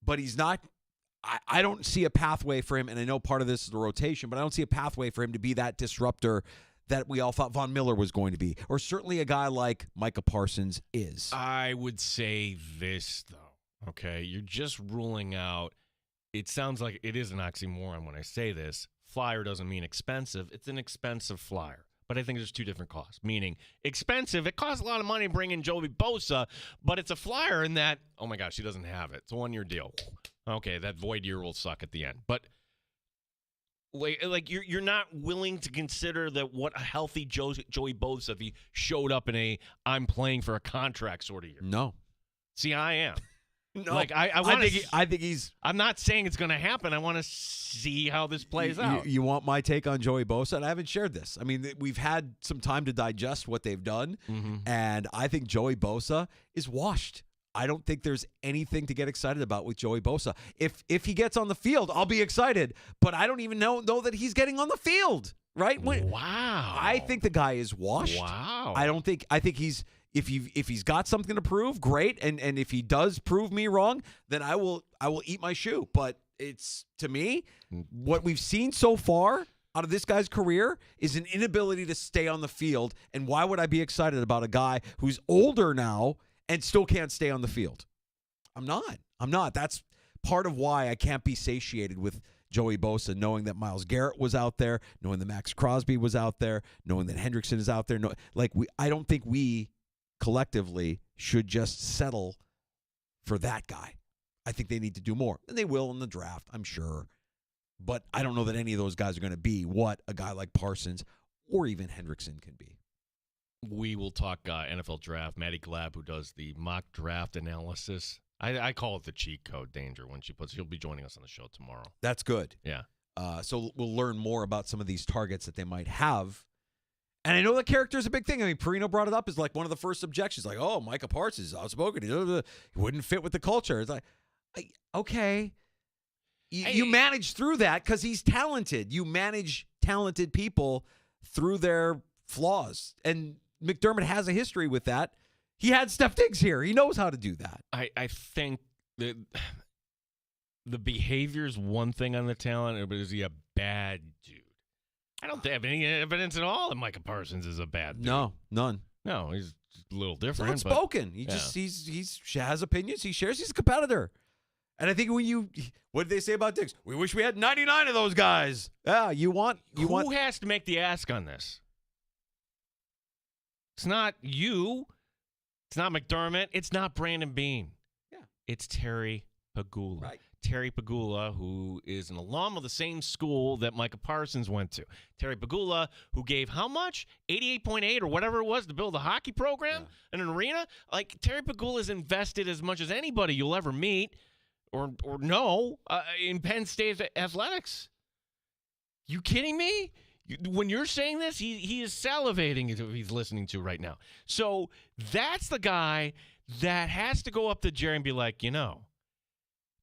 C: But he's not – I don't see a pathway for him, and I know part of this is the rotation, but I don't see a pathway for him to be that disruptor that we all thought Von Miller was going to be, or certainly a guy like Micah Parsons is.
D: I would say this, though, okay? You're just ruling out – it sounds like it is an oxymoron when I say this. Flyer doesn't mean expensive. It's an expensive flyer. But I think there's two different costs. Meaning, expensive, it costs a lot of money to bring in Joey Bosa, but it's a flyer in that, oh my gosh, he doesn't have it. It's a 1-year deal. Okay, that void year will suck at the end. But like you're not willing to consider that what a healthy Joey Bosa, if he showed up in a I'm playing for a contract sort of year.
C: No.
D: See, I am.
C: No,
D: like
C: I think he's.
D: I'm not saying it's going to happen. I want to see how this plays out.
C: You want my take on Joey Bosa? And I haven't shared this. I mean, we've had some time to digest what they've done, and I think Joey Bosa is washed. I don't think there's anything to get excited about with Joey Bosa. If he gets on the field, I'll be excited. But I don't even know that he's getting on the field. Right?
D: Wow.
C: I think the guy is washed.
D: Wow.
C: I think he's. If he's got something to prove, great. And if he does prove me wrong, then I will eat my shoe. But it's, to me, what we've seen so far out of this guy's career is an inability to stay on the field. And why would I be excited about a guy who's older now and still can't stay on the field? I'm not. That's part of why I can't be satiated with Joey Bosa, knowing that Myles Garrett was out there, knowing that Max Crosby was out there, knowing that Hendrickson is out there. I don't think we collectively should just settle for that guy. I think they need to do more. And they will in the draft, I'm sure. But I don't know that any of those guys are going to be what a guy like Parsons or even Hendrickson can be.
D: We will talk NFL draft. Maddie Glab, who does the mock draft analysis. I call it the cheat code, Danger, when she'll be joining us on the show tomorrow.
C: That's good.
D: Yeah.
C: So we'll learn more about some of these targets that they might have. And I know that character is a big thing. I mean, Perino brought it up as like one of the first objections. Like, oh, Micah Parsons is outspoken. He wouldn't fit with the culture. It's like, okay. You manage through that because he's talented. You manage talented people through their flaws. And McDermott has a history with that. He had Steph Diggs here. He knows how to do that.
D: I think that the behavior's one thing on the talent, but is he a bad dude? I don't have any evidence at all that Micah Parsons is a bad dude.
C: No, none.
D: No, he's a little different.
C: He's outspoken. He has opinions. He shares. He's a competitor. And I think what did they say about Diggs? We wish we had 99 of those guys. Yeah, Who
D: has to make the ask on this? It's not you. It's not McDermott. It's not Brandon Beane.
C: Yeah.
D: It's Terry Pagula.
C: Right.
D: Terry Pagula, who is an alum of the same school that Micah Parsons went to. Terry Pagula, who gave how much? 88.8 or whatever it was to build a hockey program in an arena? Like, Terry Pagula's invested as much as anybody you'll ever meet or know in Penn State athletics. You kidding me? When you're saying this, he is salivating if he's listening to right now. So that's the guy that has to go up to Jerry and be like,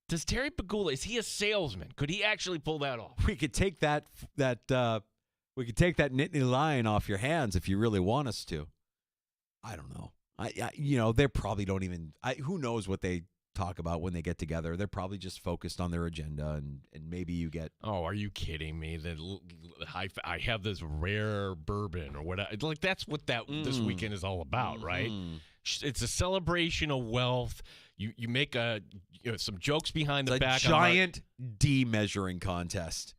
D: does Terry Pagula, is he a salesman? Could he actually pull that off?
C: We could take that Nittany Lion off your hands if you really want us to. I don't know. They probably don't even. Who knows what they talk about when they get together? They're probably just focused on their agenda, and maybe you get.
D: Oh, are you kidding me? That I have this rare bourbon or whatever. Like that's what this weekend is all about, right? It's a celebration of wealth. You make some jokes behind the back.
C: A giant D measuring contest.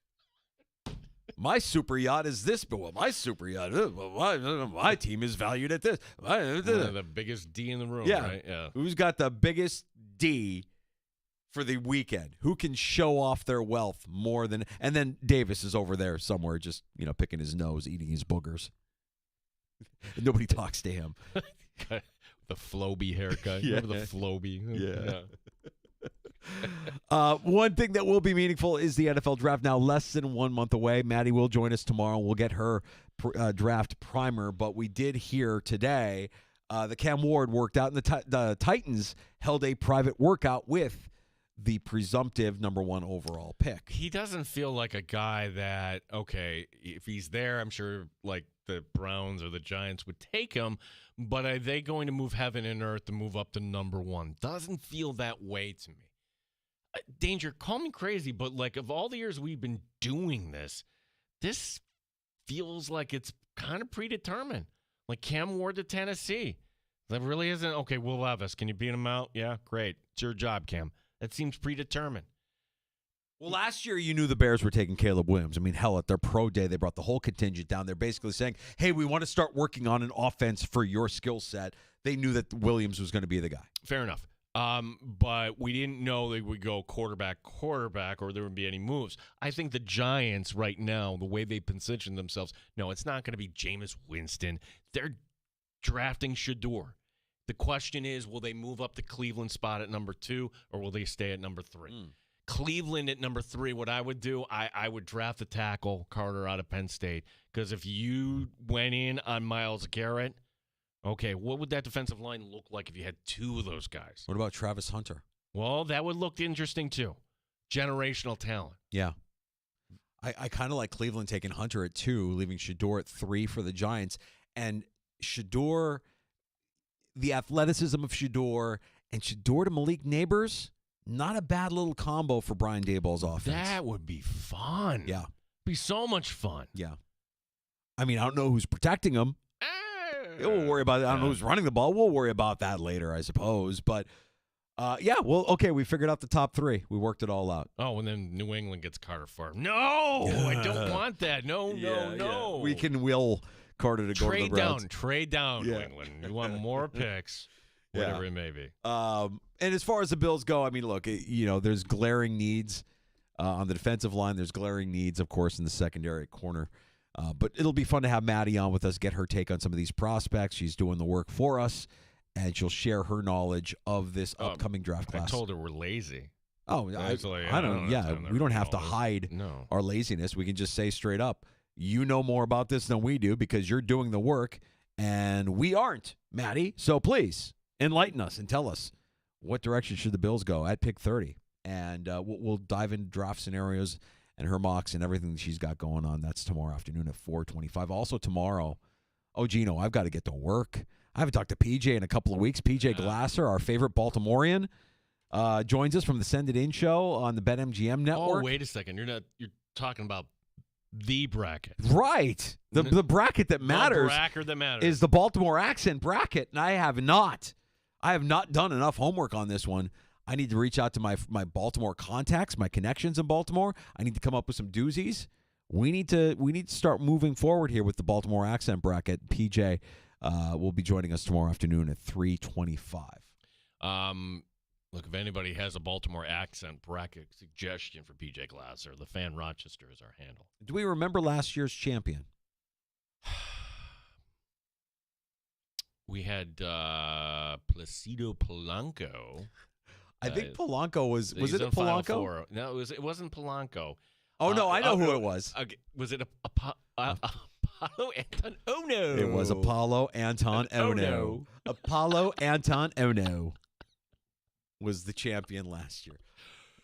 C: My super yacht is this, but my super yacht, my team is valued at this.
D: The biggest D in the room, right? Yeah.
C: Who's got the biggest D for the weekend? Who can show off their wealth more than? And then Davis is over there somewhere, just picking his nose, eating his boogers. Nobody talks to him.
D: The Floby haircut.
C: Yeah.
D: Remember the Floby?
C: Yeah. One thing that will be meaningful is the NFL draft, now less than 1 month away. Maddie will join us tomorrow. We'll get her draft primer. But we did hear today that Cam Ward worked out, and the Titans held a private workout with the presumptive number 1 overall pick.
D: He doesn't feel like a guy that, okay, if he's there, I'm sure like the Browns or the Giants would take him, but are they going to move heaven and earth to move up to number 1? Doesn't feel that way to me. Danger, call me crazy, but like of all the years we've been doing this feels like it's kind of predetermined. Like Cam Ward to Tennessee. That really isn't, okay, Will Levis, can you beat him out? Yeah, great. It's your job, Cam. That seems predetermined.
C: Well, last year you knew the Bears were taking Caleb Williams. I mean, hell, at their pro day, they brought the whole contingent down. They're basically saying, hey, we want to start working on an offense for your skill set. They knew that Williams was going to be the guy.
D: Fair enough. But we didn't know they would go quarterback, or there would be any moves. I think the Giants right now, the way they position themselves, no, it's not going to be Jameis Winston. They're drafting Shador. The question is, will they move up the Cleveland spot at number 2, or will they stay at number 3? Cleveland at number 3, what I would do, I would draft the tackle, Carter, out of Penn State. Because if you went in on Myles Garrett, okay, what would that defensive line look like if you had 2 of those guys?
C: What about Travis Hunter?
D: Well, that would look interesting too. Generational talent.
C: Yeah. I kind of like Cleveland taking Hunter at 2, leaving Shador at 3 for the Giants. And Shador, the athleticism of Shador, and Shador to Malik Neighbors, not a bad little combo for Brian Daboll's offense.
D: That would be fun.
C: Yeah.
D: Be so much fun.
C: Yeah. I mean, I don't know who's protecting him. We'll worry about it. I don't know who's running the ball. We'll worry about that later, I suppose. But Yeah, well, okay, we figured out the top 3. We worked it all out.
D: Oh, and then New England gets Carter Farm. No, I don't want that. No.
C: We can will Carter to go to the Browns.
D: Trade down, New England. You want more picks, whatever it may be.
C: And as far as the Bills go, I mean, look, there's glaring needs on the defensive line. There's glaring needs, of course, in the secondary at corner. But it'll be fun to have Maddie on with us, get her take on some of these prospects. She's doing the work for us, and she'll share her knowledge of this upcoming draft class.
D: I told her we're lazy.
C: Oh, I don't. Yeah, we don't have to hide our laziness. We can just say straight up, you know more about this than we do because you're doing the work, and we aren't, Maddie. So please enlighten us and tell us what direction should the Bills go at pick 30, and we'll dive into draft scenarios and her mocks and everything that she's got going on. That's tomorrow afternoon at 4:25. Also tomorrow, Gino, I've got to get to work. I haven't talked to PJ in a couple of weeks. PJ Glasser, our favorite Baltimorean, joins us from the Send It In show on the BetMGM network.
D: Oh, wait a second. You're talking about the bracket.
C: Right. The bracket that matters.
D: The bracket that matters.
C: Is the Baltimore accent bracket, and I have not done enough homework on this one. I need to reach out to my Baltimore contacts, my connections in Baltimore. I need to come up with some doozies. We need to start moving forward here with the Baltimore accent bracket. PJ will be joining us tomorrow afternoon at 3:25.
D: Look, if anybody has a Baltimore accent bracket suggestion for PJ Glasser, the Fan Rochester is our handle.
C: Do we remember last year's champion?
D: We had Placido Polanco.
C: I think Polanco was it Polanco?
D: No, it wasn't Polanco.
C: Oh, no, I know who it was.
D: Was it Apollo Anton Ono?
C: It was Apollo Anton Ono. Apollo Anton Ono was the champion last year.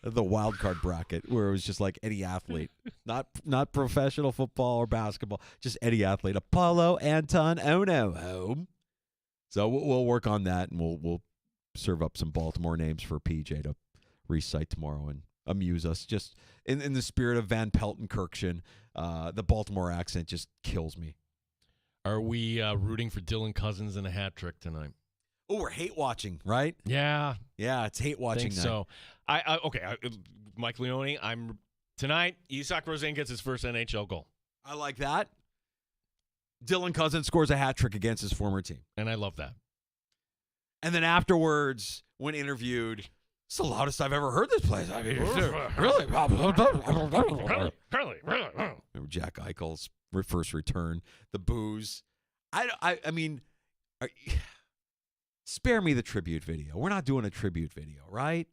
C: The wild card bracket, where it was just like any athlete, not professional football or basketball, just any athlete. Apollo Anton Ono home. So we'll work on that, and we'll serve up some Baltimore names for PJ to recite tomorrow and amuse us. Just in the spirit of Van Pelt and Kirkshin, the Baltimore accent just kills me.
D: Are we rooting for Dylan Cousins in a hat trick tonight?
C: Oh, we're hate watching, right?
D: Yeah,
C: it's hate watching night.
D: So, Mike Leone. Tonight. Isak Rosen gets his first NHL goal.
C: I like that. Dylan Cousins scores a hat trick against his former team,
D: and I love that.
C: And then afterwards, when interviewed, it's the loudest I've ever heard this place. I mean, really? Remember Jack Eichel's first return, the booze. I mean, spare me the tribute video. We're not doing a tribute video, right?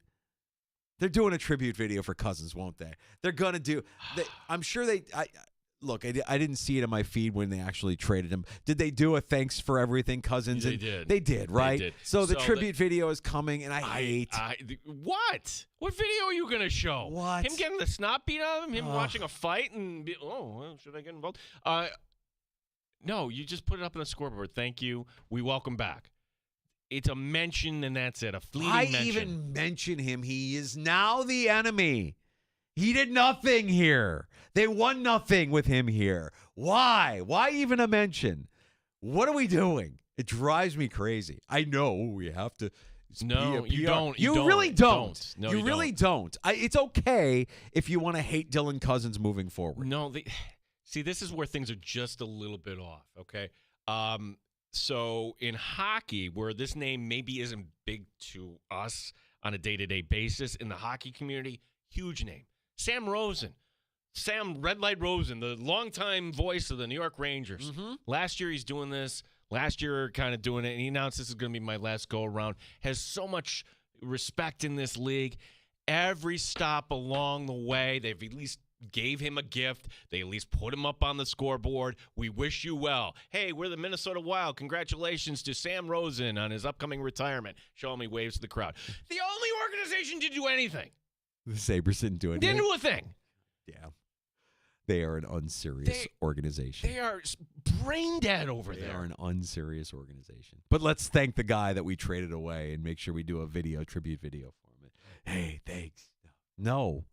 C: They're doing a tribute video for Cousins, won't they? They're going to do. I'm sure they. Look, I didn't see it in my feed when they actually traded him. Did they do a thanks for everything, Cousins?
D: They did.
C: They did, right?
D: They did.
C: So the tribute video is coming, and I hate.
D: What? What video are you going to show?
C: What?
D: Him getting the snot beat out of him? Him watching a fight and should I get involved? No, you just put it up on the scoreboard. Thank you. We welcome back. It's a mention, and that's it. A fleeting mention.
C: I even mention him. He is now the enemy. He did nothing here. They won nothing with him here. Why? Why even a mention? What are we doing? It drives me crazy. I know we have to.
D: No, you don't.
C: You really don't.
D: No,
C: you really don't. It's okay if you want to hate Dylan Cousins moving forward.
D: No, see, this is where things are just a little bit off, okay? So in hockey, where this name maybe isn't big to us on a day-to-day basis, in the hockey community, huge name. Sam Red Light Rosen, the longtime voice of the New York Rangers.
C: Mm-hmm.
D: Last year he's doing this. Last year kind of doing it, and he announced this is going to be my last go-around. Has so much respect in this league. Every stop along the way, they've at least gave him a gift. They at least put him up on the scoreboard. We wish you well. Hey, we're the Minnesota Wild. Congratulations to Sam Rosen on his upcoming retirement. Show him he waves to the crowd. The only organization to do anything.
C: The Sabres didn't do anything.
D: Didn't do a thing.
C: Yeah. They are an unserious organization.
D: They are brain dead over there.
C: They are an unserious organization. But let's thank the guy that we traded away and make sure we do a tribute video for him. Hey, thanks. No,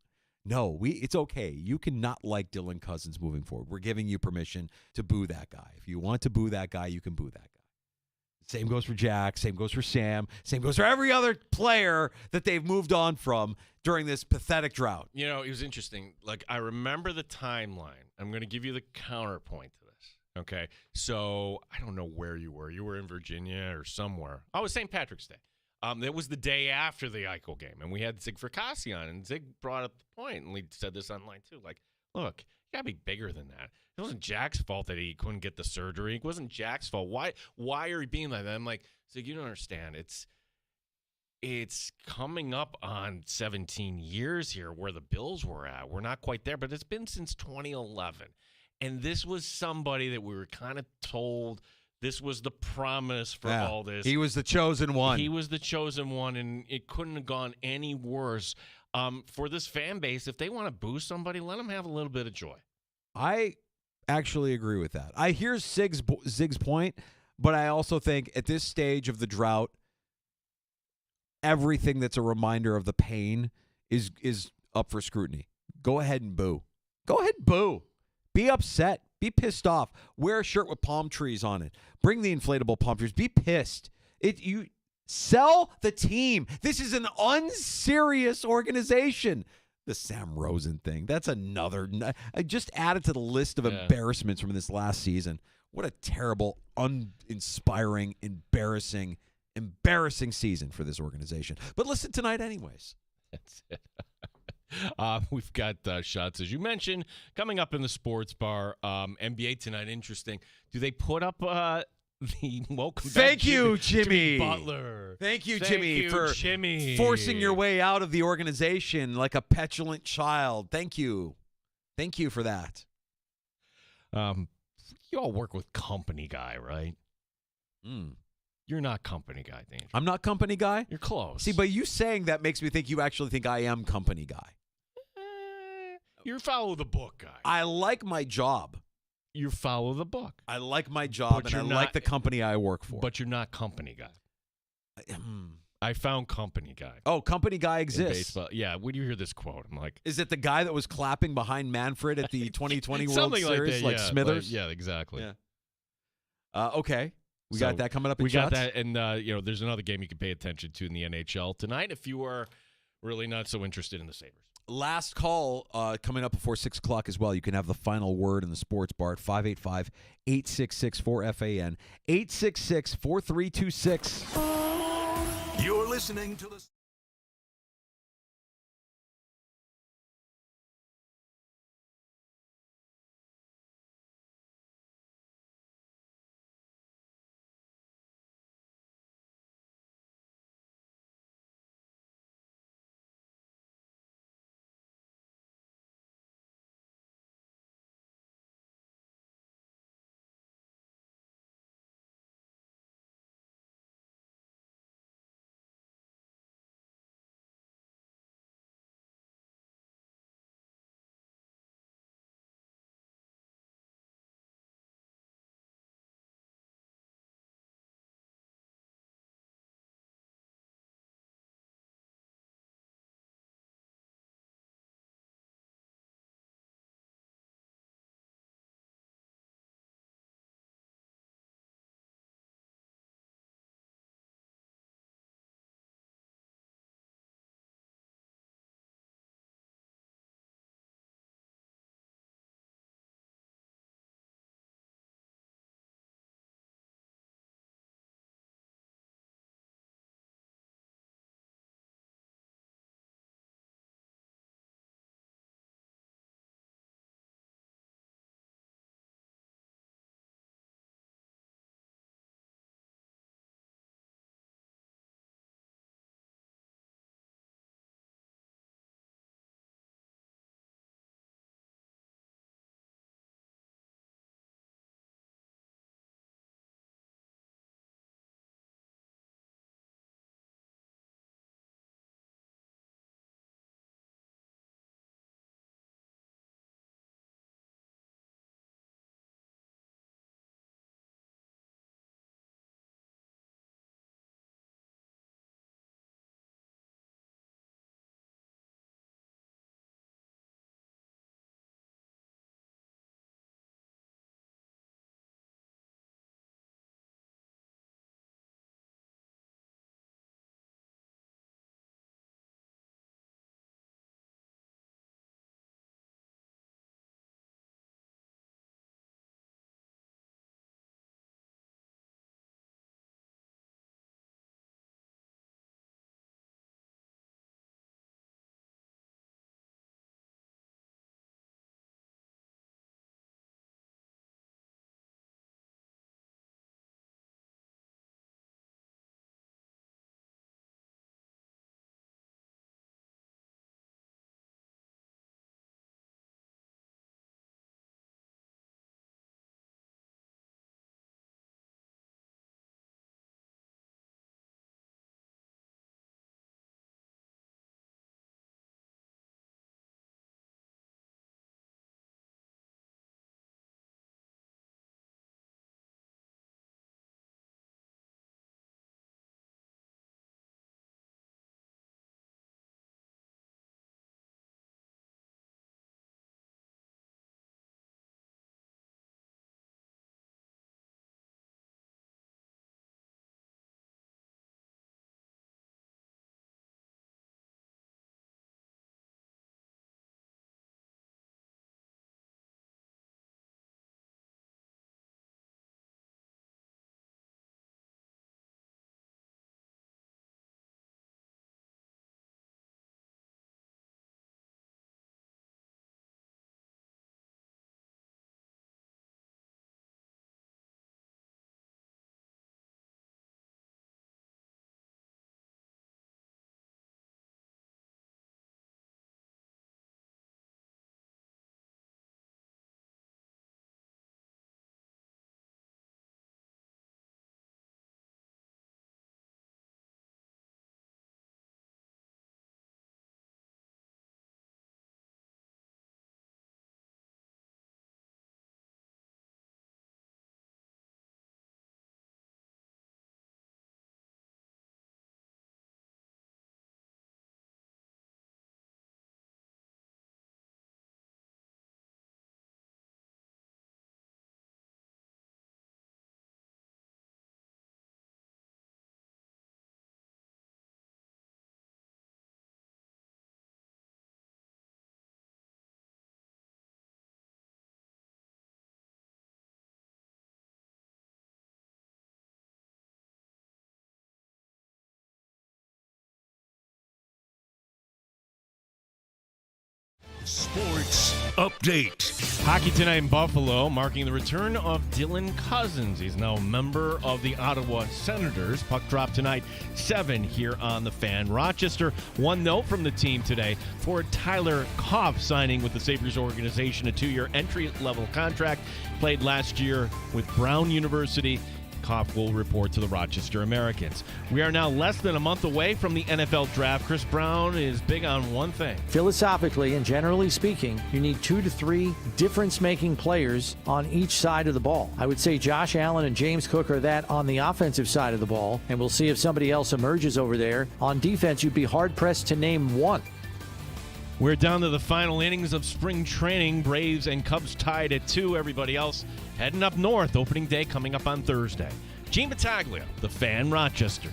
C: it's okay. You cannot like Dylan Cousins moving forward. We're giving you permission to boo that guy. If you want to boo that guy, you can boo that guy. Same goes for Jack. Same goes for Sam. Same goes for every other player that they've moved on from during this pathetic drought.
D: You know, it was interesting. Like, I remember the timeline. I'm going to give you the counterpoint to this. Okay. So I don't know where you were. You were in Virginia or somewhere. Oh, it was St. Patrick's Day. It was the day after the Eichel game, and we had Zig Fracassi on, and Zig brought up the point, and we said this online too. Like, look, you got to be bigger than that. It wasn't Jack's fault that he couldn't get the surgery. It wasn't Jack's fault. Why are you being like that? I'm like, Zig, you don't understand. It's coming up on 17 years here where the Bills were at. We're not quite there, but it's been since 2011. And this was somebody that we were kind of told this was the promise for all this.
C: He was the chosen one.
D: He was the chosen one, and it couldn't have gone any worse. For this fan base, if they want to boo somebody, let them have a little bit of joy.
C: I actually agree with that. I hear Zig's point, but I also think at this stage of the drought, everything that's a reminder of the pain is up for scrutiny. Go ahead and boo. Go ahead and boo. Be upset. Be pissed off. Wear a shirt with palm trees on it. Bring the inflatable palm trees. Be pissed. You sell the team. This is an unserious organization. The Sam Rosen thing. That's another. I just added to the list of embarrassments from this last season. What a terrible, uninspiring, embarrassing season for this organization. But listen tonight anyways.
D: That's it. We've got shots, as you mentioned, coming up in the sports bar. NBA tonight, interesting. Do they put up the welcome
C: Thank
D: back
C: you, Jimmy
D: Butler?
C: Thank you, Jimmy, for forcing your way out of the organization like a petulant child. Thank you. Thank you for that.
D: You all work with Company Guy, right? You're not Company Guy, Danger.
C: I'm not Company Guy?
D: You're close.
C: See, but you saying that makes me think you actually think I am Company Guy.
D: You follow the book guy.
C: I like my job.
D: You follow the book.
C: I like my job, and I like the company I work for.
D: But you're not Company Guy. I found Company Guy.
C: Oh, Company Guy
D: In
C: exists.
D: baseball. Yeah, when you hear this quote, I'm like...
C: Is it the guy that was clapping behind Manfred at the 2020 World
D: Something
C: Series?
D: like that, yeah.
C: Smithers?
D: Yeah, exactly.
C: Yeah. Okay. We got that coming up in
D: We got
C: shots?
D: that, and there's another game you can pay attention to in the NHL tonight if you are really not so interested in the Sabres.
C: Last call coming up before 6 o'clock as well. You can have the final word in the sports bar at 585-866-4FAN, 866-4326.
A: You're listening to the Sports Update.
D: Hockey tonight in Buffalo, marking the return of Dylan Cousins. He's now a member of the Ottawa Senators. Puck drop tonight, 7 here on The Fan. Rochester, one note from the team today for Tyler Koff signing with the Sabres organization, a 2-year entry-level contract. Played last year with Brown University. Koff will report to the Rochester Americans. We are now less than a month away from the NFL draft. Chris Brown is big on one thing.
E: Philosophically and generally speaking, you need 2 to 3 difference-making players on each side of the ball. I would say Josh Allen and James Cook are that on the offensive side of the ball, and we'll see if somebody else emerges over there. On defense, you'd be hard-pressed to name one.
D: We're down to the final innings of spring training. Braves and Cubs tied at 2. Everybody else heading up north. Opening day coming up on Thursday. Gene Battaglia, The Fan, Rochester.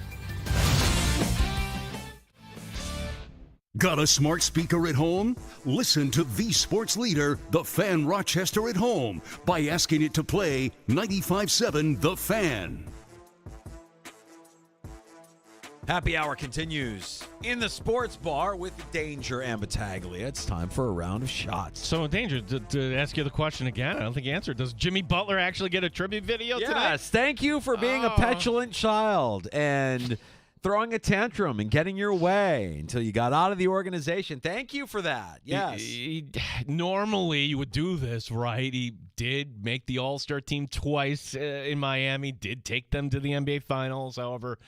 A: Got a smart speaker at home? Listen to the sports leader, The Fan Rochester at home, by asking it to play 95.7 The Fan.
C: Happy Hour continues in the sports bar with Danger and Battaglia. It's time for a round of shots.
D: So, Danger, to ask you the question again, I don't think you answered. Does Jimmy Butler actually get a tribute video today?
C: Yes, thank you for being a petulant child and throwing a tantrum and getting your way until you got out of the organization. Thank you for that. Yes.
D: Normally, you would do this, right? He did make the All-Star team twice in Miami, did take them to the NBA Finals. However,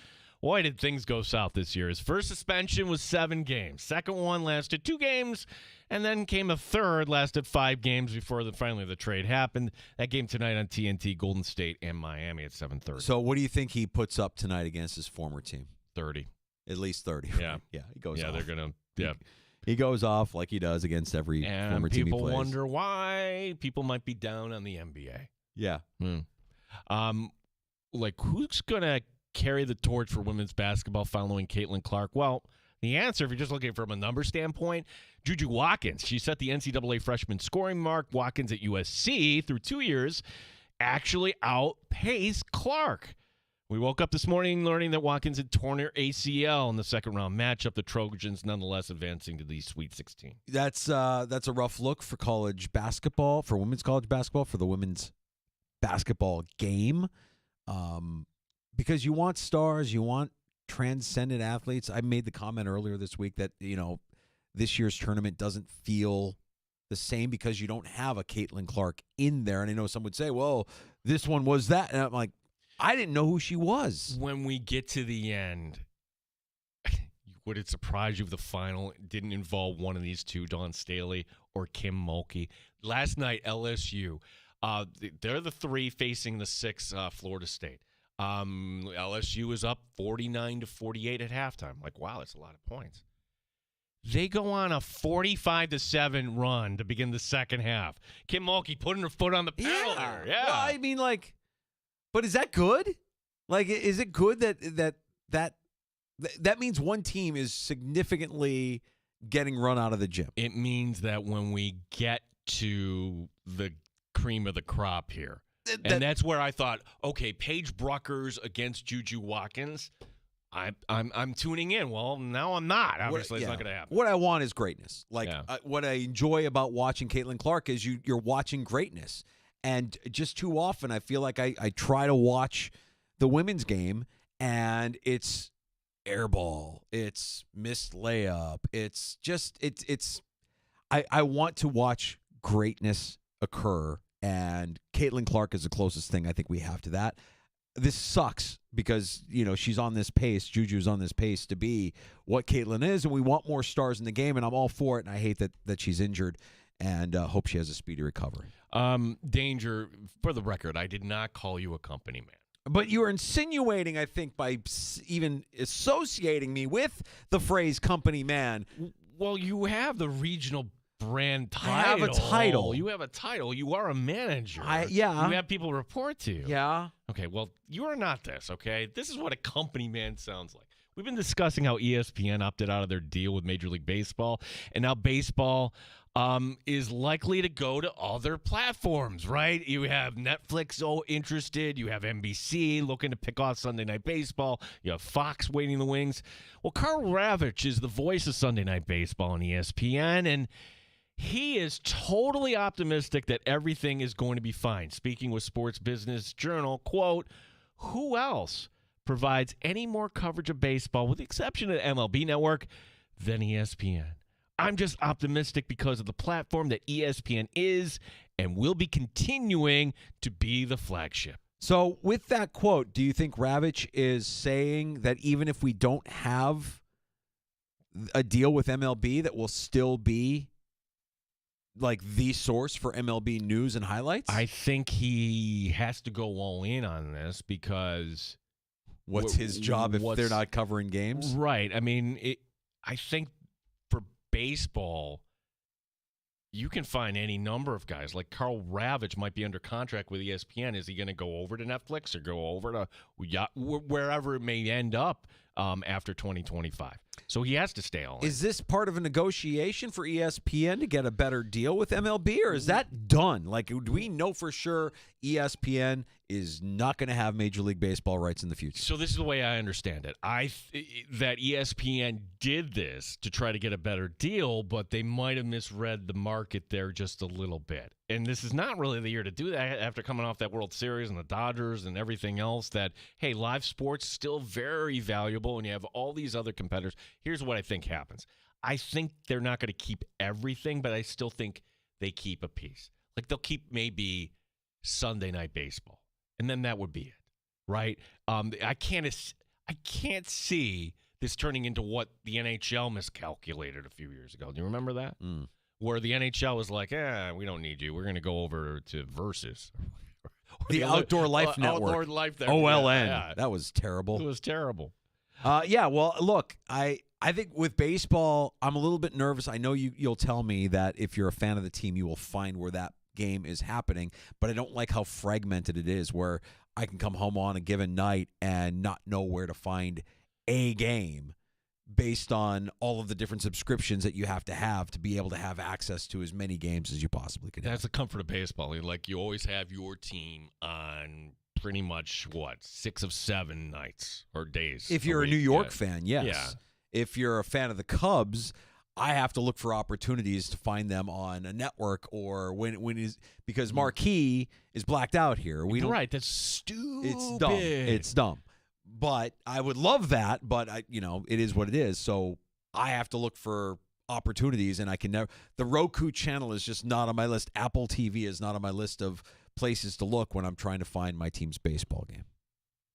D: boy, did things go south this year. His first suspension was 7 games. Second one lasted 2 games, and then came a third, lasted 5 games before finally the trade happened. That game tonight on TNT, Golden State and Miami at 7:30.
C: So what do you think he puts up tonight against his former team?
D: 30.
C: At least 30.
D: Yeah.
C: Right? Yeah, he goes off.
D: Yeah, they're going to, yeah.
C: He goes off like he does against every former team he plays.
D: People wonder why people might be down on the NBA.
C: Yeah.
D: Like, who's going to carry the torch for women's basketball following Caitlin Clark? Well, the answer, if you're just looking from a number standpoint, Juju Watkins. She set the NCAA freshman scoring mark. Watkins at USC through 2 years actually outpaced Clark. We woke up this morning learning that Watkins had torn her ACL in the second-round matchup. The Trojans nonetheless advancing to the Sweet 16.
C: That's a rough look for college basketball, for women's college basketball, for the women's basketball game. Because you want stars, you want transcendent athletes. I made the comment earlier this week that, this year's tournament doesn't feel the same because you don't have a Caitlin Clark in there. And I know some would say, well, this one was that. And I'm like, I didn't know who she was.
D: When we get to the end, would it surprise you if the final didn't involve one of these two, Dawn Staley or Kim Mulkey? Last night, LSU, they're the 3 facing the 6, Florida State. LSU is up 49-48 at halftime. Like, wow, that's a lot of points. They go on a 45-7 run to begin the second half. Kim Mulkey putting her foot on the pedal there. Yeah.
C: Well, I mean, like, but is that good? Like, is it good that means one team is significantly getting run out of the gym?
D: It means that when we get to the cream of the crop here, and that's where I thought, okay, Paige Bruckers against Juju Watkins, I'm tuning in. Well, now I'm not. Obviously, it's not going to happen.
C: What I want is greatness. Like, what I enjoy about watching Caitlin Clark is you're watching greatness. And just too often, I feel like I try to watch the women's game, and it's airball, it's missed layup. It's just I want to watch greatness occur. And Caitlin Clark is the closest thing I think we have to that. This sucks because, she's on this pace. Juju's on this pace to be what Caitlin is, and we want more stars in the game, and I'm all for it, and I hate that she's injured, and hope she has a speedy recovery.
D: Danger, for the record, I did not call you a company man.
C: But you were insinuating, I think, by even associating me with the phrase company man.
D: Well, you have the regional brand title.
C: I have a title.
D: You have a title. You are a manager.
C: Yeah.
D: You have people report to you.
C: Yeah.
D: Okay, well, you are not this, okay? This is what a company man sounds like. We've been discussing how ESPN opted out of their deal with Major League Baseball, and now baseball is likely to go to other platforms, right? You have Netflix interested. You have NBC looking to pick off Sunday Night Baseball. You have Fox waiting in the wings. Well, Carl Ravitch is the voice of Sunday Night Baseball on ESPN, and He is totally optimistic that everything is going to be fine. Speaking with Sports Business Journal, quote, who else provides any more coverage of baseball, with the exception of the MLB Network, than ESPN? I'm just optimistic because of the platform that ESPN is and will be continuing to be the flagship.
C: So with that quote, do you think Ravitch is saying that even if we don't have a deal with MLB, that will still be like the source for MLB news and highlights?
D: I think he has to go all in on this because
C: what's his job if they're not covering games?
D: Right. I mean, I think for baseball, you can find any number of guys. Like Carl Ravitch might be under contract with ESPN. Is he going to go over to Netflix or go over to wherever it may end up after 2025? So he has to stay on.
C: Is this part of a negotiation for ESPN to get a better deal with MLB, or is that done? Like, do we know for sure ESPN is not going to have Major League Baseball rights in the future?
D: So this is the way I understand it. That ESPN did this to try to get a better deal, but they might have misread the market there just a little bit. And this is not really the year to do that after coming off that World Series and the Dodgers and everything else. That, hey, live sports still very valuable, and you have all these other competitors. Here's what I think happens. I think they're not going to keep everything, but I still think they keep a piece. Like they'll keep maybe Sunday Night Baseball, and then that would be it, right? I can't see this turning into what the NHL miscalculated a few years ago. Do you remember that? Where the NHL was like, we don't need you. We're going to go over to Versus.
C: The Outdoor Life Network.
D: Outdoor Life
C: Network. OLN.
D: Yeah.
C: That was terrible.
D: It was terrible.
C: Well, look, I think with baseball, I'm a little bit nervous. I know you'll tell me that if you're a fan of the team, you will find where that game is happening, but I don't like how fragmented it is, where I can come home on a given night and not know where to find a game based on all of the different subscriptions that you have to be able to have access to as many games as you possibly can.
D: That's the comfort of baseball. Like, you always have your team on pretty much, 6 of 7 nights or days.
C: If you're a New York fan, yes.
D: Yeah.
C: If you're a fan of the Cubs, I have to look for opportunities to find them on a network or because Marquee is blacked out here.
D: Right, that's stupid.
C: It's dumb. But I would love that, but it is what it is. So I have to look for opportunities, and I can never. The Roku channel is just not on my list. Apple TV is not on my list of places to look when I'm trying to find my team's baseball game.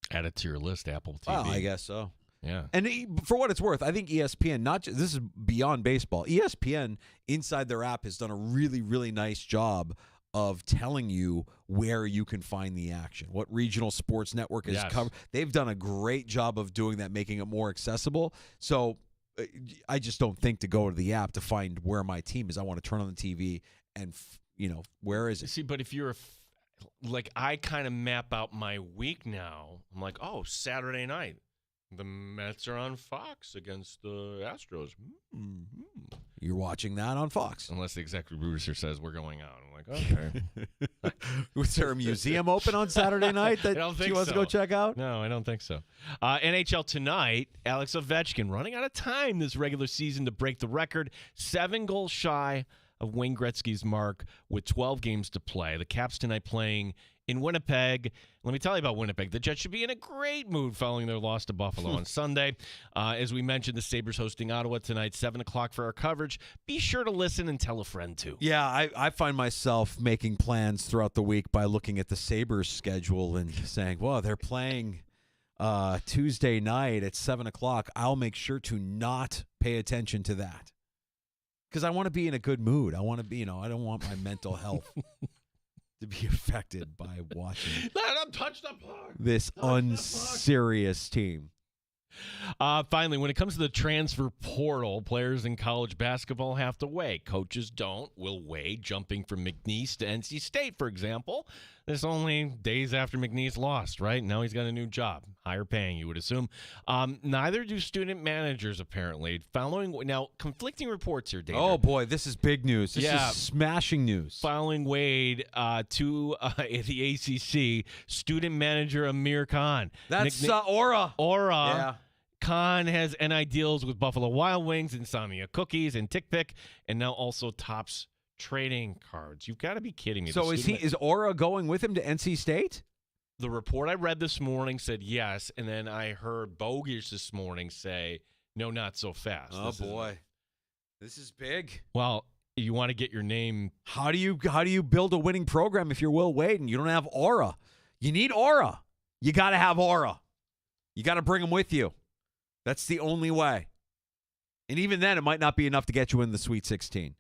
D: Add it to your list, Apple TV.
C: Well, I guess so.
D: Yeah.
C: And for what it's worth, I think ESPN, this is beyond baseball. ESPN inside their app has done a really, really nice job of telling you where you can find the action, what regional sports network is covered. They've done a great job of doing that, making it more accessible. So I just don't think to go to the app to find where my team is. I want to turn on the TV and, where is it?
D: See, but if you're I kind of map out my week now. I'm like, Saturday night, the Mets are on Fox against the Astros. Mm-hmm.
C: You're watching that on Fox.
D: Unless the executive producer says we're going out. I'm like, okay.
C: Was there a museum open on Saturday night that she wants to go check out?
D: No, I don't think so. NHL tonight, Alex Ovechkin running out of time this regular season to break the record. 7 goals shy of Wayne Gretzky's mark with 12 games to play. The Caps tonight playing in Winnipeg. Let me tell you about Winnipeg. The Jets should be in a great mood following their loss to Buffalo on Sunday. As we mentioned, the Sabres hosting Ottawa tonight, 7 o'clock for our coverage. Be sure to listen and tell a friend, too.
C: Yeah, I find myself making plans throughout the week by looking at the Sabres schedule and saying, well, they're playing Tuesday night at 7 o'clock. I'll make sure to not pay attention to that because I want to be in a good mood. I want to be, I don't want my mental health to be affected by watching
D: Let him touch the puck.
C: This unserious team.
D: Finally, when it comes to the transfer portal, players in college basketball have to weigh. Coaches will weigh jumping from McNeese to NC State, for example. This only days after McNeese lost, right? Now he's got a new job, higher paying, you would assume. Neither do student managers, apparently. Now, conflicting reports here, Danger.
C: Oh, boy, this is big news. This is smashing news.
D: Following Wade to the ACC, student manager Amir Khan.
C: That's Aura.
D: Yeah. Khan has NI deals with Buffalo Wild Wings, Insomnia Cookies, and TickPick, and now also tops trading cards. You've got to be kidding me.
C: So is Aura going with him to NC State?
D: The report I read this morning said yes, and then I heard Bogish this morning say, no, not so fast.
C: Oh, boy. This is big.
D: Well, you want to get your name.
C: How do you build a winning program if you're Will Wade and you don't have Aura? You need Aura. You got to have Aura. You got to bring him with you. That's the only way. And even then, it might not be enough to get you in the Sweet 16.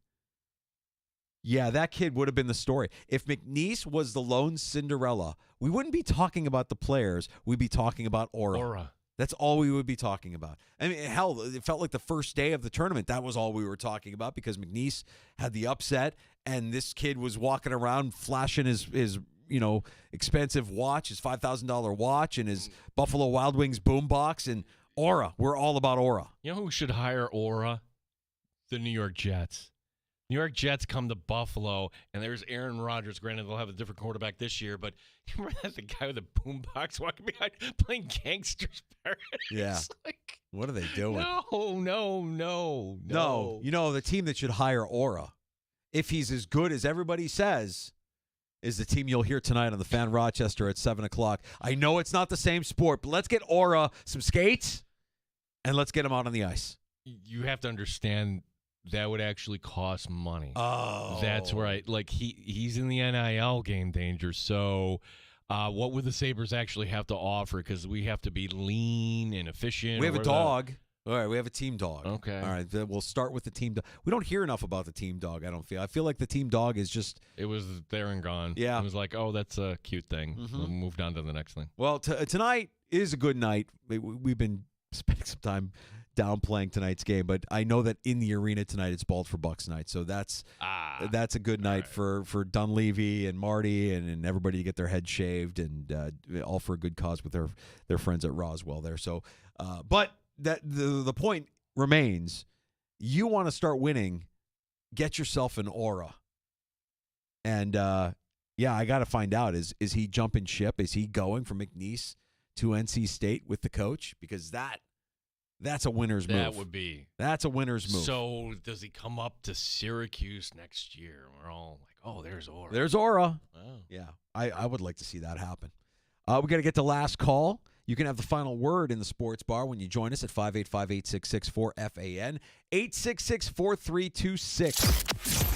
C: Yeah, that kid would have been the story. If McNeese was the lone Cinderella, we wouldn't be talking about the players. We'd be talking about Aura. That's all we would be talking about. I mean, hell, it felt like the first day of the tournament, that was all we were talking about because McNeese had the upset, and this kid was walking around flashing his expensive watch, his $5,000 watch, and his Buffalo Wild Wings boombox, and Aura. We're all about Aura.
D: You know who should hire Aura? The New York Jets. New York Jets come to Buffalo, and there's Aaron Rodgers. Granted, they'll have a different quarterback this year, but you remember that the guy with the boombox walking behind playing Gangster's Paradise?
C: Yeah.
D: Like,
C: what are they doing?
D: No.
C: You know, the team that should hire Aura, if he's as good as everybody says, is the team you'll hear tonight on the Fan Rochester at 7 o'clock. I know it's not the same sport, but let's get Aura some skates, and let's get him out on the ice.
D: You have to understand that would actually cost money.
C: Oh.
D: That's right. Like, he's in the NIL game, Danger. So what would the Sabres actually have to offer? Because we have to be lean and efficient.
C: We have a dog. All right, we have a team dog.
D: Okay.
C: All right, then we'll start with the team dog. We don't hear enough about the team dog, I feel like the team dog is just...
D: It was there and gone.
C: Yeah.
D: It was like, oh, that's a cute thing.
C: Mm-hmm.
D: We'll move on to the next thing.
C: Well, tonight is a good night. We've been spending some time downplaying tonight's game, but I know that in the arena tonight it's Bald for Bucks night, so that's a good night for Dunleavy and Marty and everybody to get their head shaved and all for a good cause with their friends at Roswell there. So, but that the point remains, you want to start winning, get yourself an Aura, and I got to find out is he jumping ship? Is he going from McNeese to NC State with the coach? Because that's a winner's move.
D: That would be.
C: That's a winner's move.
D: So does he come up to Syracuse next year? We're all like, oh, there's Aura.
C: There's Aura.
D: Oh.
C: Yeah, I would like to see that happen. We got to get to last call. You can have the final word in the sports bar when you join us at 585-866-4FAN, 866-4326.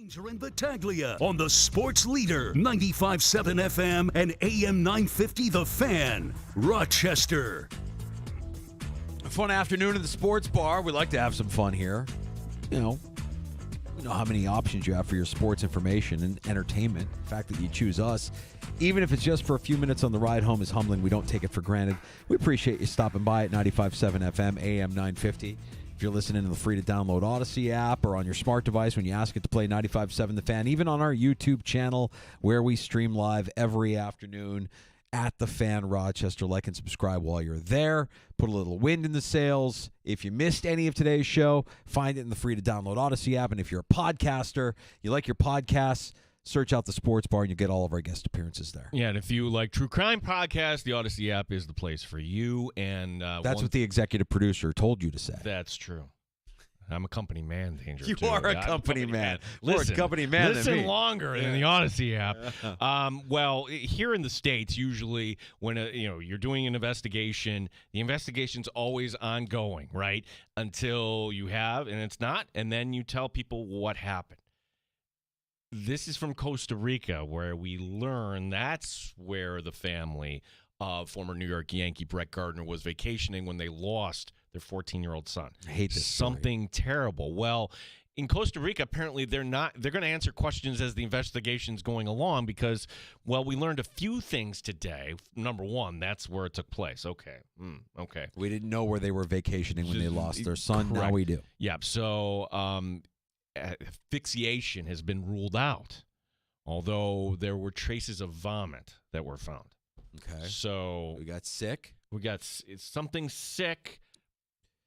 A: Danger and Battaglia on the Sports Leader, 95.7 FM and AM 950 The Fan, Rochester.
C: A fun afternoon at the sports bar. We like to have some fun here. You know how many options you have for your sports information and entertainment. The fact that you choose us, even if it's just for a few minutes on the ride home, is humbling. We don't take it for granted. We appreciate you stopping by at 95.7 FM, AM 950. If you're listening to the free-to-download Odyssey app or on your smart device when you ask it to play 95.7 The Fan, even on our YouTube channel where we stream live every afternoon at The Fan Rochester. Like and subscribe while you're there. Put a little wind in the sails. If you missed any of today's show, find it in the free-to-download Odyssey app. And if you're a podcaster, you like your podcasts, search out the sports bar and you get all of our guest appearances there.
D: Yeah, and if you like true crime podcasts, the Odyssey app is the place for you. And
C: that's what the executive producer told you to say.
D: That's true. I'm a company man, Danger.
C: You
D: too.
C: are a company man. More a company man than
D: Listen
C: me.
D: longer than the Odyssey app. Well, here in the States, usually when you're doing an investigation, the investigation's always ongoing, right? Until you have, and it's not, and then you tell people what happened. This is from Costa Rica, where we learn that's where the family of former New York Yankee Brett Gardner was vacationing when they lost their 14-year-old son.
C: I hate this
D: Something terrible. Well, in Costa Rica, apparently they're going to answer questions as the investigation's going along because, well, we learned a few things today. Number one, that's where it took place. Okay. Okay.
C: We didn't know where they were vacationing when they lost their son.
D: Correct.
C: Now we do.
D: Yeah. So asphyxiation has been ruled out, although there were traces of vomit that were found.
C: Okay.
D: So
C: we got sick.
D: It's something sick,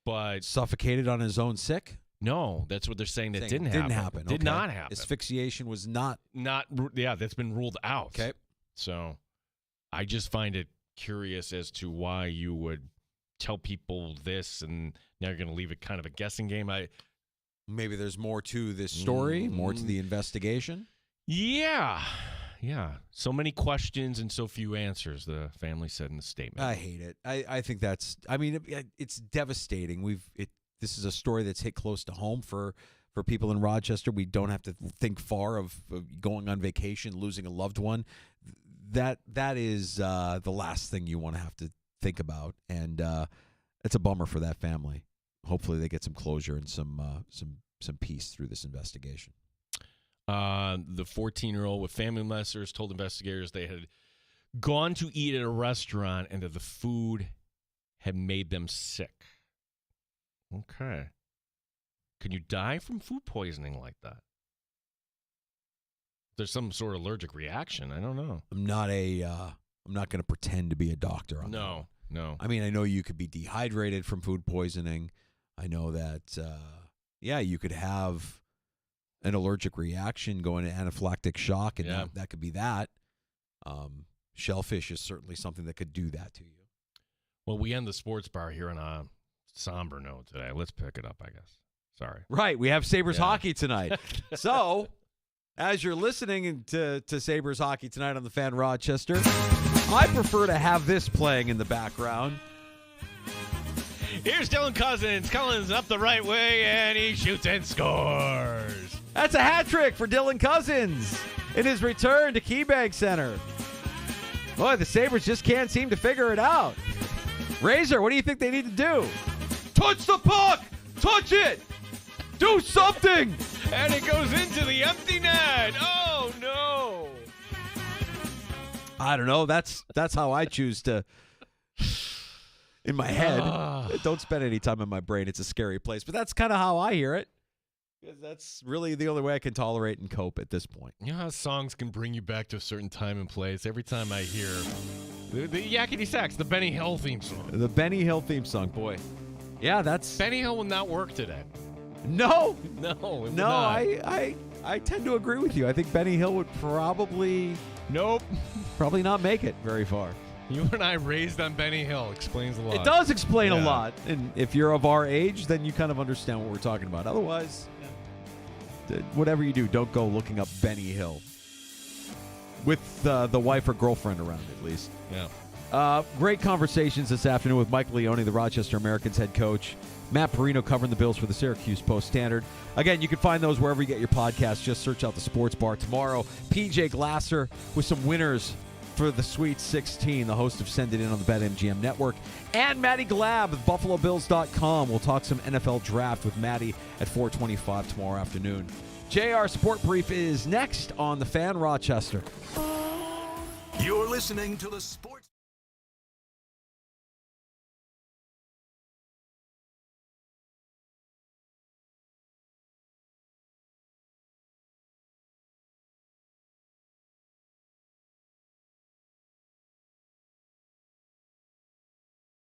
D: but
C: suffocated on his own sick.
D: No, that's what they're saying. That didn't happen. Did not happen.
C: Asphyxiation was not.
D: Yeah, that's been ruled out.
C: Okay.
D: So I just find it curious as to why you would tell people this and now you're going to leave it kind of a guessing game.
C: Maybe there's more to this story, more to the investigation.
D: Yeah. So many questions and so few answers, the family said in the statement.
C: I hate it. I think that's, it's devastating. This is a story that's hit close to home for people in Rochester. We don't have to think far of going on vacation, losing a loved one. That is the last thing you want to have to think about. And it's a bummer for that family. Hopefully they get some closure and some peace through this investigation.
D: The 14-year-old with family members told investigators they had gone to eat at a restaurant and that the food had made them sick. Okay. Can you die from food poisoning like that? There's some sort of allergic reaction. I don't know.
C: I'm not going to pretend to be a doctor on that.
D: No.
C: I know you could be dehydrated from food poisoning. I know that, you could have an allergic reaction, go into anaphylactic shock, and that could be that. Shellfish is certainly something that could do that to you.
D: Well, we end the sports bar here on a somber note today. Let's pick it up, I guess. Sorry.
C: Right. We have Sabres hockey tonight. So, as you're listening to Sabres hockey tonight on the Fan Rochester, I prefer to have this playing in the background.
D: Here's Dylan Cousins. Collins up the right way, and he shoots and scores.
C: That's a hat trick for Dylan Cousins in his return to KeyBank Center. Boy, the Sabres just can't seem to figure it out. Razor, what do you think they need to do? Touch the puck! Touch it! Do something!
D: And it goes into the empty net. Oh, no.
C: I don't know. That's how I choose to... In my head. Don't spend any time in my brain. It's a scary place. But that's kind of how I hear it. Because that's really the only way I can tolerate and cope at this point.
D: You know how songs can bring you back to a certain time and place? Every time I hear the Yakety Sax, the Benny Hill theme song.
C: The Benny Hill theme song, boy. Yeah, that's...
D: Benny Hill will not work today.
C: No.
D: No,
C: I tend to agree with you. I think Benny Hill would probably...
D: Nope.
C: Probably not make it very far.
D: You and I raised on Benny Hill explains a lot.
C: It does explain a lot. And if you're of our age, then you kind of understand what we're talking about. Otherwise, whatever you do, don't go looking up Benny Hill. With the wife or girlfriend around, at least.
D: Yeah.
C: Great conversations this afternoon with Mike Leone, the Rochester Americans head coach. Matt Perino covering the Bills for the Syracuse Post-Standard. Again, you can find those wherever you get your podcasts. Just search out the Sports Bar tomorrow. PJ Glasser with some winners for the Sweet 16, the host of Send It In on the BetMGM Network. And Matty Glab with BuffaloBills.com. We'll talk some NFL draft with Matty at 4:25 tomorrow afternoon. JR Sport Brief is next on The Fan Rochester.
A: You're listening to the Sports